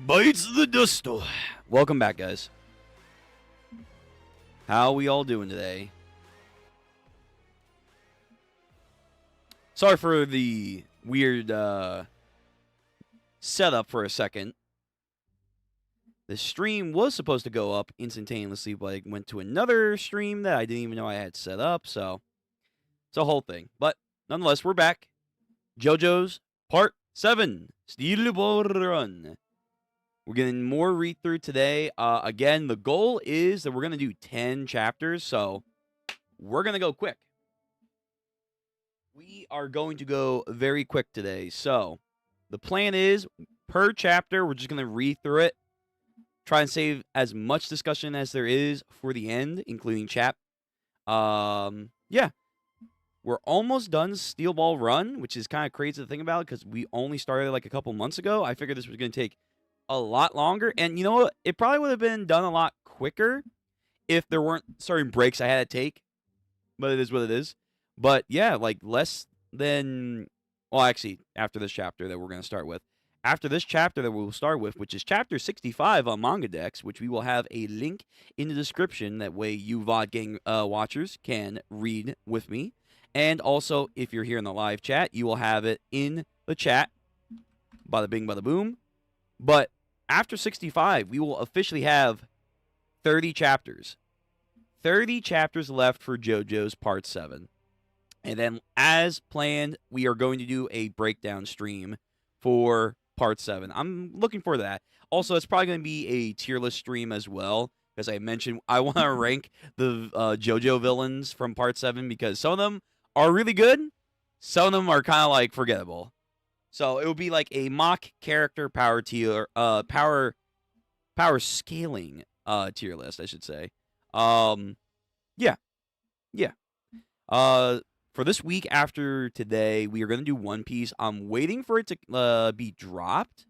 Bites the dust. Welcome back, guys. How we all doing today? Sorry for the weird setup for a second. The stream was supposed to go up instantaneously, but I went to another stream that I didn't even know I had set up, so it's a whole thing. But nonetheless, we're back. Jojo's Part 7, Steel Ball Run. We're getting more read-through today. Again, the goal is that we're going to do 10 chapters, so we're going to go quick. We are going to go very quick today. So the plan is, per chapter, we're just going to read through it. Try and save as much discussion as there is for the end, including chat. Yeah. We're almost done Steel Ball Run, which is kind of crazy to think about because we only started like a couple months ago. I figured this was going to take a lot longer. And you know what? It probably would have been done a lot quicker if there weren't certain breaks I had to take. But it is what it is. But yeah, like less than... Well, actually, after this chapter that we're going to start with. After this chapter that we'll start with, which is chapter 65 on Manga Dex, which we will have a link in the description. That way you VOD Gang watchers can read with me. And also, if you're here in the live chat, you will have it in the chat. Bada bing, bada boom. But after 65, we will officially have 30 chapters. 30 chapters left for JoJo's Part 7. And then, as planned, we are going to do a breakdown stream for Part 7. I'm looking forward to that. Also, it's probably going to be a tier list stream as well. As I mentioned, I want to rank the JoJo villains from Part 7 because some of them are really good. Some of them are kind of like forgettable. So it will be like a mock character power tier, power scaling tier list, I should say. Yeah. For this week after today, we are going to do One Piece. I'm waiting for it to be dropped.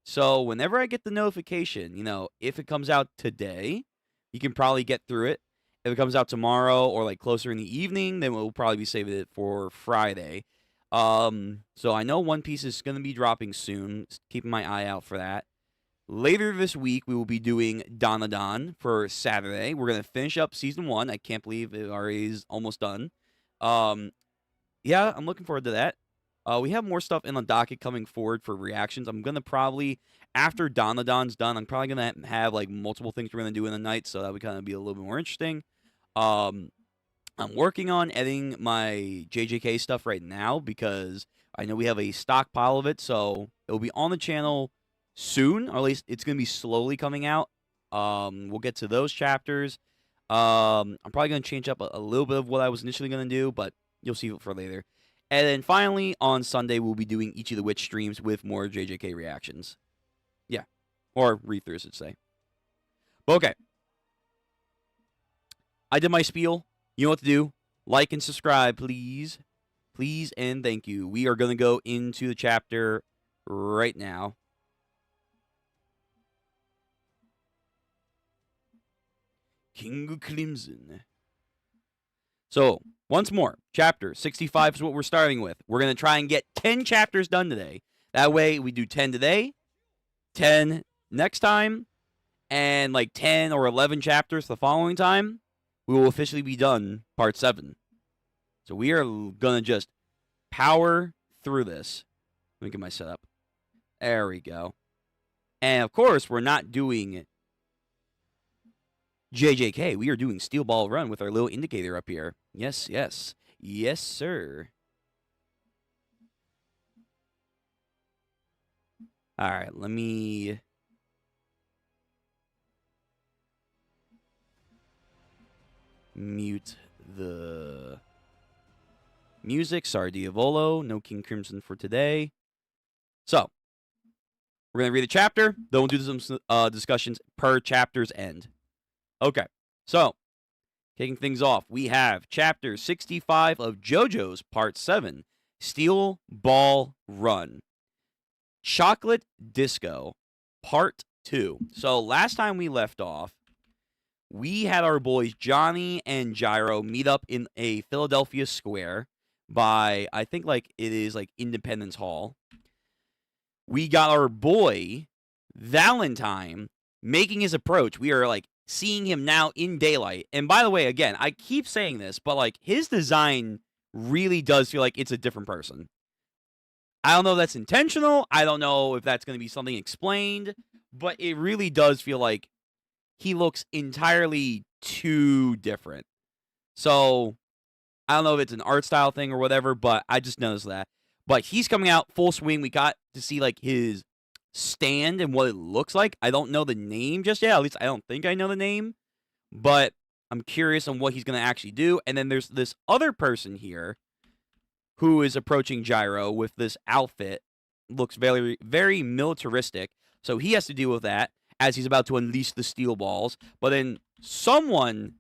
So whenever I get the notification, if it comes out today, you can probably get through it. If it comes out tomorrow or like closer in the evening, then we'll probably be saving it for Friday. So I know One Piece is going to be dropping soon. Keeping my eye out for that. Later this week, we will be doing Danadon for Saturday. We're going to finish up Season 1. I can't believe it already is almost done. Yeah, I'm looking forward to that. We have more stuff in the docket coming forward for reactions. I'm going to probably, after Danadon's done, I'm probably going to have like multiple things we're going to do in the night, so that would kind of be a little bit more interesting. I'm working on editing my JJK stuff right now because I know we have a stockpile of it, so it'll be on the channel soon, or at least it's going to be slowly coming out. We'll get to those chapters. I'm probably going to change up a little bit of what I was initially going to do, but you'll see it for later. And then finally, on Sunday, we'll be doing Each of the Witch streams with more JJK reactions. Yeah. Or read-throughs, I should say. But okay. I did my spiel. You know what to do. Like and subscribe, please. Please and thank you. We are going to go into the chapter right now. King Crimson. So, once more, chapter 65 is what we're starting with. We're going to try and get 10 chapters done today. That way, we do 10 today, 10 next time, and like 10 or 11 chapters the following time. We will officially be done Part 7. So we are going to just power through this. Let me get my setup. There we go. And of course, we're not doing JJK. We are doing Steel Ball Run with our little indicator up here. Yes, yes. Yes, sir. All right, let me... mute the music. Sorry, Diavolo. No King Crimson for today. So, we're going to read a chapter. Then we'll do some discussions per chapter's end. Okay, so, kicking things off, we have chapter 65 of JoJo's Part 7, Steel Ball Run. Chocolate Disco, Part 2. So, last time we left off, we had our boys Johnny and Gyro meet up in a Philadelphia square by, I think, like, it is, like, Independence Hall. We got our boy Valentine making his approach. We are like seeing him now in daylight. And by the way, again, I keep saying this, but like his design really does feel like it's a different person. I don't know if that's intentional. I don't know if that's going to be something explained, but it really does feel like he looks entirely too different. So I don't know if it's an art style thing or whatever, but I just noticed that. But he's coming out full swing. We got to see like his stand and what it looks like. I don't know the name just yet. At least I don't think I know the name. But I'm curious on what he's going to actually do. And then there's this other person here who is approaching Gyro with this outfit. Looks very, very militaristic. So he has to deal with that as he's about to unleash the steel balls. But then someone,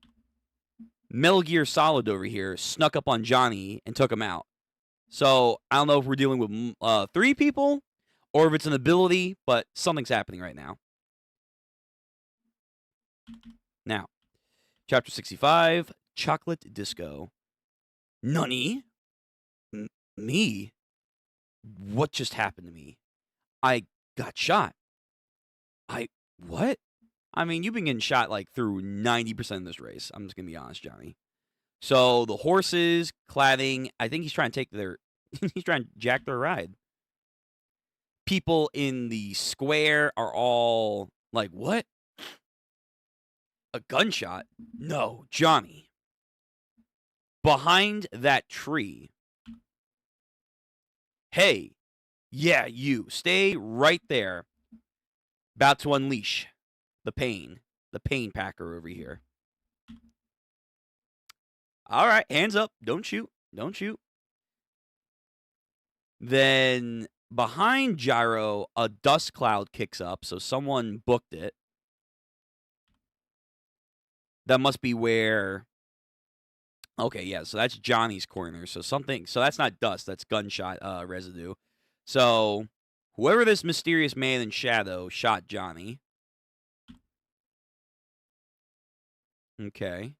Metal Gear Solid over here, snuck up on Johnny and took him out. So I don't know if we're dealing with 3 people or if it's an ability, but something's happening right now. Now, Chapter 65, Chocolate Disco. Nani? Me? What just happened to me? I got shot. What? I mean, you've been getting shot like through 90% of this race. I'm just going to be honest, Johnny. So the horses, cladding, I think he's trying to take their, he's trying to jack their ride. People in the square are all like, what? A gunshot? No, Johnny. Behind that tree. Hey, yeah, you. Stay right there. About to unleash the pain. The pain packer over here. All right, hands up. Don't shoot. Don't shoot. Then behind Gyro, a dust cloud kicks up, so someone booked it. That must be where... Okay, yeah, so that's Johnny's corner. So that's not dust, that's gunshot residue. So whoever this mysterious man in shadow shot Johnny. Okay.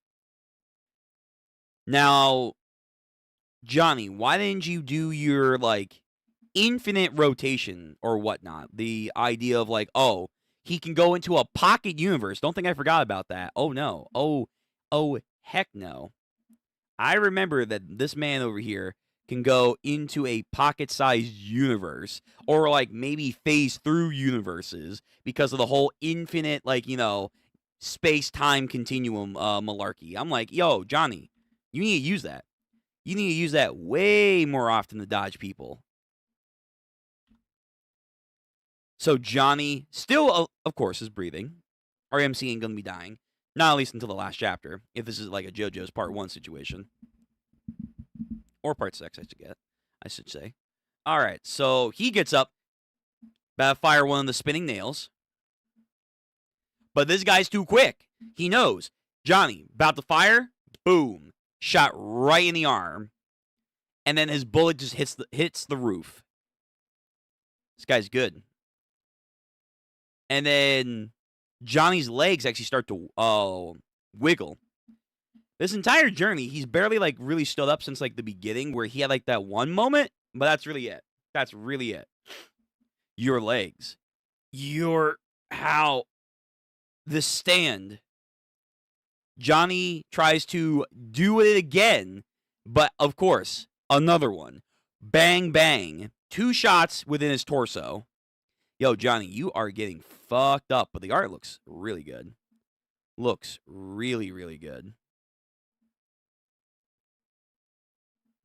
Now, Johnny, why didn't you do your, like, infinite rotation or whatnot? The idea of, like, oh, he can go into a pocket universe. Don't think I forgot about that. Oh, no. Oh, heck no. I remember that this man over here can go into a pocket-sized universe or, like, maybe phase through universes because of the whole infinite, like, you know, space-time continuum malarkey. I'm like, yo, Johnny, you need to use that. You need to use that way more often to dodge people. So Johnny still, of course, is breathing. Our MC ain't going to be dying. Not at least until the last chapter, if this is like a JoJo's Part 1 situation. Or Part 6, I should say. All right, so he gets up, about to fire one of the spinning nails. But this guy's too quick. He knows. Johnny, about to fire, boom. Shot right in the arm. And then his bullet just hits the roof. This guy's good. And then Johnny's legs actually start to wiggle. This entire journey, he's barely, like, really stood up since, like, the beginning where he had, like, that one moment. But that's really it. That's really it. Your legs. How... The stand. Johnny tries to do it again. But, of course, another one. Bang, bang. 2 shots within his torso. Yo, Johnny, you are getting fucked up. But the art looks really good. Looks really, really good.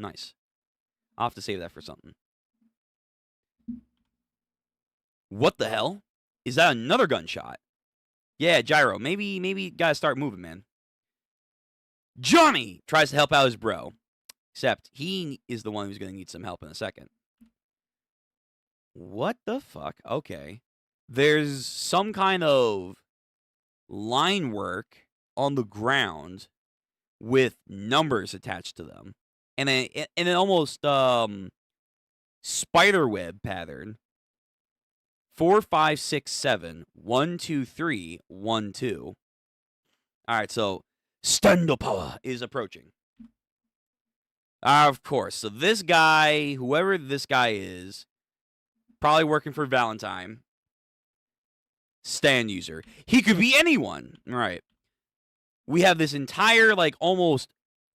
Nice. I'll have to save that for something. What the hell? Is that another gunshot? Yeah, Gyro, maybe gotta start moving, man. Johnny tries to help out his bro. Except he is the one who's gonna need some help in a second. What the fuck? Okay. There's some kind of line work on the ground with numbers attached to them. And an almost spider web pattern. 4, 5, 6, 7. 1, 2, 3, 1, 2. Alright, so Standopower is approaching. Of course. So this guy, whoever this guy is, probably working for Valentine. stand user. He could be anyone. All right. We have this entire, like, almost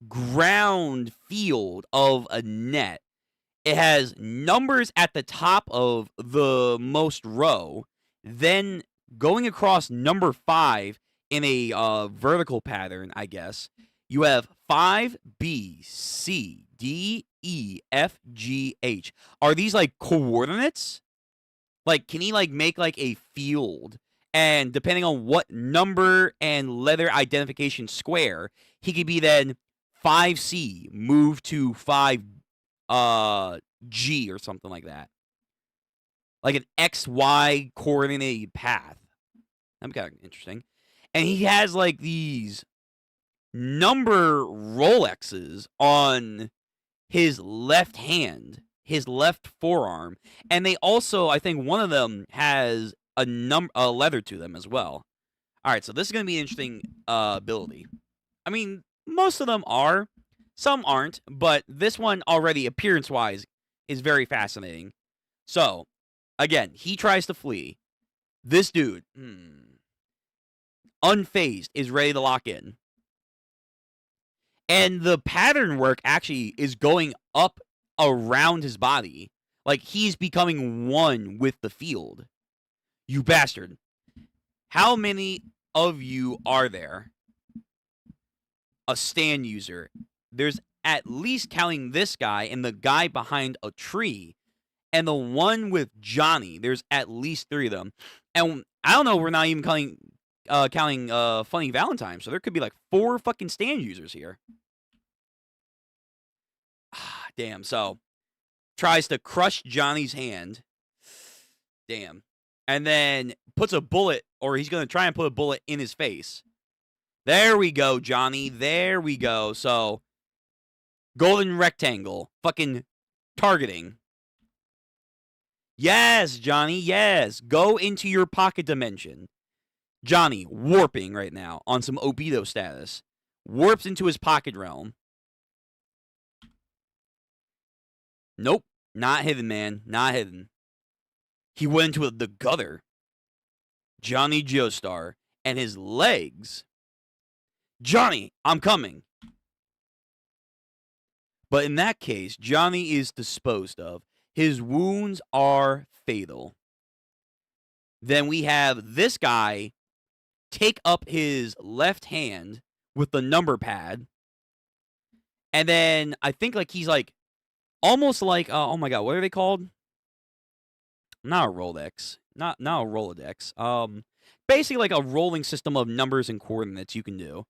ground field of a net. It has numbers at the top of the most row, then going across number 5 in a vertical pattern, I guess. You have 5, B, C, D, E, F, G, H. Are these, like, coordinates? Like, can he, like, make, like, a field? And depending on what number and letter identification square, he could be then 5C, move to 5 G or something like that. Like an XY coordinated path. That'd be kind of interesting. And he has like these number Rolexes on his left hand, his left forearm, and they also, I think one of them has a leather to them as well. All right, so this is going to be an interesting ability. I mean, most of them are. Some aren't, but this one already, appearance-wise, is very fascinating. So, again, he tries to flee. This dude, unfazed, is ready to lock in. And the pattern work actually is going up around his body. Like, he's becoming one with the field. You bastard. How many of you are there? A stand user. There's at least, counting this guy and the guy behind a tree and the one with Johnny, there's at least 3 of them. And I don't know, we're not even counting Funny Valentine, so there could be like 4 fucking stand users here. Damn, so tries to crush Johnny's hand. Damn. And then puts a bullet, or he's going to try and put a bullet in his face. There we go, Johnny. There we go. So, golden rectangle. Fucking targeting. Yes, Johnny, yes. Go into your pocket dimension. Johnny, warping right now on some Obito status. Warps into his pocket realm. Nope. Not hidden, man. Not hidden. He went into the gutter. Johnny Joestar. And his legs. Johnny, I'm coming. But in that case, Johnny is disposed of. His wounds are fatal. Then we have this guy take up his left hand with the number pad. And then I think like he's like almost like, oh my god, what are they called? Not a Rolex. Not a Rolodex. Basically like a rolling system of numbers and coordinates you can do.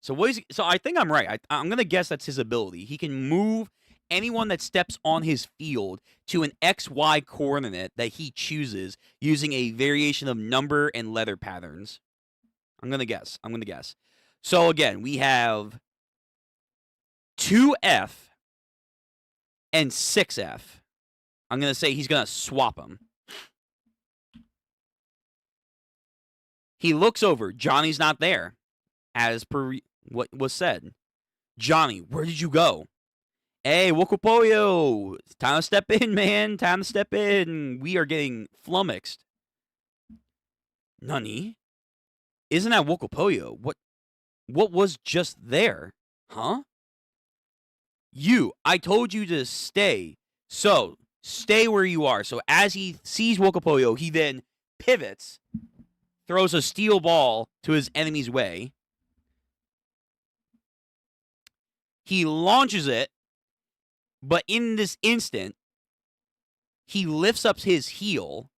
So I think I'm right. I'm going to guess that's his ability. He can move anyone that steps on his field to an XY coordinate that he chooses using a variation of number and letter patterns. I'm going to guess. So again, we have 2F and 6F. I'm going to say he's going to swap them. He looks over. Johnny's not there, as per what was said. Johnny, where did you go? Hey, Wokopoyo, it's time to step in, man. Time to step in. We are getting flummoxed. Nani? Isn't that Wokopoyo? What was just there? Huh? I told you to stay. So, stay where you are. So, as he sees Wokopoyo, he then pivots, throws a steel ball to his enemy's way. He launches it, but in this instant, he lifts up his heel,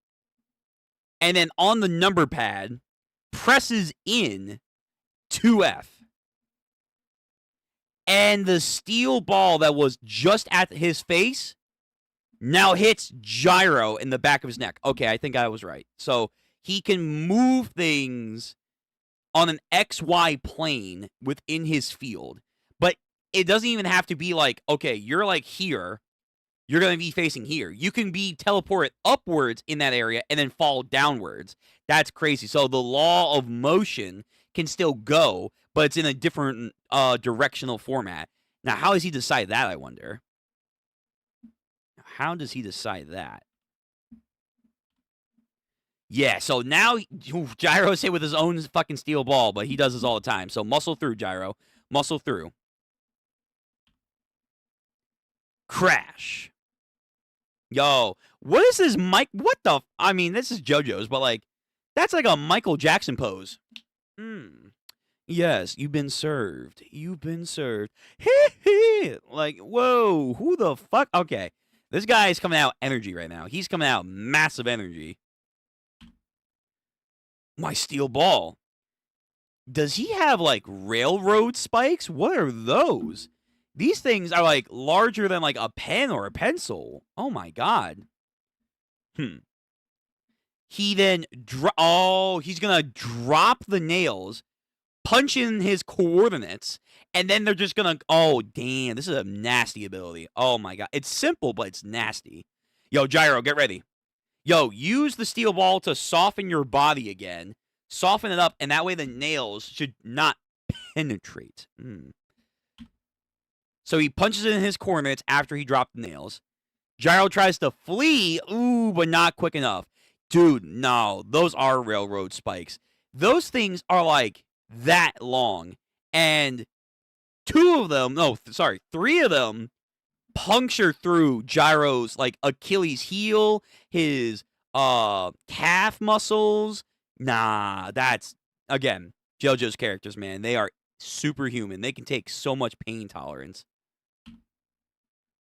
and then on the number pad, presses in 2F. And the steel ball that was just at his face now hits Gyro in the back of his neck. Okay, I think I was right. So he can move things on an XY plane within his field. But it doesn't even have to be like, okay, you're like here. You're going to be facing here. You can be teleported upwards in that area and then fall downwards. That's crazy. So the law of motion can still go, but it's in a different directional format. Now, how does he decide that, I wonder? How does he decide that? Yeah, so now Gyro's hit with his own fucking steel ball, but he does this all the time. So muscle through, Gyro. Muscle through. Crash. Yo, what is this Mike? What the? I mean, this is JoJo's, but like, that's like a Michael Jackson pose. Yes, you've been served. You've been served. Like, whoa, who the fuck? Okay, this guy is coming out energy right now. He's coming out massive energy. My steel ball. Does he have like railroad spikes? What are those? These things are like larger than like a pen or a pencil. Oh my god. He then he's gonna drop the nails, punch in his coordinates, and then they're just gonna. Oh damn, this is a nasty ability. Oh my god, it's simple but it's nasty. Yo, Gyro, get ready. Yo, use the steel ball to soften your body again. Soften it up, and that way the nails should not penetrate. So he punches in his coordinates after he dropped the nails. Gyro tries to flee, but not quick enough. Dude, no, those are railroad spikes. Those things are like that long, and three of them puncture through Gyro's like Achilles heel, his calf muscles. Nah, that's again JoJo's characters, man. They are superhuman. They can take so much pain tolerance.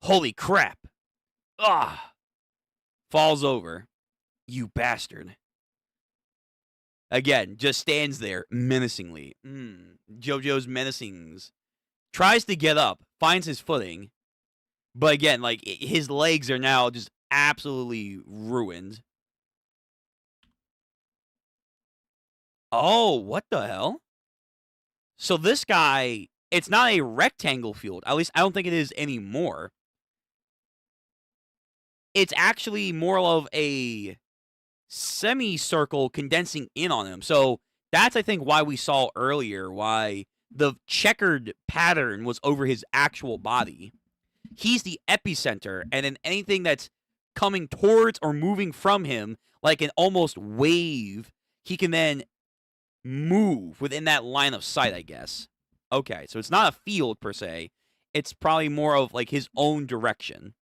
Holy crap. Falls over. You bastard. Again, just stands there menacingly. JoJo's menacings. Tries to get up, finds his footing. But again, like, his legs are now just absolutely ruined. Oh, what the hell? So this guy, it's not a rectangle field. At least I don't think it is anymore. It's actually more of a semicircle condensing in on him. So that's, I think, why we saw earlier why the checkered pattern was over his actual body. He's the epicenter, and then anything that's coming towards or moving from him, like an almost wave, he can then move within that line of sight, I guess. Okay, so it's not a field per se. It's probably more of like his own direction.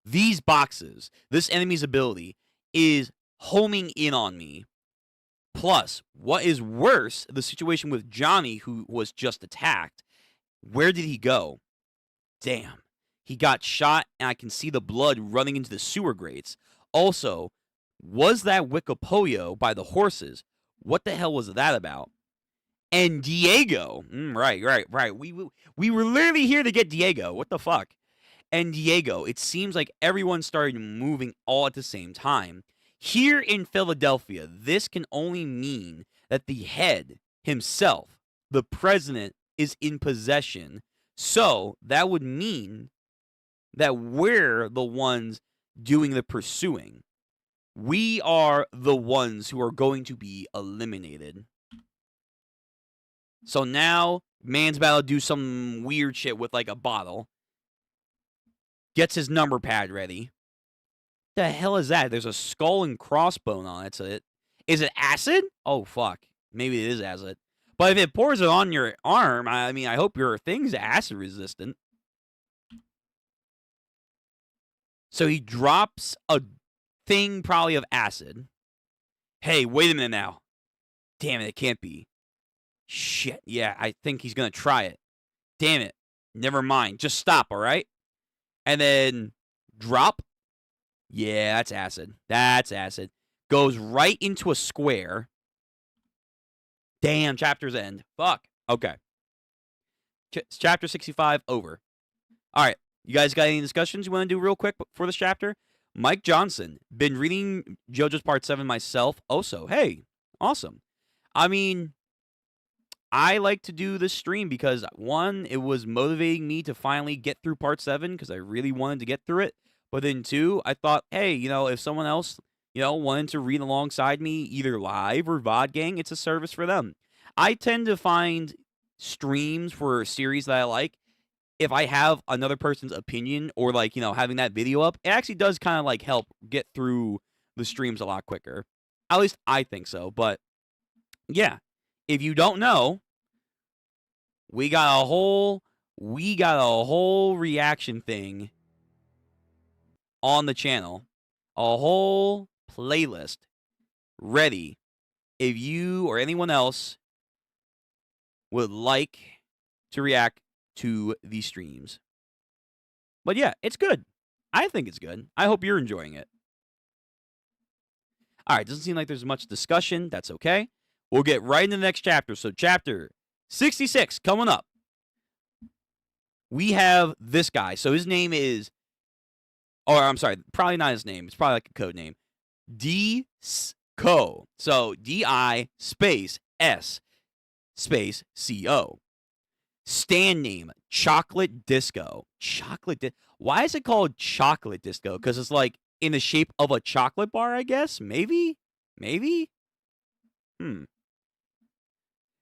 These boxes, this enemy's ability, is homing in on me. Plus, what is worse, the situation with Johnny, who was just attacked. Where did he go? Damn. He got shot, and I can see the blood running into the sewer grates. Also, was that Wikipolio by the horses? What the hell was that about? And Diego. Right. We were literally here to get Diego. What the fuck? And Diego, it seems like everyone started moving all at the same time. Here in Philadelphia, this can only mean that the head himself, the president, is in possession. So that would mean that we're the ones doing the pursuing. We are the ones who are going to be eliminated. So now, man's about to do some weird shit with like a bottle. Gets his number pad ready. The hell is that? There's a skull and crossbone on it. So is it acid? Oh, fuck. Maybe it is acid. But if it pours it on your arm, I mean, I hope your thing's acid resistant. So he drops a thing probably of acid. Hey, wait a minute now. Damn it can't be. Shit, yeah, I think he's going to try it. Damn it. Never mind. Just stop, all right? And then drop. Yeah, that's acid. That's acid. Goes right into a square. Damn, chapter's end. Fuck. Okay. Chapter 65 over. All right. You guys got any discussions you want to do real quick for this chapter? Mike Johnson. Been reading JoJo's Part 7 myself. Also, hey, awesome. I mean, I like to do this stream because, one, it was motivating me to finally get through Part 7 because I really wanted to get through it. But then, two, I thought, hey, if someone else, wanted to read alongside me, either live or VOD gang, it's a service for them. I tend to find streams for a series that I like. If I have another person's opinion or, having that video up, it actually does kind of, help get through the streams a lot quicker. At least I think so. But yeah, if you don't know, we got a whole reaction thing on the channel, a whole playlist ready if you or anyone else would like to react to these streams. But yeah, it's good. I think it's good. I hope you're enjoying it. All right, doesn't seem like there's much discussion. That's okay. We'll get right into the next chapter. So chapter 66 coming up. We have this guy. So his name is, or I'm sorry, probably not his name. It's probably like a code name. D-Co. So D-I space S space C-O. Stand name, Chocolate Disco. Why is it called Chocolate Disco? Because it's like in the shape of a chocolate bar, I guess? Maybe?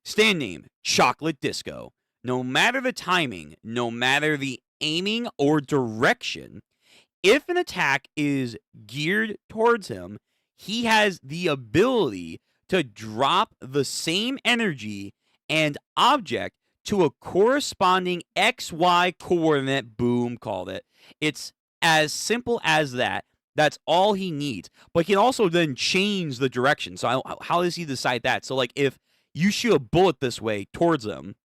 Stand name, Chocolate Disco. No matter the timing, no matter the aiming or direction, if an attack is geared towards him, he has the ability to drop the same energy and object to a corresponding XY coordinate. Boom, called it. It's as simple as that. That's all he needs. But he can also then change the direction. So how does he decide that? So like if you shoot a bullet this way towards him,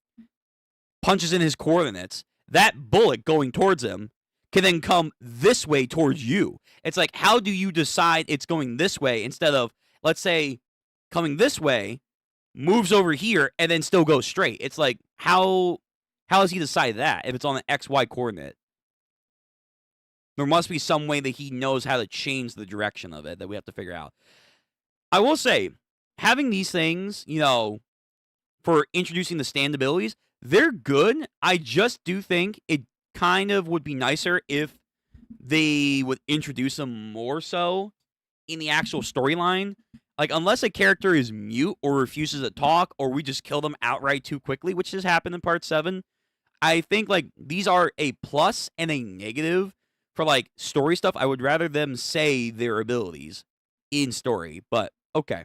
punches in his coordinates, that bullet going towards him can then come this way towards you. It's like, how do you decide it's going this way instead of, let's say, coming this way, moves over here, and then still goes straight? It's like, how does he decide that if it's on the XY coordinate? There must be some way that he knows how to change the direction of it that we have to figure out. I will say, having these things, for introducing the stand abilities, they're good. I just do think it kind of would be nicer if they would introduce them more so in the actual storyline. Like, unless a character is mute or refuses to talk, or we just kill them outright too quickly, which has happened in Part 7, I think, like, these are a plus and a negative for, like, story stuff. I would rather them say their abilities in story, but okay.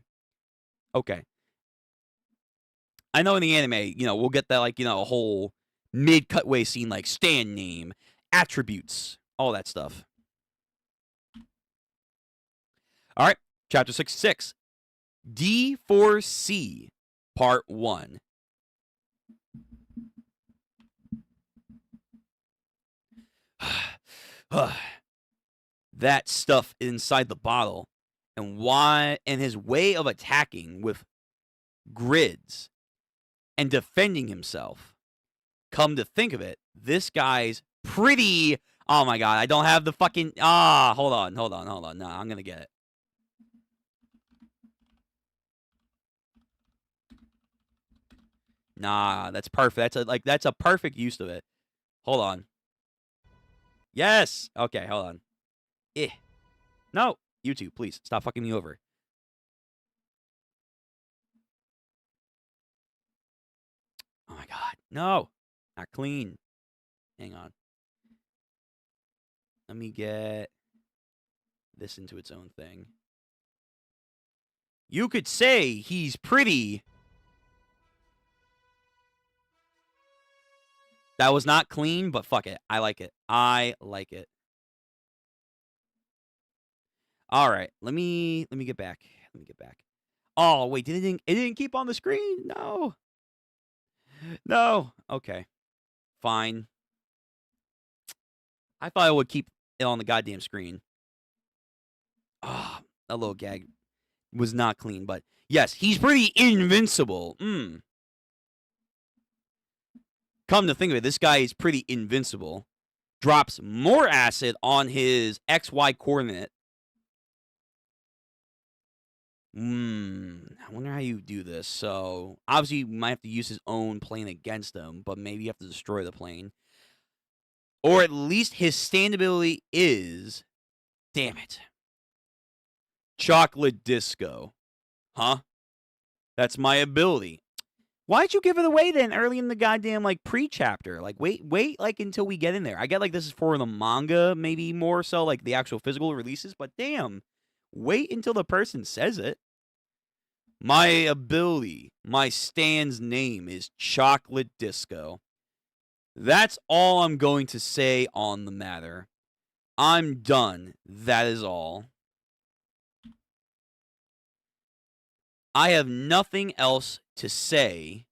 I know in the anime, we'll get that, like, a whole mid-cutaway scene, like, stand name, attributes, all that stuff. All right, Chapter 66. D4C, Part 1. That stuff inside the bottle, and his way of attacking with grids and defending himself. Come to think of it, this guy's pretty. Oh my god, I don't have the fucking. Hold on. No, I'm gonna get it. Nah, that's perfect. That's a perfect use of it. Hold on. Yes. Okay, hold on. No, YouTube, please stop fucking me over. Oh my god, no, not clean. Hang on. Let me get this into its own thing. You could say he's pretty. That was not clean, but fuck it. I like it. All right, let me get back. Oh wait, it didn't keep on the screen. No. Okay, fine. I thought I would keep it on the goddamn screen. That little gag was not clean, but yes, he's pretty invincible. Come to think of it, this guy is pretty invincible. Drops more acid on his XY coordinate. I wonder how you do this. So, obviously, you might have to use his own plane against him, but maybe you have to destroy the plane. Or at least his stand ability is... Damn it. Chocolate Disco. Huh? That's my ability. Why'd you give it away then early in the goddamn, like, pre-chapter? Like, wait, like, until we get in there. I get, like, this is for the manga, maybe more so, like, the actual physical releases, but damn. Wait until the person says it. My ability, my stand's name is Chocolate Disco. That's all I'm going to say on the matter. I'm done. That is all. I have nothing else to say.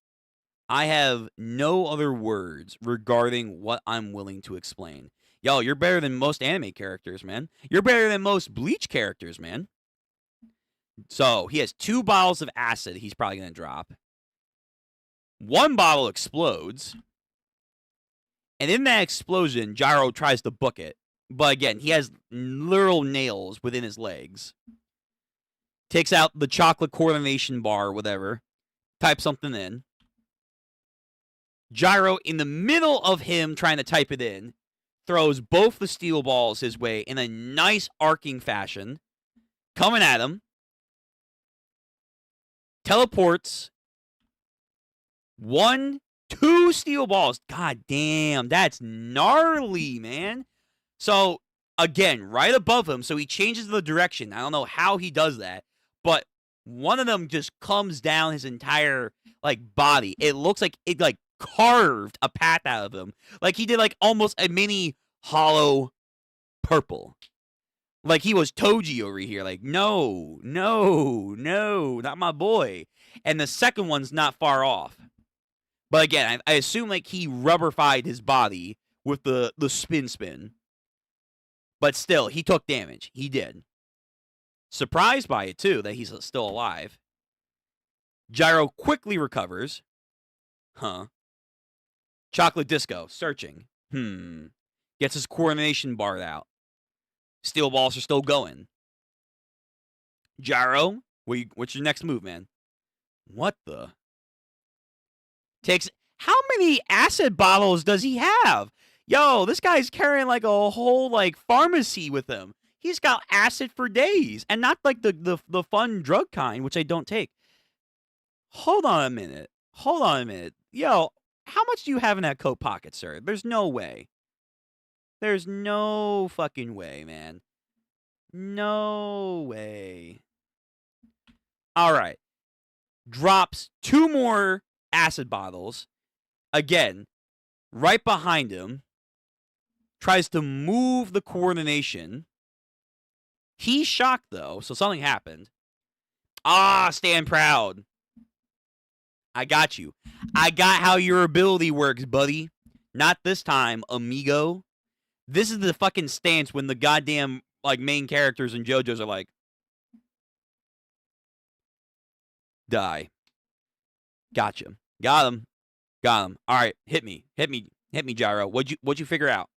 I have no other words regarding what I'm willing to explain. Yo, you're better than most anime characters, man. You're better than most Bleach characters, man. So, he has 2 bottles of acid he's probably going to drop. 1 bottle explodes. And in that explosion, Gyro tries to book it. But again, he has literal nails within his legs. Takes out the chocolate coordination bar, whatever. Types something in. Gyro, in the middle of him trying to type it in, throws both the steel balls his way in a nice arcing fashion. Coming at him. Teleports. 1, 2 steel balls. God damn, that's gnarly, man. So, again, right above him, so he changes the direction. I don't know how he does that, but one of them just comes down his entire, body. It looks like it, carved a path out of him. Like he did, almost a mini hollow purple. Like he was Toji over here. Like, no, not my boy. And the second one's not far off. But again, I assume, he rubberfied his body with the spin. But still, he took damage. He did. Surprised by it, too, that he's still alive. Gyro quickly recovers. Huh. Chocolate Disco, searching. Gets his coordination bar out. Steel balls are still going. Gyro, what's your next move, man? What the? Takes... How many acid bottles does he have? Yo, this guy's carrying, a whole, pharmacy with him. He's got acid for days. And not, the fun drug kind, which I don't take. Hold on a minute. Yo, how much do you have in that coat pocket, sir? There's no way. There's no fucking way, man. No way. All right. Drops 2 more acid bottles. Again, right behind him. Tries to move the coordination. He's shocked, though, so something happened. Stand proud. I got you. I got how your ability works, buddy. Not this time, amigo. This is the fucking stance when the goddamn, main characters in Jojo's are like, die. Gotcha. Got him. All right, hit me, Gyro. What'd you figure out?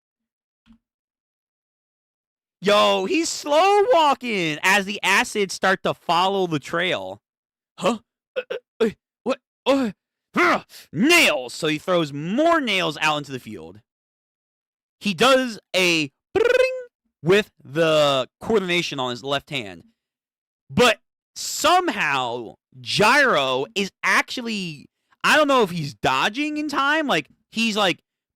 Yo, he's slow walking as the acids start to follow the trail. Huh? What? Nails! So he throws more nails out into the field. He does a with the coordination on his left hand. But somehow, Gyro is actually... I don't know if he's dodging in time. He's,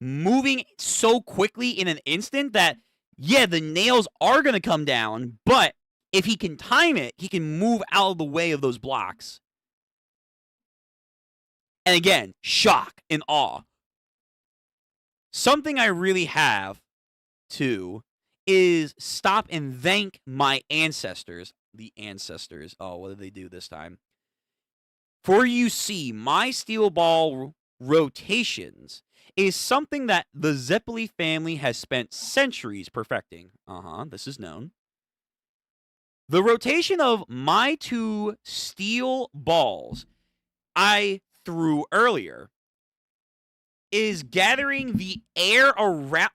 moving so quickly in an instant that... Yeah, the nails are going to come down, but if he can time it, he can move out of the way of those blocks. And again, shock and awe. Something I really have, too, is stop and thank my ancestors. The ancestors. Oh, what did they do this time? For you see, my steel ball rotations is something that the Zeppeli family has spent centuries perfecting. This is known. The rotation of my 2 steel balls I threw earlier is gathering the air around...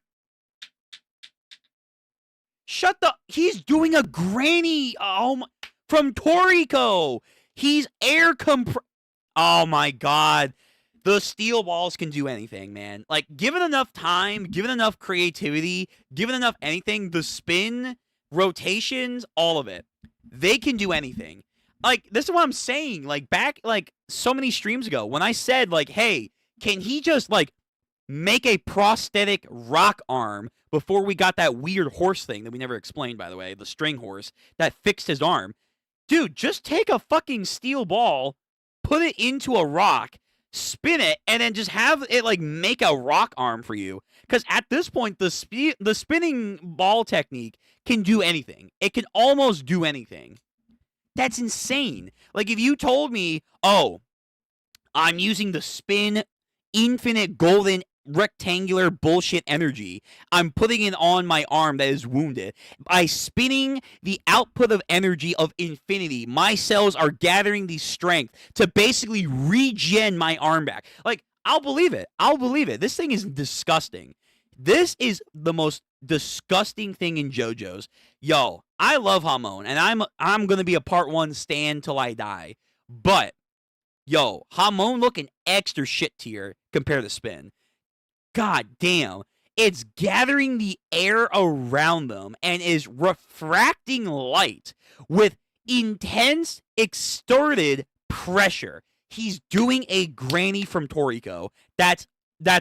Shut the... He's doing a granny... Oh my... From Toriko! He's air Oh my god. The steel balls can do anything, man. Given enough time, given enough creativity, given enough anything, the spin, rotations, all of it. They can do anything. This is what I'm saying. Back, so many streams ago, when I said, hey, can he just, make a prosthetic rock arm before we got that weird horse thing that we never explained, by the way, the string horse that fixed his arm. Dude, just take a fucking steel ball, put it into a rock, spin it, and then just have it like make a rock arm for you. Because at this point, the spinning ball technique can do anything. It can almost do anything. That's insane. Like if you told me, oh, I'm using the spin infinite golden rectangular bullshit energy. I'm putting it on my arm that is wounded. By spinning the output of energy of infinity, my cells are gathering the strength to basically regen my arm back. Like, I'll believe it. I'll believe it. This thing is disgusting. This is the most disgusting thing in JoJo's. Yo, I love Hamon, and I'm gonna be a part 1 stan till I die. But yo, Hamon looking extra shit tier compared to Spin. God damn. It's gathering the air around them and is refracting light with intense, extorted pressure. He's doing a granny from Toriko. That's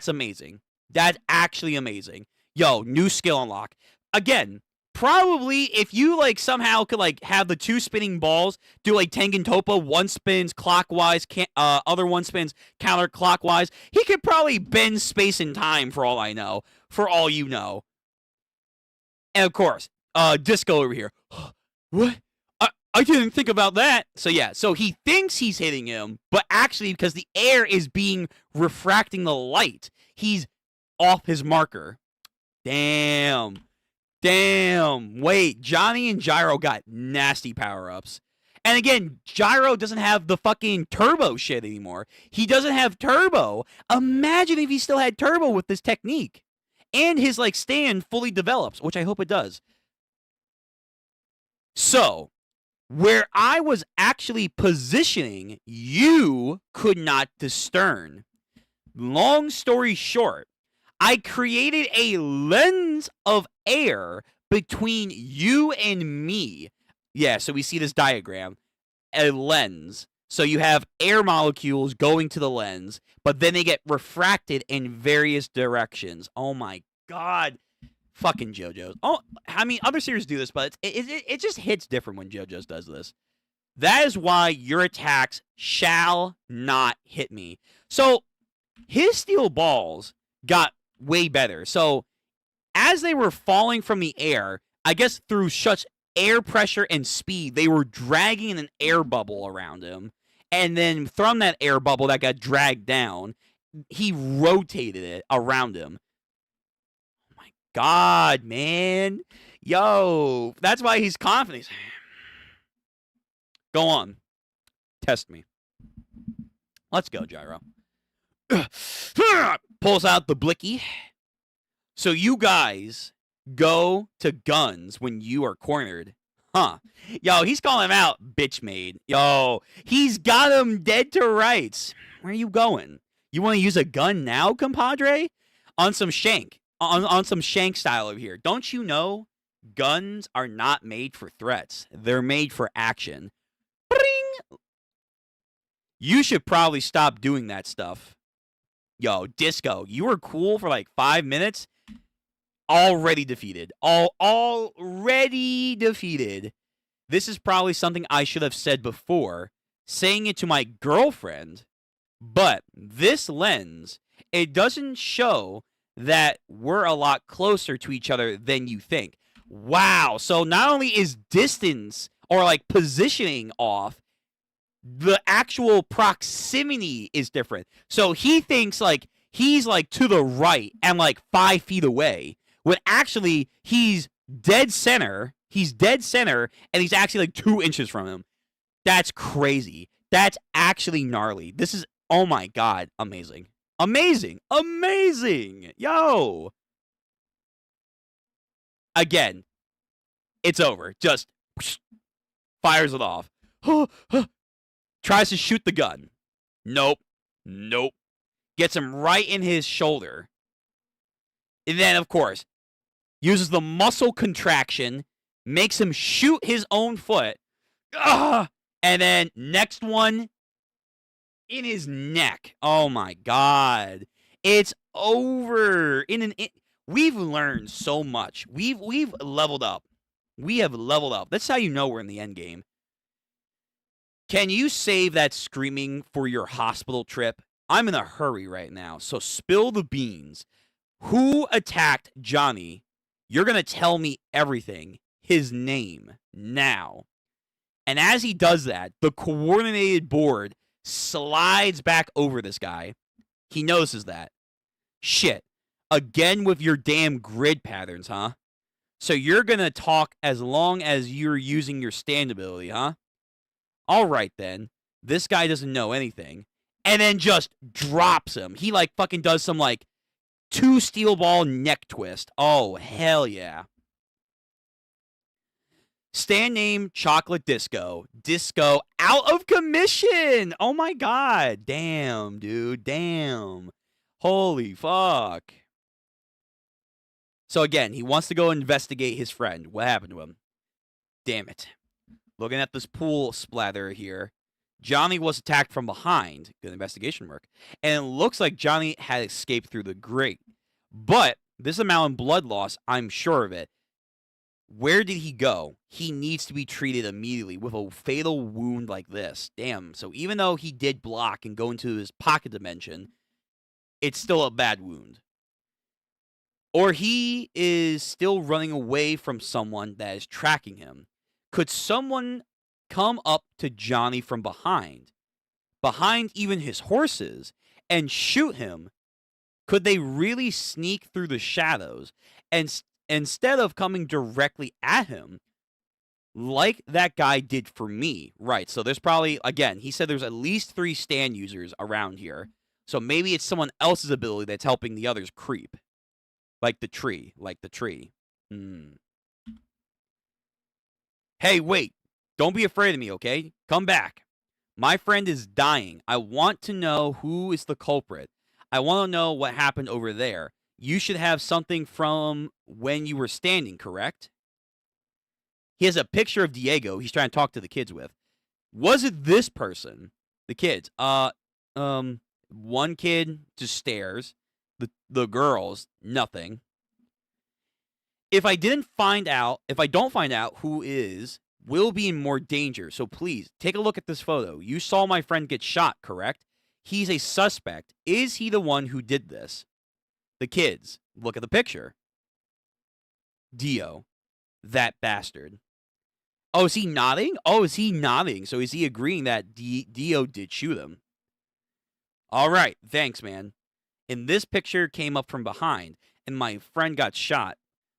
amazing. That's actually amazing. Yo, new skill unlock. Again, probably if you like somehow could like have the 2 spinning balls do like Tengen Toppa, one spins clockwise, other one spins counterclockwise, he could probably bend space and time for all I know, for all you know. And of course, Disco over here. What? I didn't think about that. So yeah, so he thinks he's hitting him, but actually because the air is being refracting the light, he's off his marker. Damn. Wait, Johnny and Gyro got nasty power-ups. And again, Gyro doesn't have the fucking turbo shit anymore. He doesn't have turbo. Imagine if he still had turbo with this technique. And his, like, stand fully develops, which I hope it does. So, where I was actually positioning, you could not discern. Long story short, I created a lens of air between you and me. Yeah, so we see this diagram. A lens. So you have air molecules going to the lens, but then they get refracted in various directions. Oh my god. Fucking JoJo's. Oh, I mean, other series do this, but it just hits different when JoJo's does this. That is why your attacks shall not hit me. So, his steel balls got way better. So, as they were falling from the air, I guess through such air pressure and speed, they were dragging an air bubble around him. And then from that air bubble that got dragged down, he rotated it around him. Oh my god, man. Yo, that's why he's confident. Go on. Test me. Let's go, Gyro. Pulls out the blicky. So you guys go to guns when you are cornered. Huh. Yo, he's calling him out, bitch made. Yo, he's got him dead to rights. Where are you going? You want to use a gun now, compadre? On some shank. On some shank style over here. Don't you know guns are not made for threats. They're made for action. Bring! You should probably stop doing that stuff. Yo, Disco, you were cool for like 5 minutes. Already defeated. Already defeated. This is probably something I should have said before, saying it to my girlfriend, but this lens, it doesn't show that we're a lot closer to each other than you think. Wow. So not only is distance or like positioning off, the actual proximity is different. So he thinks like he's like to the right and like 5 feet away, when actually he's dead center. He's dead center and he's actually like 2 inches from him. That's crazy. That's actually gnarly. This is, oh my god, amazing. Amazing. Amazing. Yo. Again, it's over. Just fires it off. Tries to shoot the gun. Nope. Nope. Gets him right in his shoulder. And then, of course, uses the muscle contraction, makes him shoot his own foot. Ugh! And then, next one, in his neck. Oh, my God. It's over. We've learned so much. We've leveled up. We have leveled up. That's how you know we're in the end game. Can you save that screaming for your hospital trip? I'm in a hurry right now, so spill the beans. Who attacked Johnny? You're going to tell me everything. His name. Now. And as he does that, the coordinated board slides back over this guy. He notices that. Shit. Again with your damn grid patterns, huh? So you're going to talk as long as you're using your stand ability, huh? All right, then. This guy doesn't know anything. And then just drops him. He, like, fucking does some, like, 2 steel ball neck twist. Oh, hell yeah. Stand name Chocolate Disco. Disco out of commission. Oh, my God. Damn, dude. Damn. Holy fuck. So, again, he wants to go investigate his friend. What happened to him? Damn it. Looking at this pool splatter here, Johnny was attacked from behind. Good investigation work. And it looks like Johnny had escaped through the grate. But this amount of blood loss, I'm sure of it. Where did he go? He needs to be treated immediately with a fatal wound like this. Damn. So even though he did block and go into his pocket dimension, it's still a bad wound. Or he is still running away from someone that is tracking him. Could someone come up to Johnny from behind even his horses, and shoot him? Could they really sneak through the shadows and instead of coming directly at him like that guy did for me? Right, so there's probably, again, he said there's at least 3 stand users around here. So maybe it's someone else's ability that's helping the others creep. Like the tree. Hey, wait. Don't be afraid of me, okay? Come back. My friend is dying. I want to know who is the culprit. I want to know what happened over there. You should have something from when you were standing, correct? He has a picture of Diego he's trying to talk to the kids with. Was it this person? The kids. One kid just stares. The girls, nothing. If I don't find out who is, we'll be in more danger. So please, take a look at this photo. You saw my friend get shot, correct? He's a suspect. Is he the one who did this? The kids, look at the picture. Dio, that bastard. Oh, is he nodding? So is he agreeing that Dio did shoot him? All right, thanks, man. And this picture came up from behind, and my friend got shot.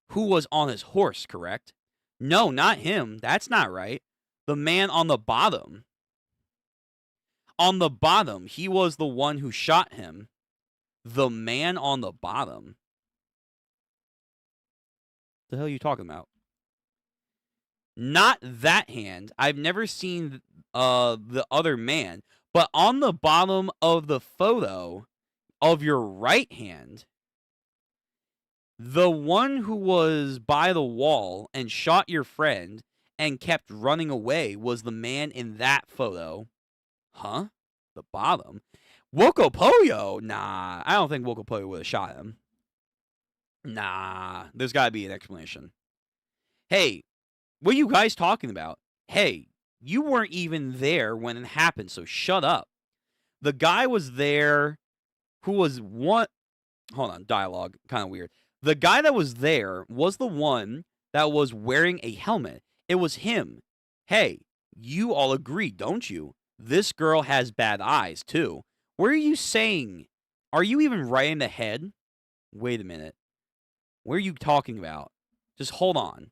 Who was on his horse, correct? No, not him. That's not right. The man on the bottom. On the bottom, he was the one who shot him. The man on the bottom. The hell are you talking about? Not that hand. I've never seen the other man. But on the bottom of the photo of your right hand, the one who was by the wall and shot your friend and kept running away was the man in that photo. Huh? The bottom? Wokopoyo? Nah, I don't think Wokopoyo would have shot him. Nah, there's got to be an explanation. Hey, what are you guys talking about? Hey, you weren't even there when it happened, so shut up. The guy was there who was one... Hold on, dialogue, kind of weird. The guy that was there was the one that was wearing a helmet. It was him. Hey, you all agree, don't you? This girl has bad eyes, too. What are you saying? Are you even right in the head? Wait a minute. What are you talking about? Just hold on.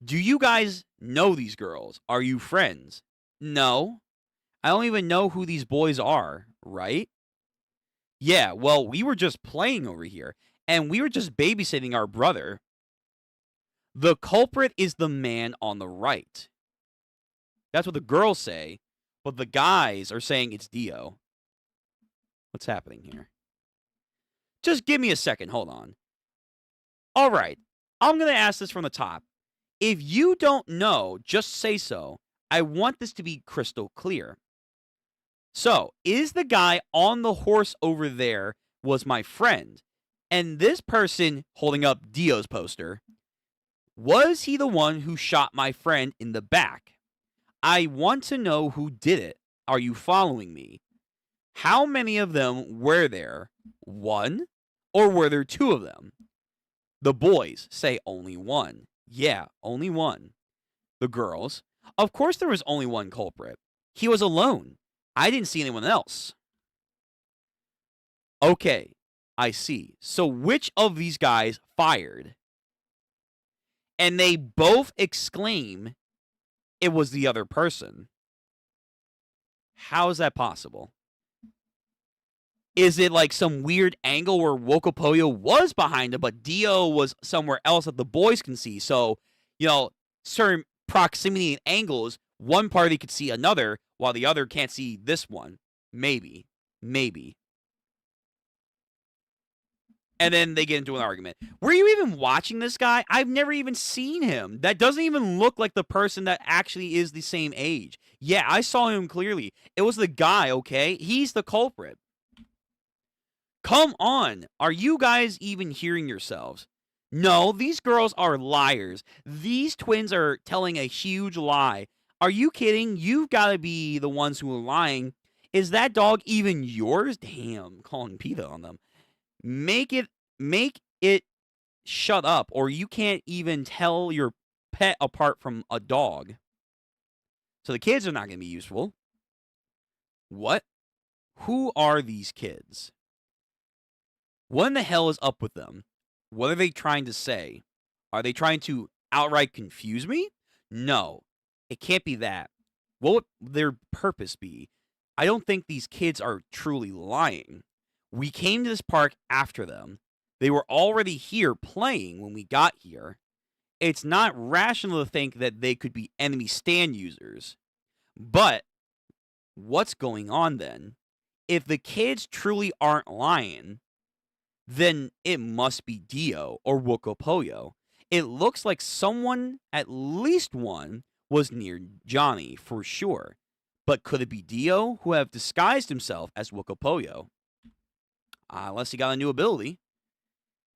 Do you guys know these girls? Are you friends? No. I don't even know who these boys are, right? Yeah, well, we were just playing over here, and we were just babysitting our brother. The culprit is the man on the right. That's what the girls say, but the guys are saying it's Dio. What's happening here? Just give me a second, hold on. All right, I'm going to ask this from the top. If you don't know, just say so. I want this to be crystal clear. So, is the guy on the horse over there was my friend? And this person holding up Dio's poster, was he the one who shot my friend in the back? I want to know who did it. Are you following me? How many of them were there? One? Or were there two of them? The boys say only one. Yeah, only one. The girls? Of course there was only one culprit. He was alone. I didn't see anyone else. Okay, I see. So which of these guys fired? And they both exclaim it was the other person. How is that possible? Is it like some weird angle where Wokopoyo was behind him, but Dio was somewhere else that the boys can see? So, certain proximity and angles, one party could see another while the other can't see this one. Maybe. And then they get into an argument. Were you even watching this guy? I've never even seen him. That doesn't even look like the person that actually is the same age. Yeah, I saw him clearly. It was the guy, okay? He's the culprit. Come on. Are you guys even hearing yourselves? No, these girls are liars. These twins are telling a huge lie. Are you kidding? You've got to be the ones who are lying. Is that dog even yours? Damn, calling PETA on them. Make it shut up, or you can't even tell your pet apart from a dog. So the kids are not going to be useful. What? Who are these kids? What in the hell is up with them? What are they trying to say? Are they trying to outright confuse me? No, it can't be that. What would their purpose be? I don't think these kids are truly lying. We came to this park after them. They were already here playing when we got here. It's not rational to think that they could be enemy stand users. But what's going on then? If the kids truly aren't lying, then it must be Dio or Wokopoyo. It looks like someone, at least one, was near Johnny for sure. But could it be Dio who have disguised himself as Wokopoyo? Unless he got a new ability.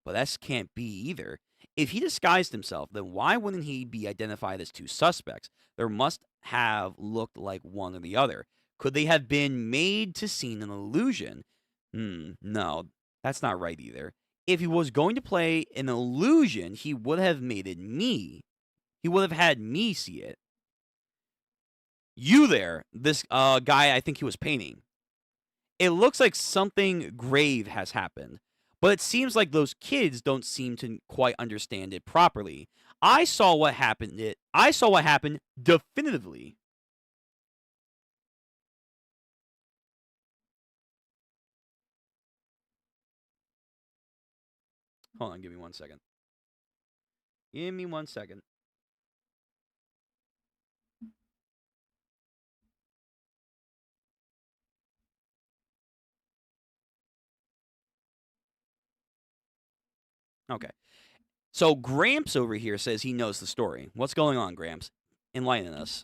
But that can't be either. If he disguised himself, then why wouldn't he be identified as two suspects? There must have looked like one or the other. Could they have been made to seem an illusion? No, that's not right either. If he was going to play an illusion, he would have made it me. He would have had me see it. You there, this guy, I think he was painting. It looks like something grave has happened, but it seems like those kids don't seem to quite understand it properly. I saw what happened definitively. Hold on, give me 1 second. Give me 1 second. Okay. So Gramps over here says he knows the story. What's going on, Gramps? Enlighten us.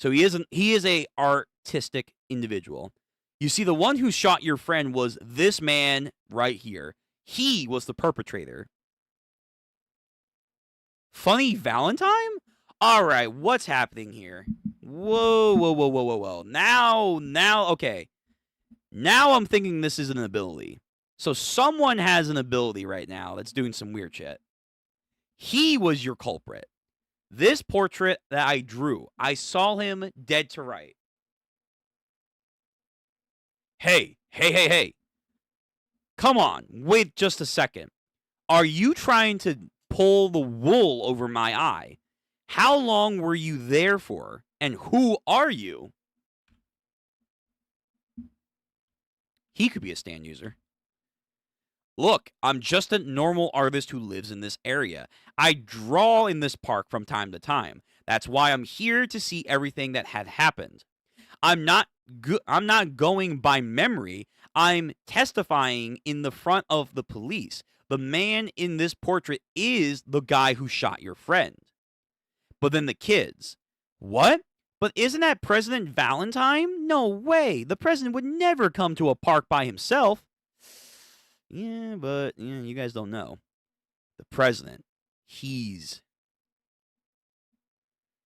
So he is a artistic individual. You see, the one who shot your friend was this man right here. He was the perpetrator. Funny Valentine? All right, what's happening here? Whoa. Now, okay. Now I'm thinking this is an ability. So someone has an ability right now that's doing some weird shit. He was your culprit. This portrait that I drew, I saw him dead to right. Hey. Come on, wait just a second. Are you trying to pull the wool over my eye? How long were you there for? And who are you? He could be a stand user. Look, I'm just a normal artist who lives in this area. I draw in this park from time to time. That's why I'm here to see everything that had happened. I'm not going by memory. I'm testifying in the front of the police. The man in this portrait is the guy who shot your friend. But then the kids. What? But isn't that President Valentine? No way. The president would never come to a park by himself. Yeah, but you guys don't know. The president, he's...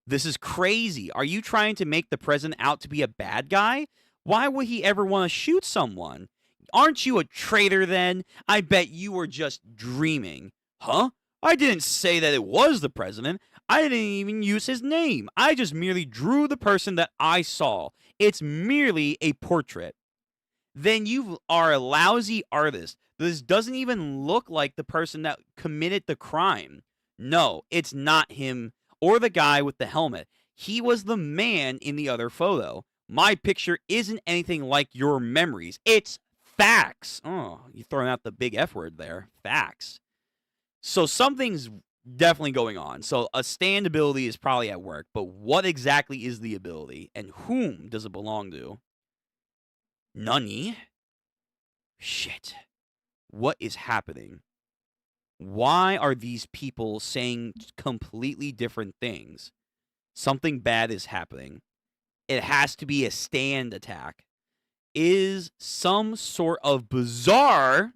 This is crazy. Are you trying to make the president out to be a bad guy? Why would he ever want to shoot someone? Aren't you a traitor then? I bet you were just dreaming. Huh? I didn't say that it was the president. I didn't even use his name. I just merely drew the person that I saw. It's merely a portrait. Then you are a lousy artist. This doesn't even look like the person that committed the crime. No, it's not him or the guy with the helmet. He was the man in the other photo. My picture isn't anything like your memories. It's facts. Oh, you throwing out the big F word there. Facts. So something's definitely going on. So a stand ability is probably at work, but what exactly is the ability and whom does it belong to? Nani? Shit. What is happening? Why are these people saying completely different things? Something bad is happening. It has to be a stand attack. Is some sort of bizarre...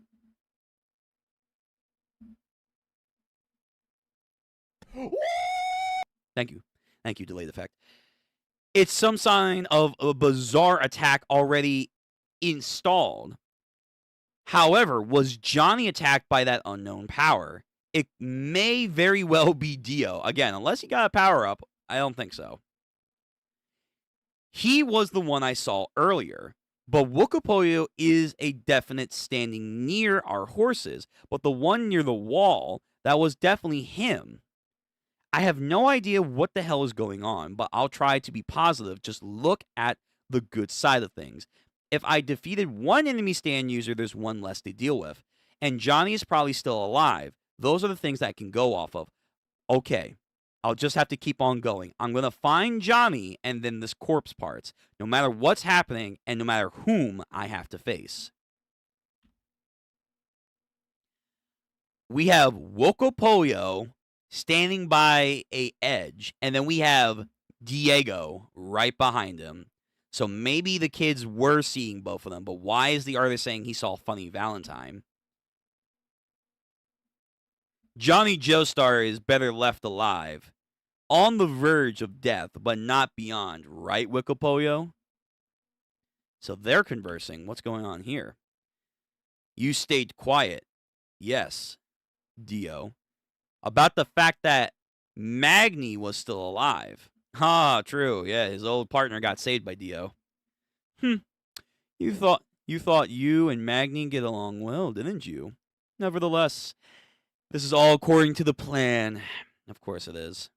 Thank you. Thank you, delayed effect. It's some sign of a bizarre attack already installed. However, was Johnny attacked by that unknown power? It may very well be Dio. Again, unless he got a power up, I don't think so. He was the one I saw earlier, but Wukapoyo is a definite standing near our horses, but the one near the wall, that was definitely him. I have no idea what the hell is going on, but I'll try to be positive. Just look at the good side of things. If I defeated one enemy stand user, there's one less to deal with. And Johnny is probably still alive. Those are the things that I can go off of. Okay, I'll just have to keep on going. I'm going to find Johnny and then this corpse parts, no matter what's happening and no matter whom I have to face. We have Wokopoyo standing by a edge, and then we have Diego right behind him. So maybe the kids were seeing both of them, but why is the artist saying he saw Funny Valentine? Johnny Joestar is better left alive, on the verge of death, but not beyond, right, Wikipoyo? So they're conversing. What's going on here? You stayed quiet. Yes, Dio. About the fact that Magni was still alive. Ah, true. Yeah, his old partner got saved by Dio. You thought you and Magni get along well, didn't you? Nevertheless, this is all according to the plan. Of course it is.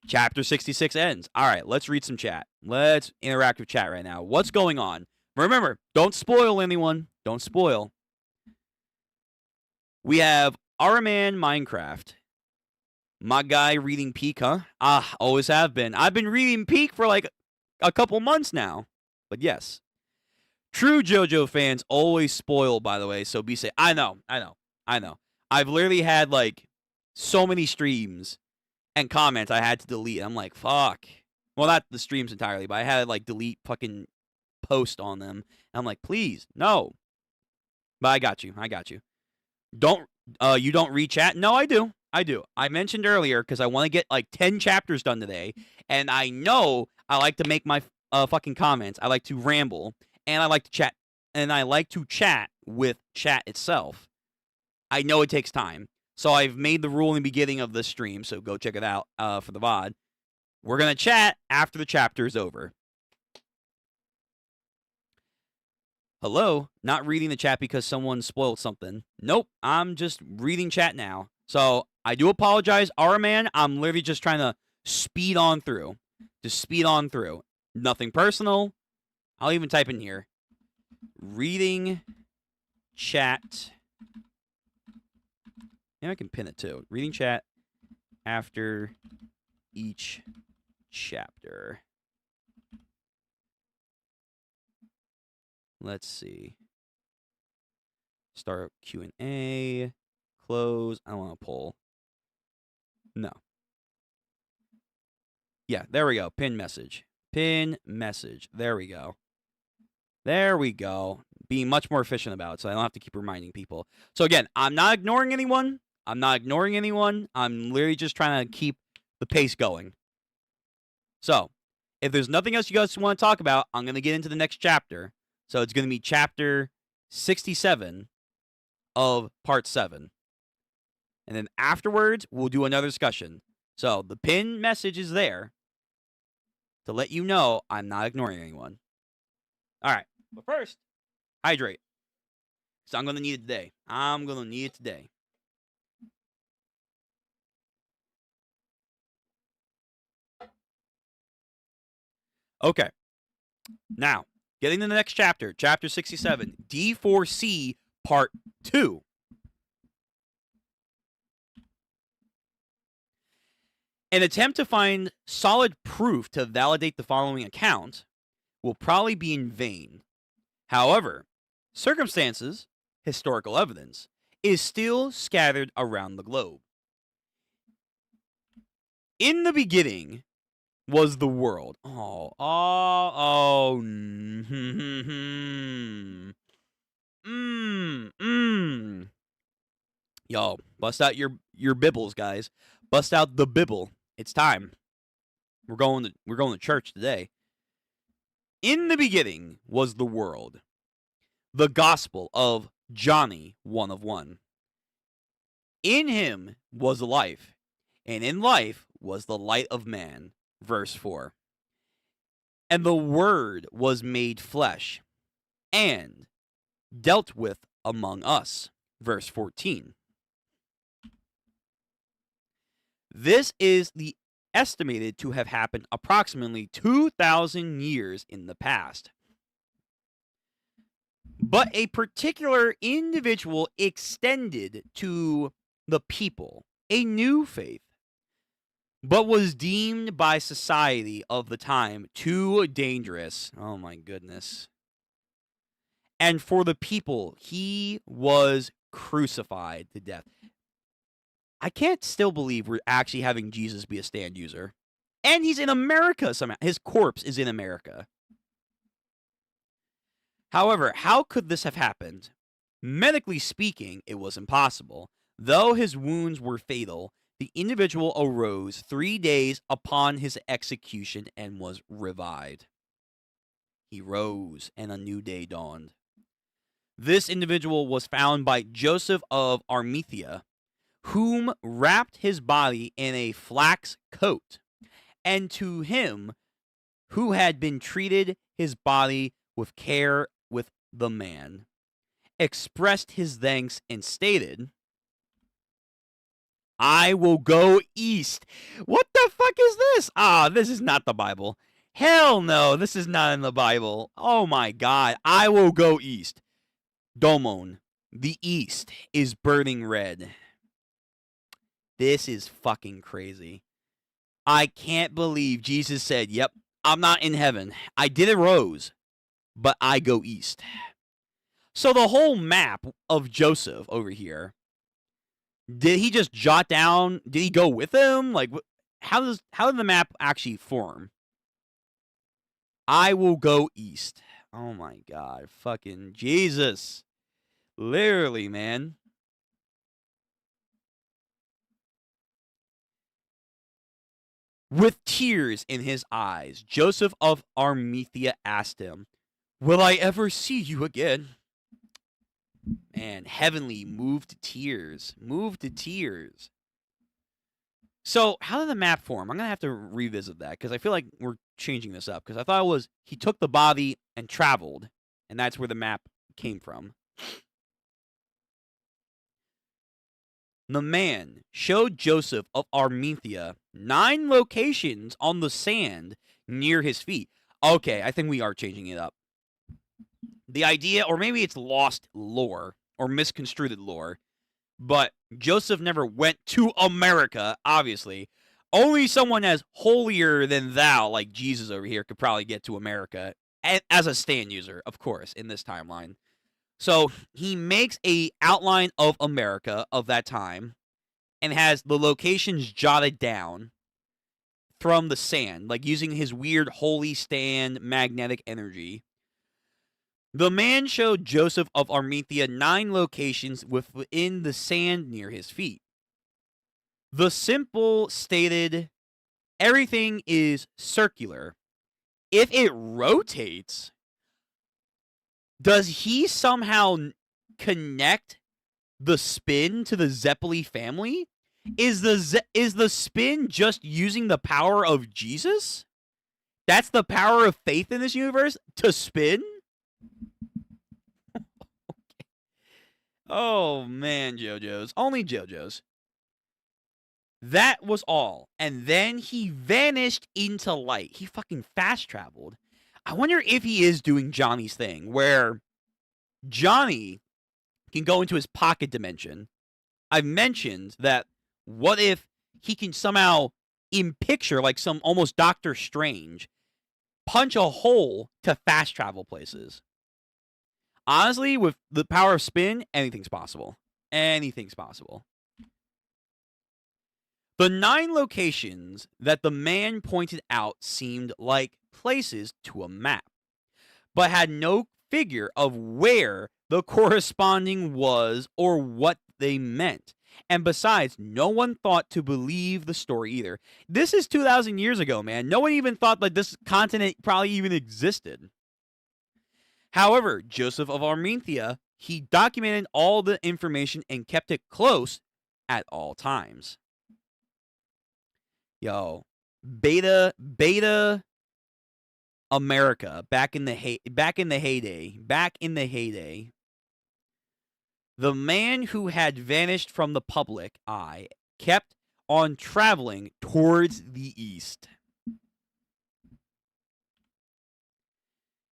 Chapter 66 ends. All right, let's read some chat. Let's interact with chat right now. What's going on? Remember, don't spoil anyone. Don't spoil. We have Our Man Minecraft. My guy reading Peak, huh? Ah, always have been. I've been reading Peak for like a couple months now. But yes. True JoJo fans always spoil, by the way, so be safe. I know. I've literally had like so many streams and comments I had to delete. I'm like, fuck. Well, not the streams entirely, but I had to like delete fucking post on them. And I'm like, please, no. But I got you. Don't you don't read chat? No, I do. I mentioned earlier because I want to get like 10 chapters done today, and I know I like to make my fucking comments. I like to ramble, and I like to chat, with chat itself. I know it takes time, so I've made the rule in the beginning of this stream. So go check it out for the VOD. We're gonna chat after the chapter is over. Hello? Not reading the chat because someone spoiled something. Nope, I'm just reading chat now. So I do apologize, Our Man. I'm literally just trying to speed on through. Just speed on through. Nothing personal. I'll even type in here. Reading chat. Yeah, I can pin it too. Reading chat after each chapter. Let's see. Start Q&A. Close. I don't want to poll. No. Yeah, there we go. Pin message. Pin message. There we go. There we go. Being much more efficient about it, so I don't have to keep reminding people. So again, I'm not ignoring anyone. I'm literally just trying to keep the pace going. So, if there's nothing else you guys want to talk about, I'm going to get into the next chapter. So it's going to be chapter 67 of part 7. And then afterwards, we'll do another discussion. So the pin message is there to let you know I'm not ignoring anyone. All right. But first, hydrate. So I'm going to need it today. Okay. Now, getting to the next chapter, chapter 67, D4C, part 2. An attempt to find solid proof to validate the following account will probably be in vain. However, circumstances, historical evidence, is still scattered around the globe. In the beginning was the world. Yo, bust out your bibbles, guys. Bust out the bibble. It's time. We're going to church today. In the beginning was the world. The gospel of Johnny 1 of 1. In him was life, and in life was the light of man. Verse 4. And the word was made flesh and dealt with among us. Verse 14. This is the estimated to have happened approximately 2,000 years in the past. But a particular individual extended to the people a new faith, but was deemed by society of the time too dangerous. Oh my goodness. And for the people, he was crucified to death. I can't still believe we're actually having Jesus be a stand user. And he's in America somehow. His corpse is in America. However, how could this have happened? Medically speaking, it was impossible. Though his wounds were fatal, the individual arose 3 days upon his execution and was revived. He rose, and a new day dawned. This individual was found by Joseph of Arimathea, whom wrapped his body in a flax coat, and to him who had been treated his body with care with the man, expressed his thanks and stated, I will go east. What the fuck is this? This is not the Bible. Hell no, this is not in the Bible. Oh my God, I will go east. Domon, the east is burning red. This is fucking crazy. I can't believe Jesus said, yep, I'm not in heaven. I did a rose, but I go east. So the whole map of Joseph over here, did he just jot down? Did he go with him? Like, how did the map actually form? I will go east. Oh my God, fucking Jesus. Literally, man. With tears in his eyes, Joseph of Arimathea asked him, will I ever see you again? Man, heavenly, moved to tears. Moved to tears. So, how did the map form? I'm going to have to revisit that because I feel like we're changing this up. Because I thought it was he took the body and traveled, and that's where the map came from. The man showed Joseph of Arimathea 9 locations on the sand near his feet. Okay, I think we are changing it up. The idea, or maybe it's lost lore or misconstrued lore, but Joseph never went to America, obviously. Only someone as holier than thou, like Jesus over here, could probably get to America as a stand user, of course, in this timeline. So he makes a outline of America of that time and has the locations jotted down from the sand, like using his weird holy stand magnetic energy. The man showed Joseph of Arimathea 9 locations within the sand near his feet. The symbol stated, everything is circular. If it rotates, does he somehow connect the spin to the Zeppeli family? Is the spin just using the power of Jesus? That's the power of faith in this universe, to spin? Oh man, JoJo's. Only JoJo's. That was all. And then he vanished into light. He fucking fast traveled. I wonder if he is doing Johnny's thing, where Johnny can go into his pocket dimension. I've mentioned that what if he can somehow, in picture, like some almost Doctor Strange, punch a hole to fast travel places? Honestly, with the power of spin, anything's possible. Anything's possible. The 9 locations that the man pointed out seemed like places to a map, but had no figure of where the corresponding was or what they meant. And besides, no one thought to believe the story either. This is 2,000 years ago, man. No one even thought like this continent probably even existed. However, Joseph of Arimathea, he documented all the information and kept it close at all times. Yo, Beta America, back in the heyday. The man who had vanished from the public eye kept on traveling towards the east.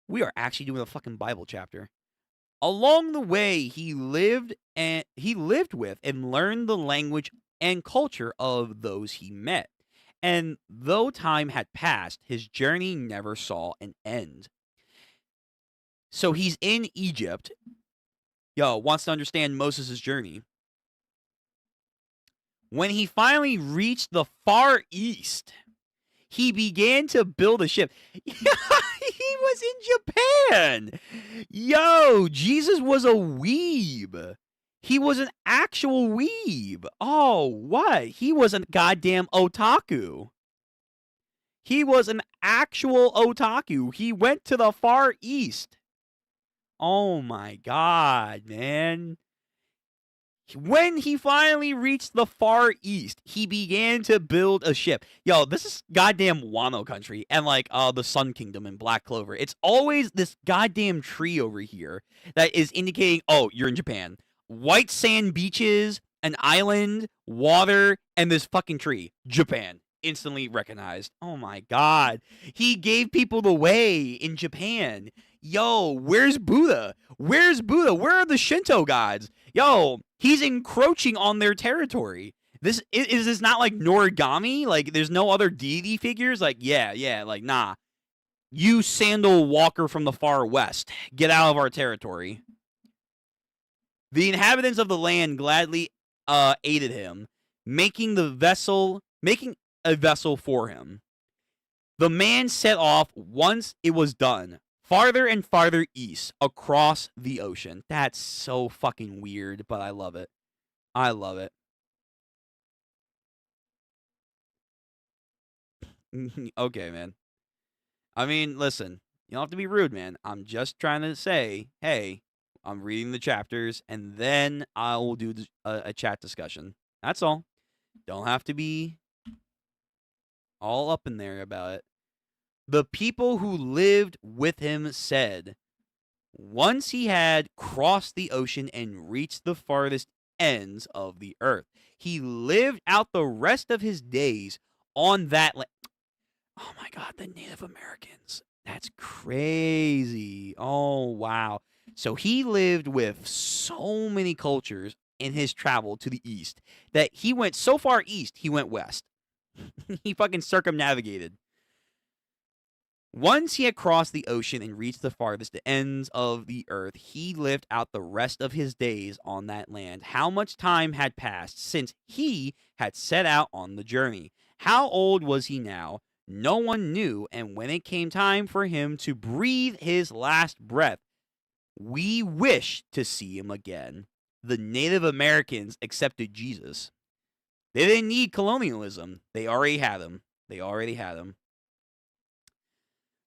We are actually doing a fucking Bible chapter. Along the way, he lived with and learned the language and culture of those he met. And though time had passed, his journey never saw an end. So he's in Egypt. Wants to understand Moses' journey. When he finally reached the Far East, he began to build a ship. He was in Japan. Jesus was a weeb. He was an actual weeb. Oh, what? He was a goddamn otaku. He was an actual otaku. He went to the Far East. Oh my god, man. When he finally reached the Far East, he began to build a ship. This is goddamn Wano country and like the Sun Kingdom and Black Clover. It's always this goddamn tree over here that is indicating, oh, you're in Japan. White sand beaches, an island, water, and this fucking tree. Japan. Instantly recognized. Oh my god. He gave people the way in Japan. Where's Buddha? Where are the Shinto gods? He's encroaching on their territory. Is this not like Noragami? Like, there's no other deity figures? Like, yeah, like, nah. You sandal walker from the far west. Get out of our territory. The inhabitants of the land gladly aided him, making a vessel for him. The man set off once it was done, farther and farther east, across the ocean. That's so fucking weird, but I love it. I love it. Okay, man. I mean, listen, you don't have to be rude, man. I'm just trying to say, hey, I'm reading the chapters, and then I will do a chat discussion. That's all. Don't have to be all up in there about it. The people who lived with him said, once he had crossed the ocean and reached the farthest ends of the earth, he lived out the rest of his days on that land. Oh my god, the Native Americans. That's crazy. Oh, wow. So he lived with so many cultures in his travel to the east that he went so far east, he went west. He fucking circumnavigated. Once he had crossed the ocean and reached the farthest ends of the earth, he lived out the rest of his days on that land. How much time had passed since he had set out on the journey? How old was he now? No one knew, and when it came time for him to breathe his last breath, we wish to see him again. The Native Americans accepted Jesus. They didn't need colonialism. They already had him.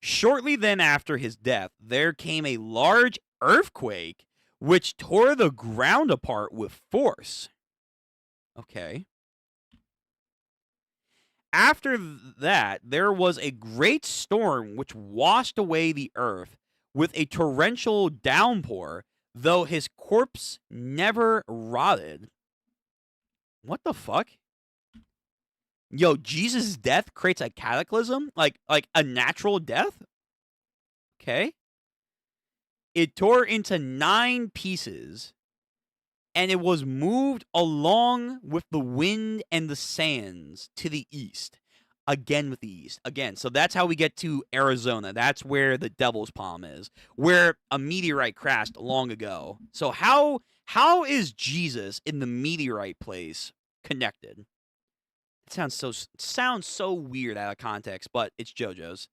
Shortly then after his death, there came a large earthquake which tore the ground apart with force. Okay. After that, there was a great storm which washed away the earth with a torrential downpour, though his corpse never rotted. What the fuck? Yo, Jesus' death creates a cataclysm? Like a natural death? Okay. It tore into 9 pieces, and it was moved along with the wind and the sands to the east. Again with the east. Again, so that's how we get to Arizona. That's where the Devil's Palm is, where a meteorite crashed long ago. So how is Jesus in the meteorite place connected? It sounds so weird out of context, but it's Jojo's.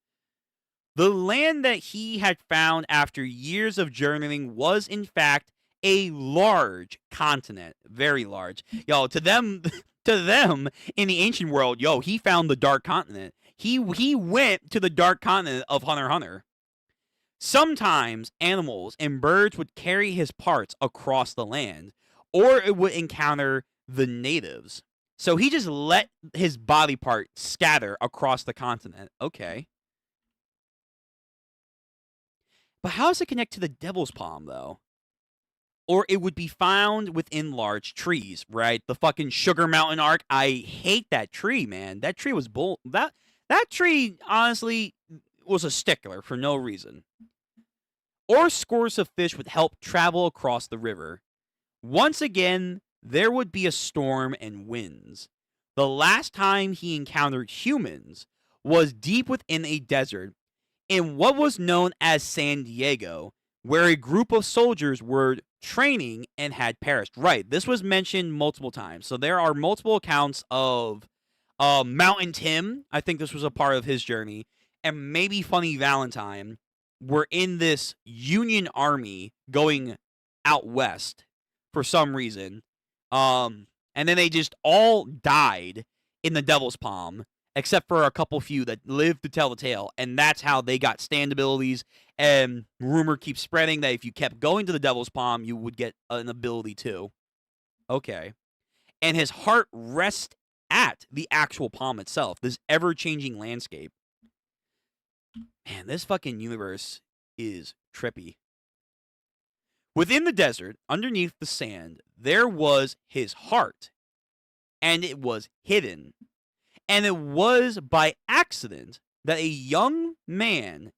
The land that he had found after years of journeying was, in fact, a large continent, very large. Yo, to them in the ancient world, yo, he found the dark continent. He went to the dark continent of Hunter x Hunter. Sometimes animals and birds would carry his parts across the land, or it would encounter the natives. So he just let his body part scatter across the continent. Okay. But how does it connect to the Devil's Palm, though? Or it would be found within large trees, right? The fucking Sugar Mountain Arc. I hate that tree, man. That tree was that tree, honestly, was a stickler for no reason. Or scores of fish would help travel across the river. Once again, there would be a storm and winds. The last time he encountered humans was deep within a desert in what was known as San Diego, where a group of soldiers were training and had perished. Right, this was mentioned multiple times. So there are multiple accounts of Mountain Tim. I think this was a part of his journey. And maybe Funny Valentine were in this Union Army going out west for some reason. And then they just all died in the Devil's Palm, except for a couple few that lived to tell the tale. And that's how they got stand abilities. And rumor keeps spreading that if you kept going to the Devil's Palm, you would get an ability too. Okay. And his heart rests at the actual palm itself, this ever-changing landscape. Man, this fucking universe is trippy. Within the desert, underneath the sand, there was his heart. And it was hidden. And it was by accident that a young man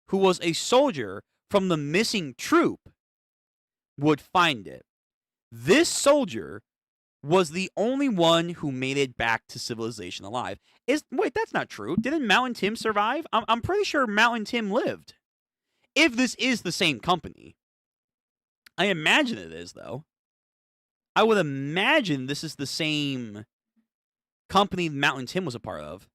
who was a soldier from the missing troop would find it. This soldier was the only one who made it back to civilization alive. Wait, that's not true. Didn't Mountain Tim survive? I'm pretty sure Mountain Tim lived. If this is the same company. I imagine it is, though. I would imagine this is the same company Mountain Tim was a part of.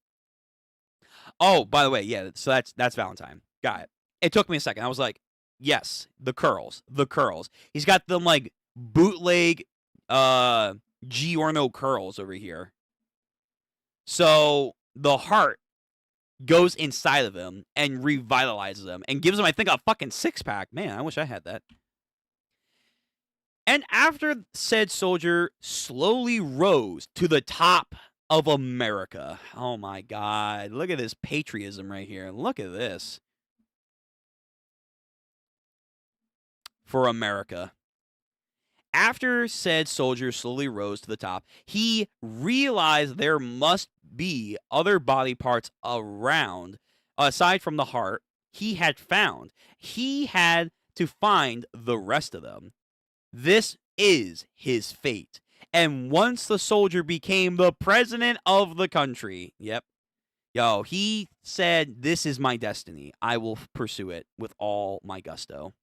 Oh, by the way, yeah, so that's Valentine. Got it. It took me a second. I was like, yes, the curls. He's got them like bootleg Giorno curls over here. So the heart goes inside of him and revitalizes him and gives him, I think, a fucking 6-pack. Man, I wish I had that. And after said soldier slowly rose to the top of America. Oh my God. Look at this patriotism right here. Look at this. For America. After said soldier slowly rose to the top, he realized there must be other body parts around, aside from the heart, he had found. He had to find the rest of them. This is his fate. And once the soldier became the president of the country, yep, yo, he said, this is my destiny. I will pursue it with all my gusto.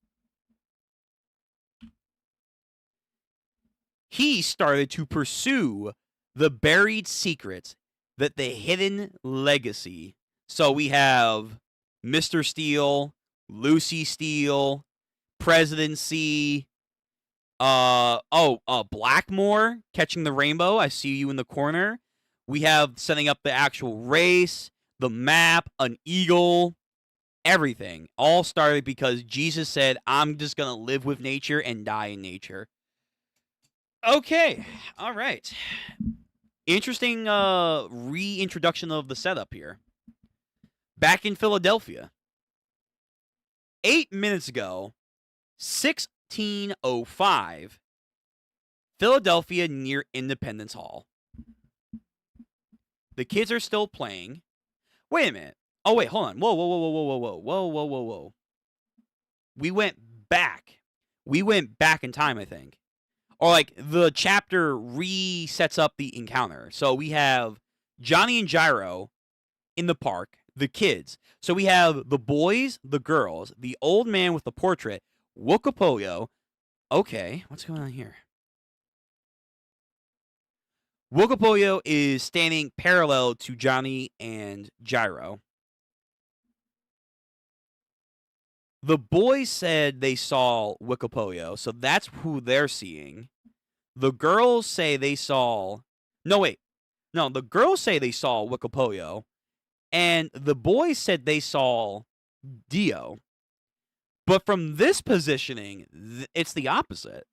He started to pursue the buried secrets that the hidden legacy. So we have Mr. Steel, Lucy Steel, Presidency. Blackmore catching the rainbow. I see you in the corner. We have setting up the actual race, the map, an eagle, everything. All started because Jesus said, I'm just going to live with nature and die in nature. Okay. All right. Interesting reintroduction of the setup here. Back in Philadelphia. 8 minutes ago, 1605, Philadelphia near Independence Hall. The kids are still playing. Wait a minute. Oh, wait, hold on. Whoa. We went back. We went back in time, I think. Or, like, the chapter resets up the encounter. So we have Johnny and Gyro in the park, the kids. So we have the boys, the girls, the old man with the portrait, Wokopolio. Okay, what's going on here? Wokopolio is standing parallel to Johnny and Gyro. The boys said they saw Wokopolio, so that's who they're seeing. The girls say they saw... the girls say they saw Wokopolio, and the boys said they saw Dio. But from this positioning, it's the opposite.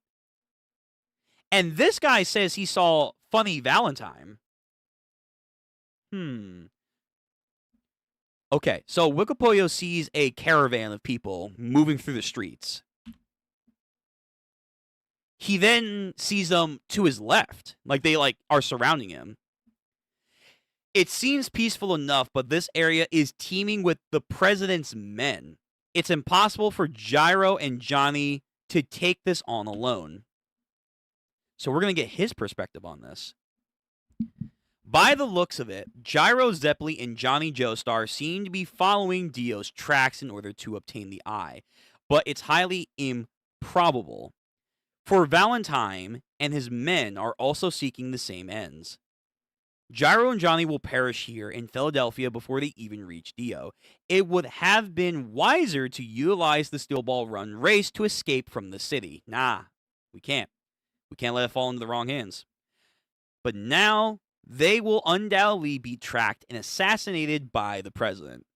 And this guy says he saw Funny Valentine. Okay, so Wokopolio sees a caravan of people moving through the streets. He then sees them to his left, like they are surrounding him. It seems peaceful enough, but this area is teeming with the president's men. It's impossible for Gyro and Johnny to take this on alone. So we're going to get his perspective on this. By the looks of it, Gyro Zeppeli and Johnny Joestar seem to be following Dio's tracks in order to obtain the eye, but it's highly improbable. For Valentine and his men are also seeking the same ends. Gyro and Johnny will perish here in Philadelphia before they even reach Dio. It would have been wiser to utilize the Steel Ball Run race to escape from the city. Nah, we can't. We can't let it fall into the wrong hands. But now, they will undoubtedly be tracked and assassinated by the president.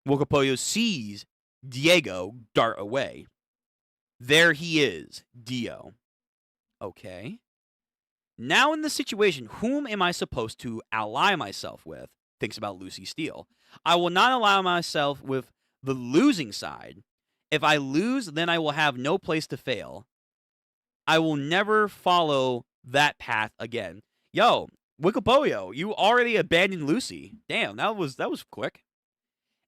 Wokopolio sees Diego dart away. There he is, Dio. Okay. Now in this situation, whom am I supposed to ally myself with? Thinks about Lucy Steele. I will not ally myself with the losing side. If I lose, then I will have no place to fail. I will never follow that path again. Yo, Wokopolio, you already abandoned Lucy. Damn, that was quick.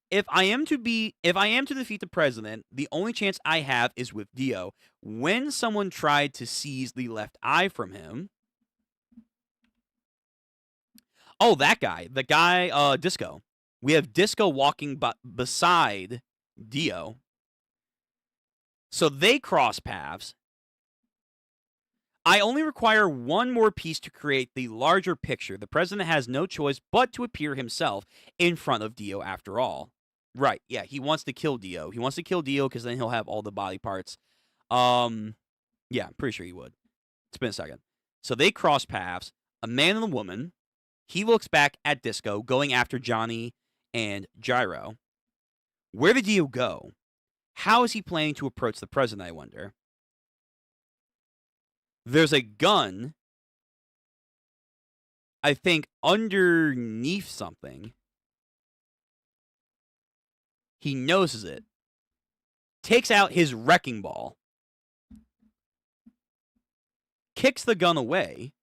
If I am to defeat the president, the only chance I have is with Dio. When someone tried to seize the left eye from him. Oh, that guy. The guy, Disco. We have Disco walking beside Dio. So they cross paths. I only require one more piece to create the larger picture. The president has no choice but to appear himself in front of Dio after all. Right, yeah, he wants to kill Dio. He wants to kill Dio because then he'll have all the body parts. Yeah, I'm pretty sure he would. It's been a second. So they cross paths. A man and a woman. He looks back at Disco, going after Johnny and Gyro. Where did Dio go? How is he planning to approach the president, I wonder? There's a gun, I think, underneath something. He noses it. Takes out his wrecking ball. Kicks the gun away.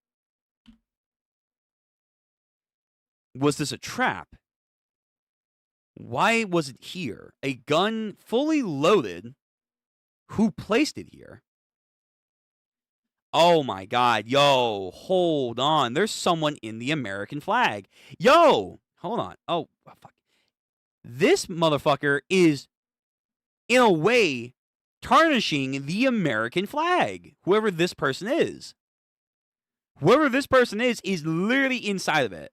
Was this a trap? Why was it here? A gun fully loaded. Who placed it here? Oh my god. Yo, hold on. There's someone in the American flag. Yo, hold on. Oh, fuck. This motherfucker is, in a way, tarnishing the American flag. Whoever this person is. Whoever this person is literally inside of it.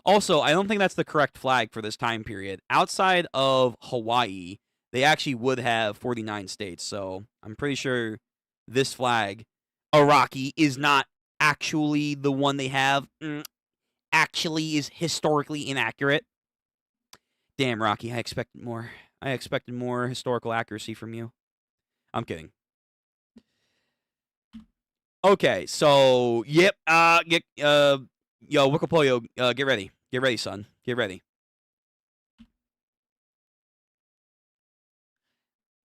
Also, I don't think that's the correct flag for this time period. Outside of Hawaii, they actually would have 49 states. So I'm pretty sure this flag, Iraqi, is not actually the one they have. Actually is historically inaccurate. Damn, Rocky, I expected more. I expected more historical accuracy from you. I'm kidding. Okay, so yep. Yo, Wikipolio, get ready. Get ready, son. Get ready.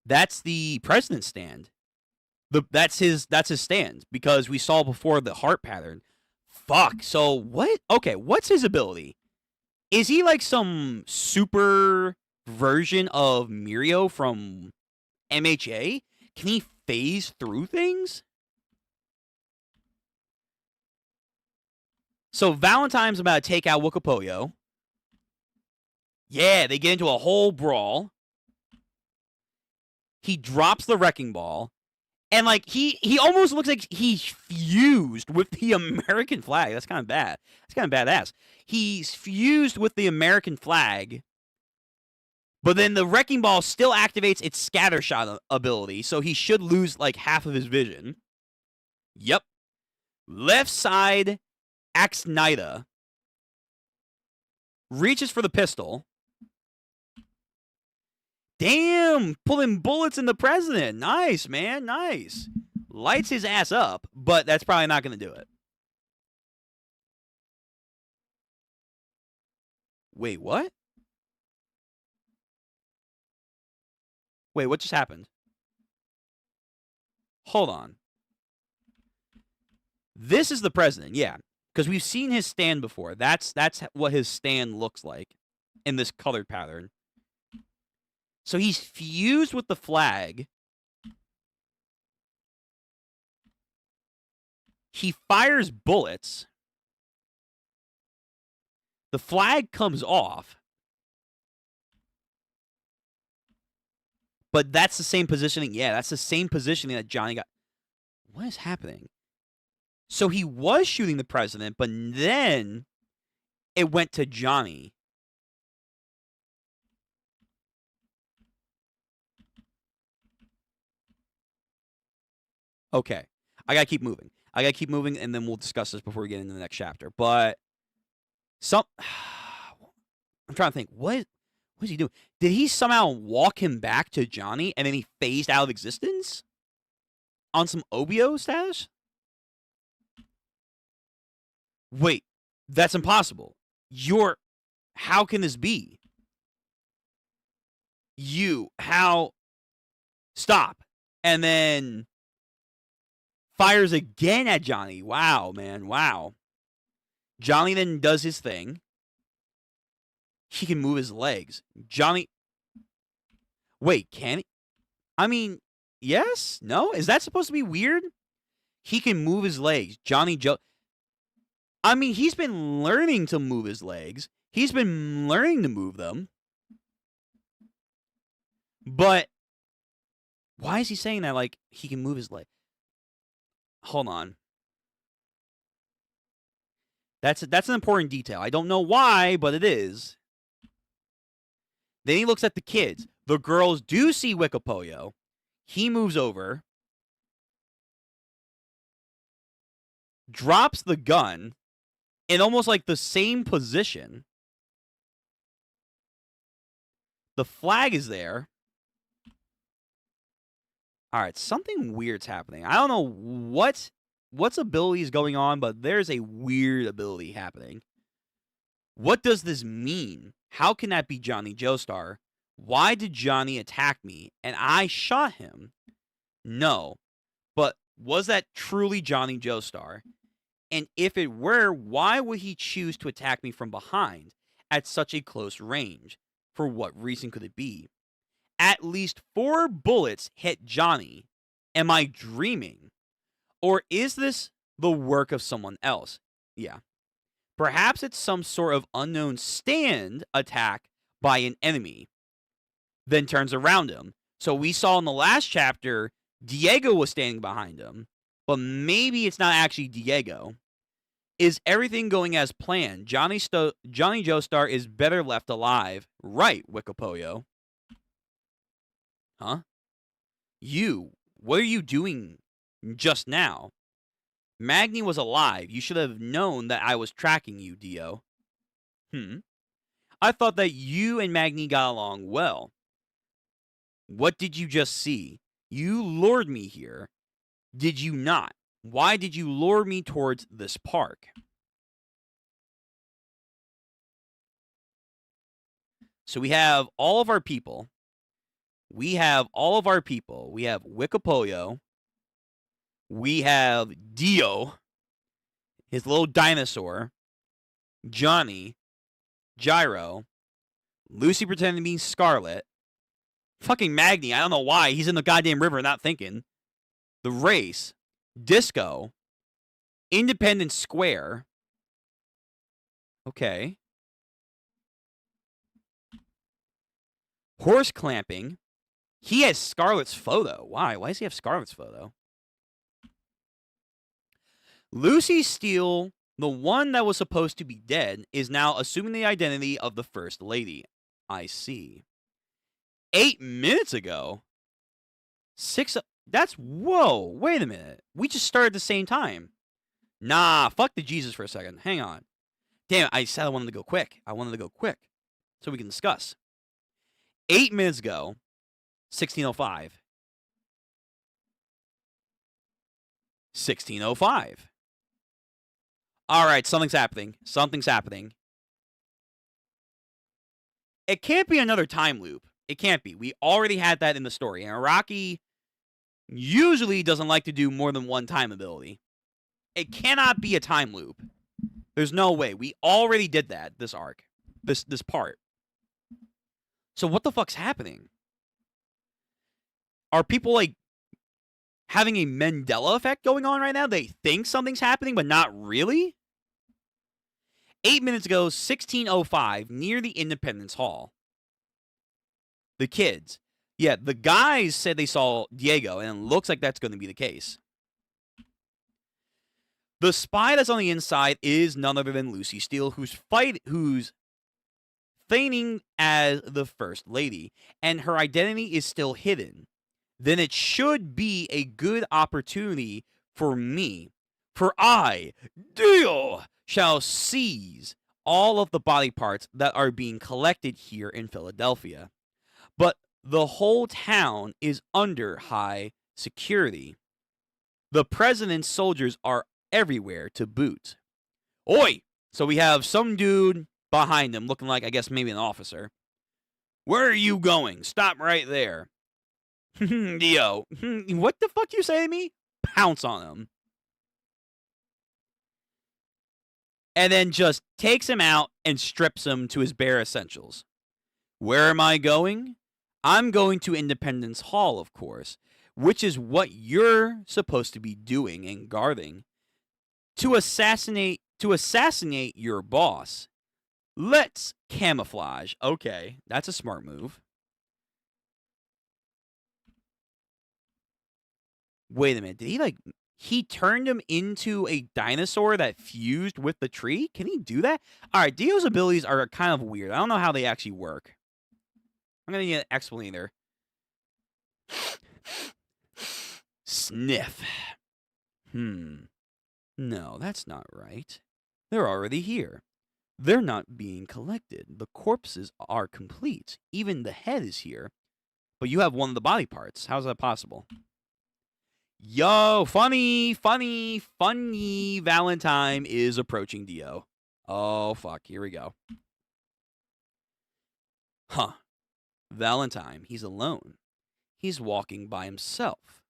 That's the president's stand. That's his stand because we saw before the heart pattern. Fuck. So what? Okay, what's his ability? Is he like some super version of Mirio from MHA? Can he phase through things? So Valentine's about to take out Wikipolio. Yeah, they get into a whole brawl. He drops the wrecking ball. And like he almost looks like he's fused with the American flag. That's kind of bad. That's kind of badass. He's fused with the American flag. But then the wrecking ball still activates its scattershot ability, so he should lose like half of his vision. Yep. Left side Axnida reaches for the pistol. Damn, pulling bullets in the president. Nice, man, nice. Lights his ass up, but that's probably not going to do it. Wait, what? Wait, what just happened? Hold on. This is the president, yeah. Because we've seen his stand before. That's what his stand looks like in this colored pattern. So he's fused with the flag. He fires bullets. The flag comes off. But that's the same positioning. Yeah, that's the same positioning that Johnny got. What is happening? So he was shooting the president, but then it went to Johnny. Okay. I gotta keep moving. And then we'll discuss this before we get into the next chapter. But I'm trying to think. What is he doing? Did he somehow walk him back to Johnny and then he phased out of existence? On some OBO status? Wait, that's impossible. How can this be? Stop. And then fires again at Johnny. Wow, man, wow. Johnny then does his thing. He can move his legs. Johnny. Wait, can he? I mean, yes? No? Is that supposed to be weird? He can move his legs. Johnny Joe. I mean, he's been learning to move his legs. He's been learning to move them. But why is he saying that like he can move his leg? Hold on. That's an important detail. I don't know why, but it is. Then he looks at the kids. The girls do see Wikipolio. He moves over. Drops the gun in almost like the same position. The flag is there. All right, something weird's happening. I don't know what's ability is going on, but there's a weird ability happening. What does this mean? How can that be Johnny Joestar? Why did Johnny attack me and I shot him? No. But was that truly Johnny Joestar? And if it were, why would he choose to attack me from behind at such a close range? For what reason could it be? At least 4 bullets hit Johnny. Am I dreaming? Or is this the work of someone else? Yeah. Perhaps it's some sort of unknown stand attack by an enemy. Then turns around him. So we saw in the last chapter, Diego was standing behind him. but maybe it's not actually Diego. Is everything going as planned? Johnny Joestar is better left alive. Right, Wikipoyo. Huh? What are you doing just now? Magni was alive. You should have known that I was tracking you, Dio. I thought that you and Magni got along well. What did you just see? You lured me here. Did you not? Why did you lure me towards this park? So we have all of our people. We have Wikipoyo. We have Dio, his little dinosaur, Johnny, Gyro, Lucy pretending to be Scarlet, fucking Magni, I don't know why, he's in the goddamn river not thinking, the race, Disco, Independence Square, okay, horse clamping, he has Scarlet's photo, why does he have Scarlet's photo? Lucy Steele, the one that was supposed to be dead, is now assuming the identity of the First Lady. I see. 8 minutes ago? Whoa, wait a minute. We just started at the same time. Nah, fuck the Jesus for a second. Hang on. Damn, I said I wanted to go quick. So we can discuss. 8 minutes ago, 1605. 1605. All right, something's happening. It can't be another time loop. It can't be. We already had that in the story. And Araki usually doesn't like to do more than one time ability. It cannot be a time loop. There's no way. We already did that, this arc. This part. So what the fuck's happening? Are people, like, having a Mandela effect going on right now? They think something's happening, but not really? 8 minutes ago, 1605, near the Independence Hall. The kids. Yeah, the guys said they saw Diego, and it looks like that's going to be the case. The spy that's on the inside is none other than Lucy Steele, who's feigning as the First Lady, and her identity is still hidden. Then it should be a good opportunity for me, for I, Dio, shall seize all of the body parts that are being collected here in Philadelphia. But the whole town is under high security. The president's soldiers are everywhere to boot. Oi! So we have some dude behind him looking like, I guess, maybe an officer. Where are you going? Stop right there. Dio, what the fuck you say to me? Pounce on him. And then just takes him out and strips him to his bare essentials. Where am I going? I'm going to Independence Hall, of course, which is what you're supposed to be doing and guarding. To assassinate your boss. Let's camouflage. Okay, that's a smart move. Wait a minute, did he turned him into a dinosaur that fused with the tree? Can he do that? Alright, Dio's abilities are kind of weird. I don't know how they actually work. I'm gonna need an explainer. Sniff. No, that's not right. They're already here. They're not being collected. The corpses are complete. Even the head is here. But you have one of the body parts. How's that possible? Yo, funny Valentine is approaching Dio. Oh, fuck. Here we go. Huh. Valentine, he's alone. He's walking by himself.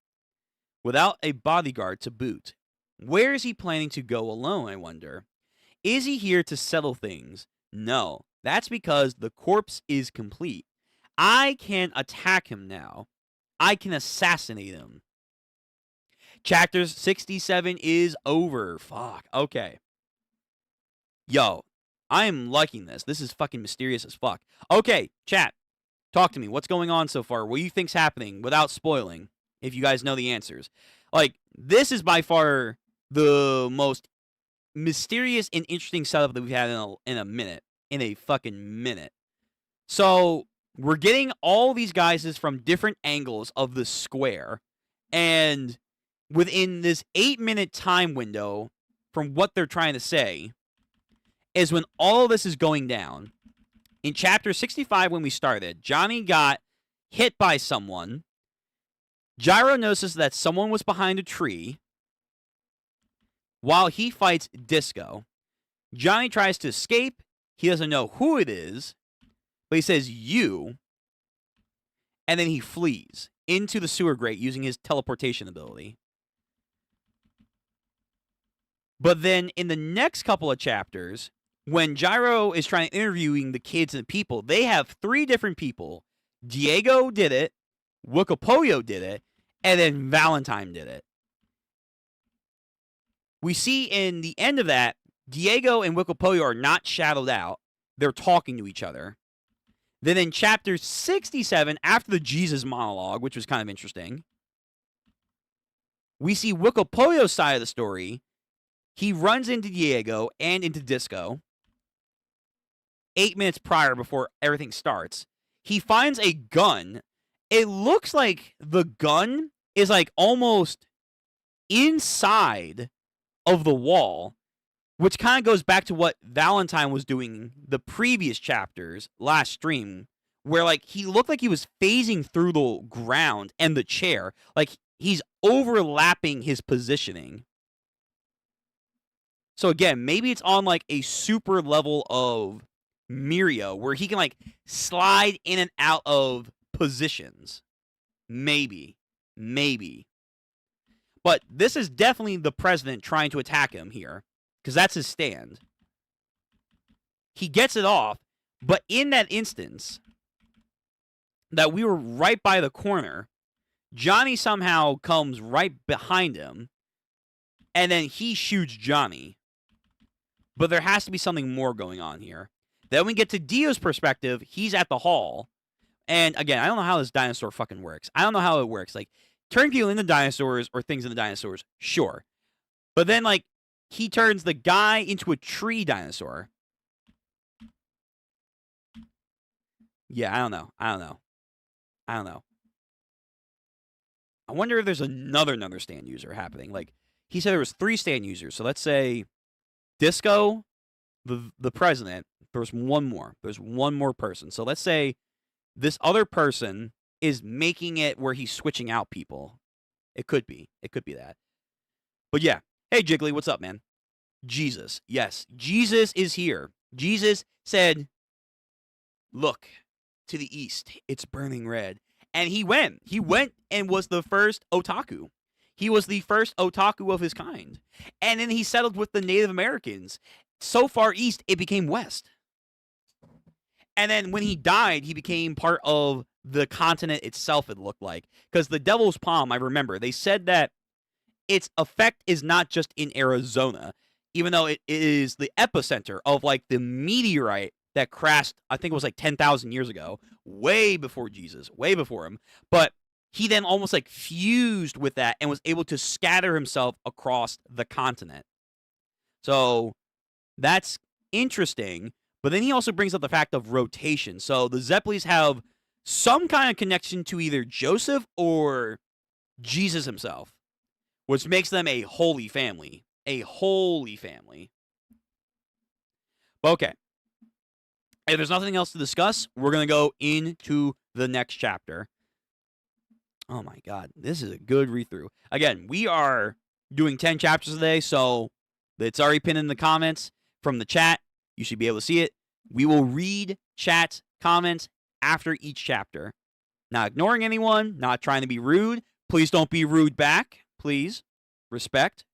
Without a bodyguard to boot. Where is he planning to go alone, I wonder? Is he here to settle things? No. That's because the corpse is complete. I can attack him now. I can assassinate him. Chapter 67 is over. Fuck. Okay. Yo, I am liking this. This is fucking mysterious as fuck. Okay, chat. Talk to me. What's going on so far? What do you think's happening without spoiling? If you guys know the answers. Like, this is by far the most mysterious and interesting setup that we've had in a minute. In a fucking minute. So, we're getting all these guys from different angles of the square. And within this 8-minute time window, from what they're trying to say, is when all of this is going down. In chapter 65, when we started, Johnny got hit by someone. Gyro notices that someone was behind a tree while he fights Disco. Johnny tries to escape. He doesn't know who it is, but he says, "You," and then he flees into the sewer grate using his teleportation ability. But then in the next couple of chapters, when Gyro is trying to interviewing the kids and the people, they have 3 different people. Diego did it, Wikipoyo did it, and then Valentine did it. We see in the end of that, Diego and Wikipoyo are not shadowed out. They're talking to each other. Then in chapter 67, after the Jesus monologue, which was kind of interesting, we see Wikipoyo's side of the story. He runs into Diego and into Disco 8 minutes prior before everything starts. He finds a gun. It looks like the gun is like almost inside of the wall, which kind of goes back to what Valentine was doing the previous chapters last stream, where like he looked like he was phasing through the ground and the chair, like he's overlapping his positioning. So again, maybe it's on like a super level of Mirio where he can like slide in and out of positions. Maybe. But this is definitely the president trying to attack him here, because that's his stand. He gets it off, but in that instance that we were right by the corner, Johnny somehow comes right behind him, and then he shoots Johnny. But there has to be something more going on here. Then we get to Dio's perspective. He's at the hall. And again, I don't know how this dinosaur fucking works. I don't know how it works. Like, turn people into dinosaurs or things into dinosaurs, sure. But then, like, he turns the guy into a tree dinosaur. Yeah, I don't know. I wonder if there's another stand user happening. Like, he said there was 3 stand users. So let's say Disco, the president, there's one more. There's one more person. So let's say this other person is making it where he's switching out people. It could be that. But yeah. Hey, Jiggly, what's up, man? Jesus. Yes, Jesus is here. Jesus said, "Look to the east. It's burning red." And he went. He went and was the first otaku. He was the first otaku of his kind. And then he settled with the Native Americans. So far east, it became west. And then when he died, he became part of the continent itself, it looked like. Because the Devil's Palm, I remember, they said that its effect is not just in Arizona, even though it is the epicenter of like the meteorite that crashed, I think it was like 10,000 years ago, way before Jesus, way before him. But he then almost like fused with that and was able to scatter himself across the continent. So that's interesting. But then he also brings up the fact of rotation. So the Zeppelis have some kind of connection to either Joseph or Jesus himself, which makes them a holy family. A holy family. But okay. If there's nothing else to discuss, we're going to go into the next chapter. Oh my god, this is a good read-through. Again, we are doing 10 chapters today, so it's already pinned in the comments from the chat. You should be able to see it. We will read chat comments after each chapter. Not ignoring anyone, not trying to be rude. Please don't be rude back. Please. Respect.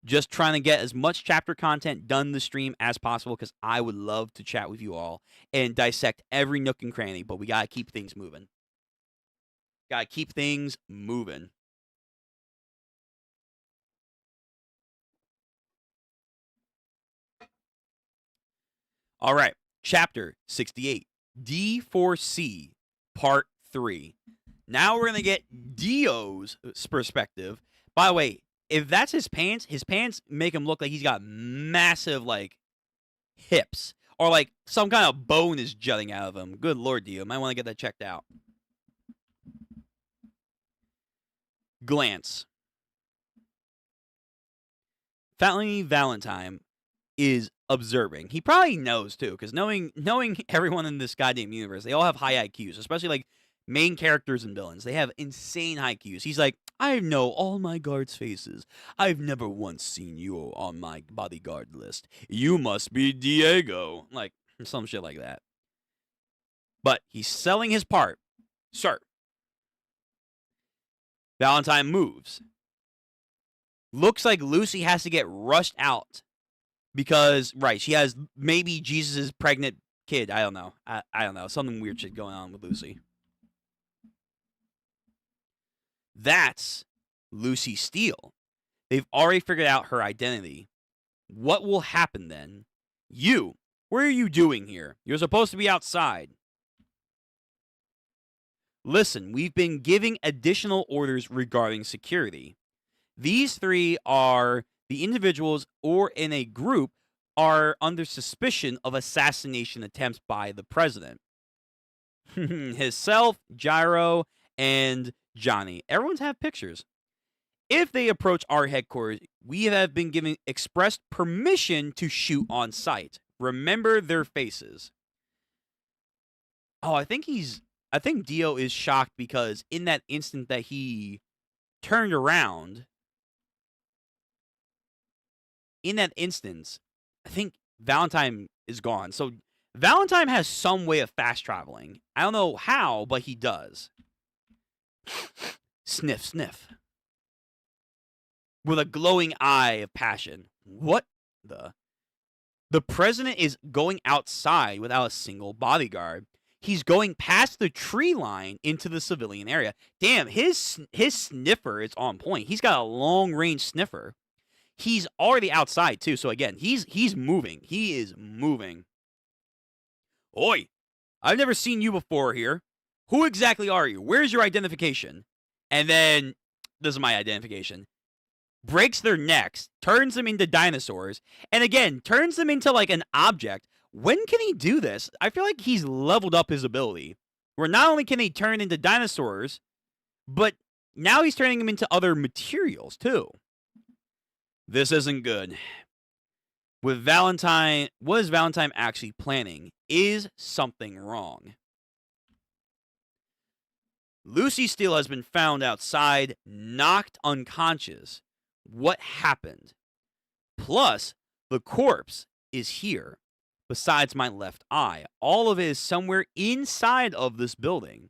Just trying to get as much chapter content done the stream as possible because I would love to chat with you all and dissect every nook and cranny, but we got to keep things moving. All right, chapter 68, D4C, part 3. Now we're going to get Dio's perspective. By the way, if that's his pants make him look like he's got massive, like, hips. Or, like, some kind of bone is jutting out of him. Good Lord, Dio. Might want to get that checked out. Glance. Finally, Valentine is observing. He probably knows, too, because knowing everyone in this goddamn universe, they all have high IQs, especially, like, main characters and villains. They have insane IQs. He's like, I know all my guards' faces. I've never once seen you on my bodyguard list. You must be Diego. Like, some shit like that. But he's selling his part. Sir. Valentine moves. Looks like Lucy has to get rushed out. Because, right, she has maybe Jesus' pregnant kid. I don't know. I don't know. Something weird shit going on with Lucy. That's Lucy Steele. They've already figured out her identity. What will happen then? You, what are you doing here? You're supposed to be outside. Listen, we've been giving additional orders regarding security. These three are the individuals or in a group are under suspicion of assassination attempts by the president. Himself, Gyro, and Johnny. Everyone's have pictures. If they approach our headquarters, we have been given express permission to shoot on sight. Remember their faces. Oh, I think Dio is shocked because in that instant that he turned around, in that instance, I think Valentine is gone. So Valentine has some way of fast traveling. I don't know how, but he does. Sniff, sniff. With a glowing eye of passion. What the? The president is going outside without a single bodyguard. He's going past the tree line into the civilian area. Damn, his sniffer is on point. He's got a long-range sniffer. He's already outside, too. So, again, he's moving. He is moving. Oi, I've never seen you before here. Who exactly are you? Where's your identification? And then, this is my identification. Breaks their necks, turns them into dinosaurs, and again, turns them into like an object. When can he do this? I feel like he's leveled up his ability. Where not only can he turn into dinosaurs, but now he's turning them into other materials too. This isn't good. With Valentine, what is Valentine actually planning? Is something wrong? Lucy Steele has been found outside, knocked unconscious. What happened? Plus, the corpse is here, besides my left eye. All of it is somewhere inside of this building.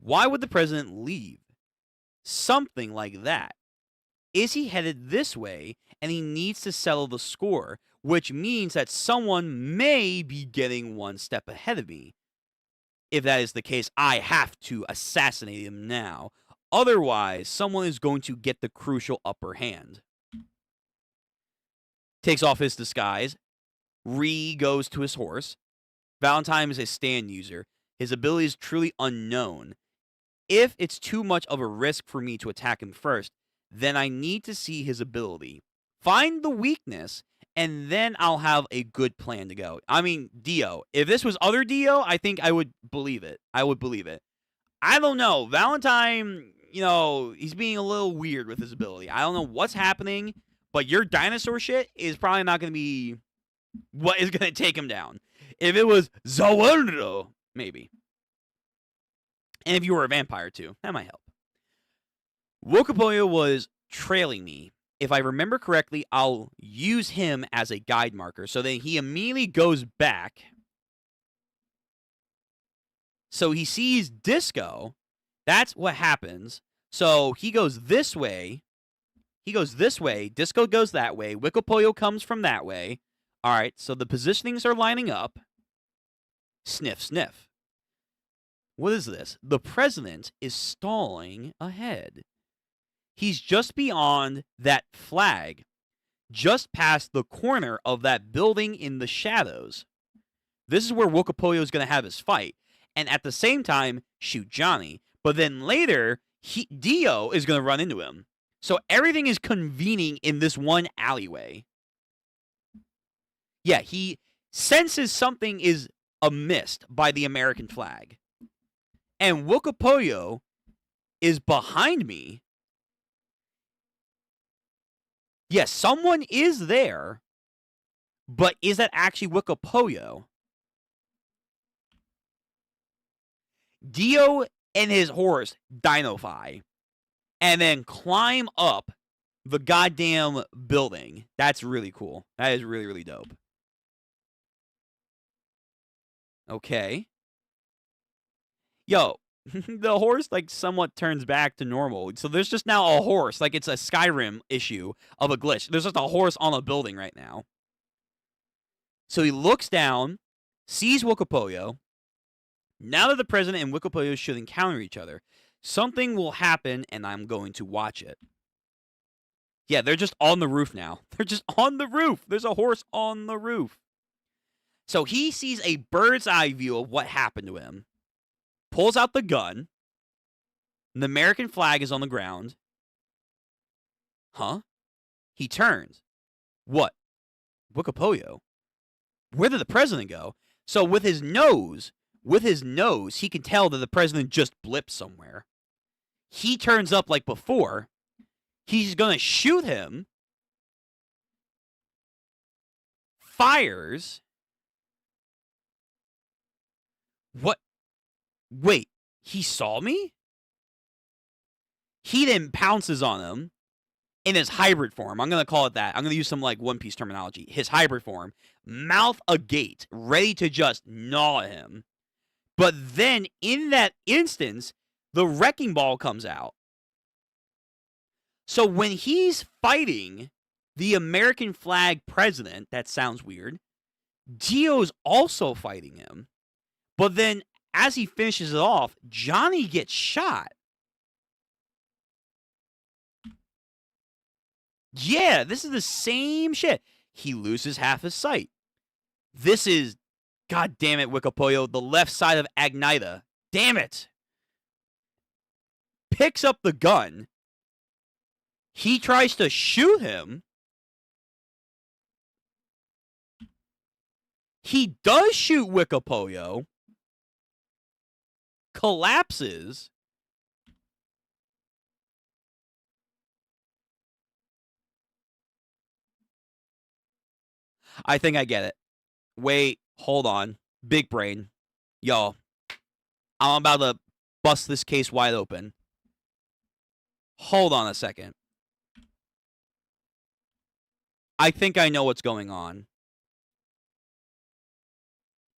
Why would the president leave? Something like that. Is he headed this way, and he needs to settle the score, which means that someone may be getting one step ahead of me. If that is the case, I have to assassinate him now. Otherwise, someone is going to get the crucial upper hand. Takes off his disguise. Goes to his horse. Valentine is a stand user. His ability is truly unknown. If it's too much of a risk for me to attack him first, then I need to see his ability. Find the weakness, and then I'll have a good plan to go. I mean, Dio. If this was other Dio, I think I would believe it. I don't know. Valentine, he's being a little weird with his ability. I don't know what's happening, but your dinosaur shit is probably not going to be what is going to take him down. If it was Zawaldo, maybe. And if you were a vampire, too, that might help. Wokapoyo was trailing me. If I remember correctly, I'll use him as a guide marker. So then he immediately goes back. So he sees Disco. That's what happens. So he goes this way. Disco goes that way. Wokapoyo comes from that way. All right, so the positionings are lining up. Sniff, sniff. What is this? The president is stalling ahead. He's just beyond that flag, just past the corner of that building in the shadows. This is where Wokapoyo is going to have his fight, and at the same time, shoot Johnny. But then later, Dio is going to run into him. So everything is convening in this one alleyway. Yeah, he senses something is amiss by the American flag. And Wikipoyo is behind me. Yes, someone is there. But is that actually Wikipoyo? Dio and his horse Dinofy. And then climb up the goddamn building. That's really cool. That is really, really dope. Okay. Yo, the horse, like, somewhat turns back to normal. So there's just now a horse. Like, it's a Skyrim issue of a glitch. There's just a horse on a building right now. So he looks down, sees Wikipoyo. Now that the president and Wikipoyo should encounter each other, something will happen, and I'm going to watch it. Yeah, they're just on the roof now. They're just on the roof. There's a horse on the roof. So he sees a bird's eye view of what happened to him, pulls out the gun, and the American flag is on the ground. Huh? He turns. What? Wikipoyo? Where did the president go? So with his nose, he can tell that the president just blipped somewhere. He turns up like before. He's going to shoot him. Fires. What? Wait, he saw me? He then pounces on him in his hybrid form. I'm going to call it that. I'm going to use some like One Piece terminology. His hybrid form. Mouth agape, ready to just gnaw at him. But then in that instance, the wrecking ball comes out. So when he's fighting the American flag president, that sounds weird, Dio's also fighting him. But then as he finishes it off, Johnny gets shot. Yeah, this is the same shit. He loses half his sight. This is, god damn it, Wikipoyo, the left side of Agnida. Damn it. Picks up the gun. He tries to shoot him. He does shoot Wikipoyo. Collapses. I think I get it. Wait, hold on. Big brain. Yo, I'm about to bust this case wide open. Hold on a second. I think I know what's going on.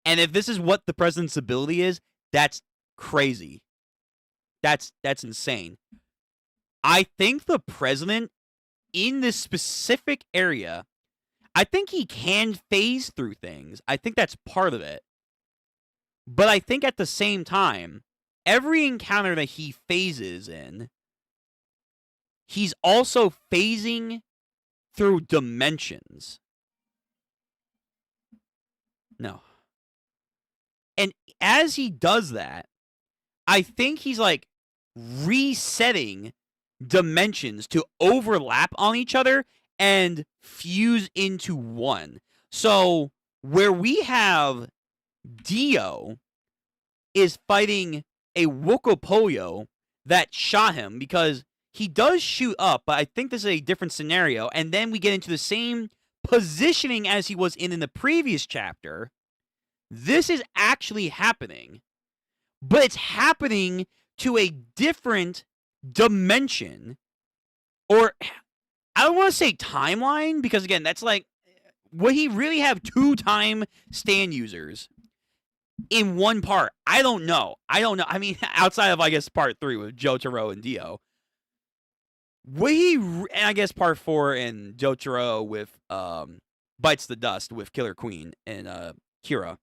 And if this is what the president's ability is, that's crazy. That's insane. I think the president in this specific area, I think he can phase through things. I think that's part of it. But I think at the same time, every encounter that he phases in, he's also phasing through dimensions. No. And as he does that, I think he's like resetting dimensions to overlap on each other and fuse into one. So where we have Dio is fighting a Wikipoyo that shot him, because he does shoot up, but I think this is a different scenario. And then we get into the same positioning as he was in the previous chapter. This is actually happening, but it's happening to a different dimension, or I don't want to say timeline, because again, that's like, would he really have two time stand users in one part? I don't know. I mean, outside of, I guess, part 3 with Jotaro and Dio. Would he, and I guess part 4 and Jotaro with Bites the Dust with Killer Queen and Kira.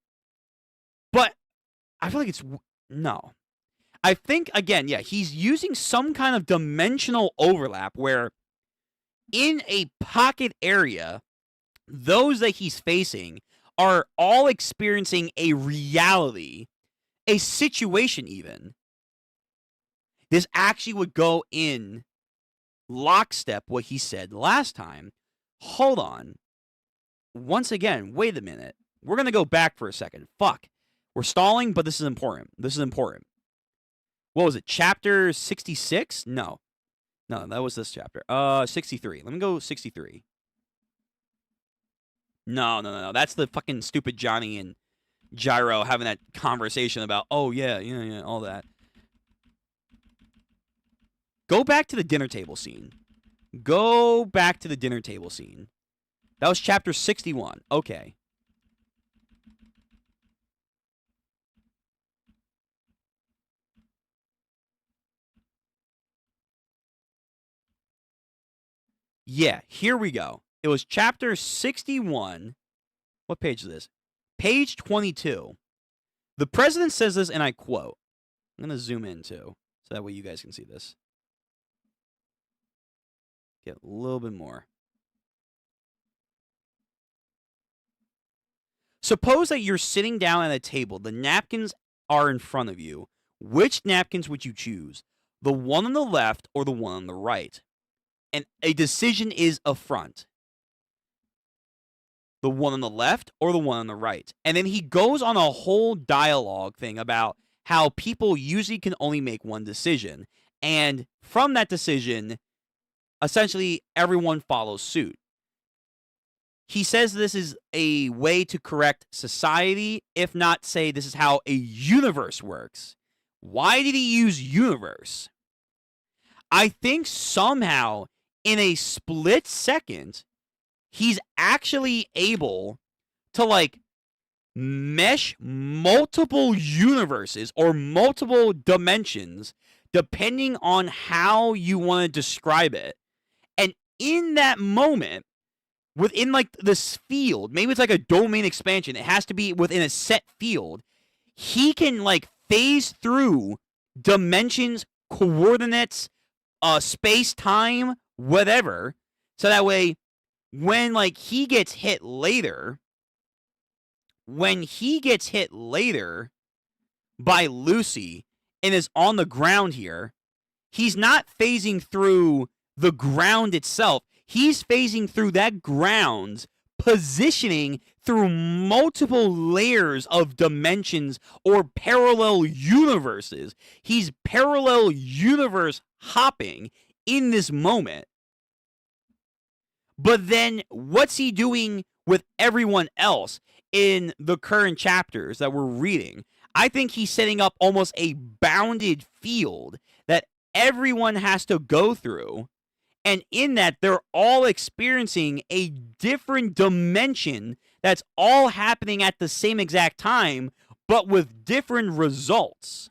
But I feel like it's, no. I think, again, yeah, he's using some kind of dimensional overlap where in a pocket area, those that he's facing are all experiencing a reality, a situation even. this actually would go in lockstep what he said last time. Hold on. Once again, wait a minute. We're going to go back for a second. Fuck. We're stalling, but this is important. This is important. What was it? Chapter 66? No. No, that was this chapter. 63. Let me go 63. No. That's the fucking stupid Johnny and Gyro having that conversation about, oh, yeah, all that. Go back to the dinner table scene. Go back to the dinner table scene. That was chapter 61. Okay. Yeah, here we go. It was chapter 61. What page is this? Page 22. The president says this, and I quote. I'm going to zoom in, too, so that way you guys can see this. Get a little bit more. Suppose that you're sitting down at a table. The napkins are in front of you. Which napkins would you choose? The one on the left or the one on the right? And a decision is affront. The one on the left or the one on the right? And then he goes on a whole dialogue thing about how people usually can only make one decision. And from that decision, essentially everyone follows suit. He says this is a way to correct society, if not say this is how a universe works. Why did he use universe? I think somehow in a split second, he's actually able to like mesh multiple universes or multiple dimensions depending on how you want to describe it. And in that moment, within like this field, maybe it's like a domain expansion, it has to be within a set field, he can like phase through dimensions, coordinates, space-time, whatever, so that way when like he gets hit later by Lucy and is on the ground here, he's not phasing through the ground itself. He's phasing through that ground, positioning through multiple layers of dimensions or parallel universes. He's parallel universe hopping in this moment. But then what's he doing with everyone else in the current chapters that we're reading? I think he's setting up almost a bounded field that everyone has to go through. And in that, they're all experiencing a different dimension that's all happening at the same exact time, but with different results.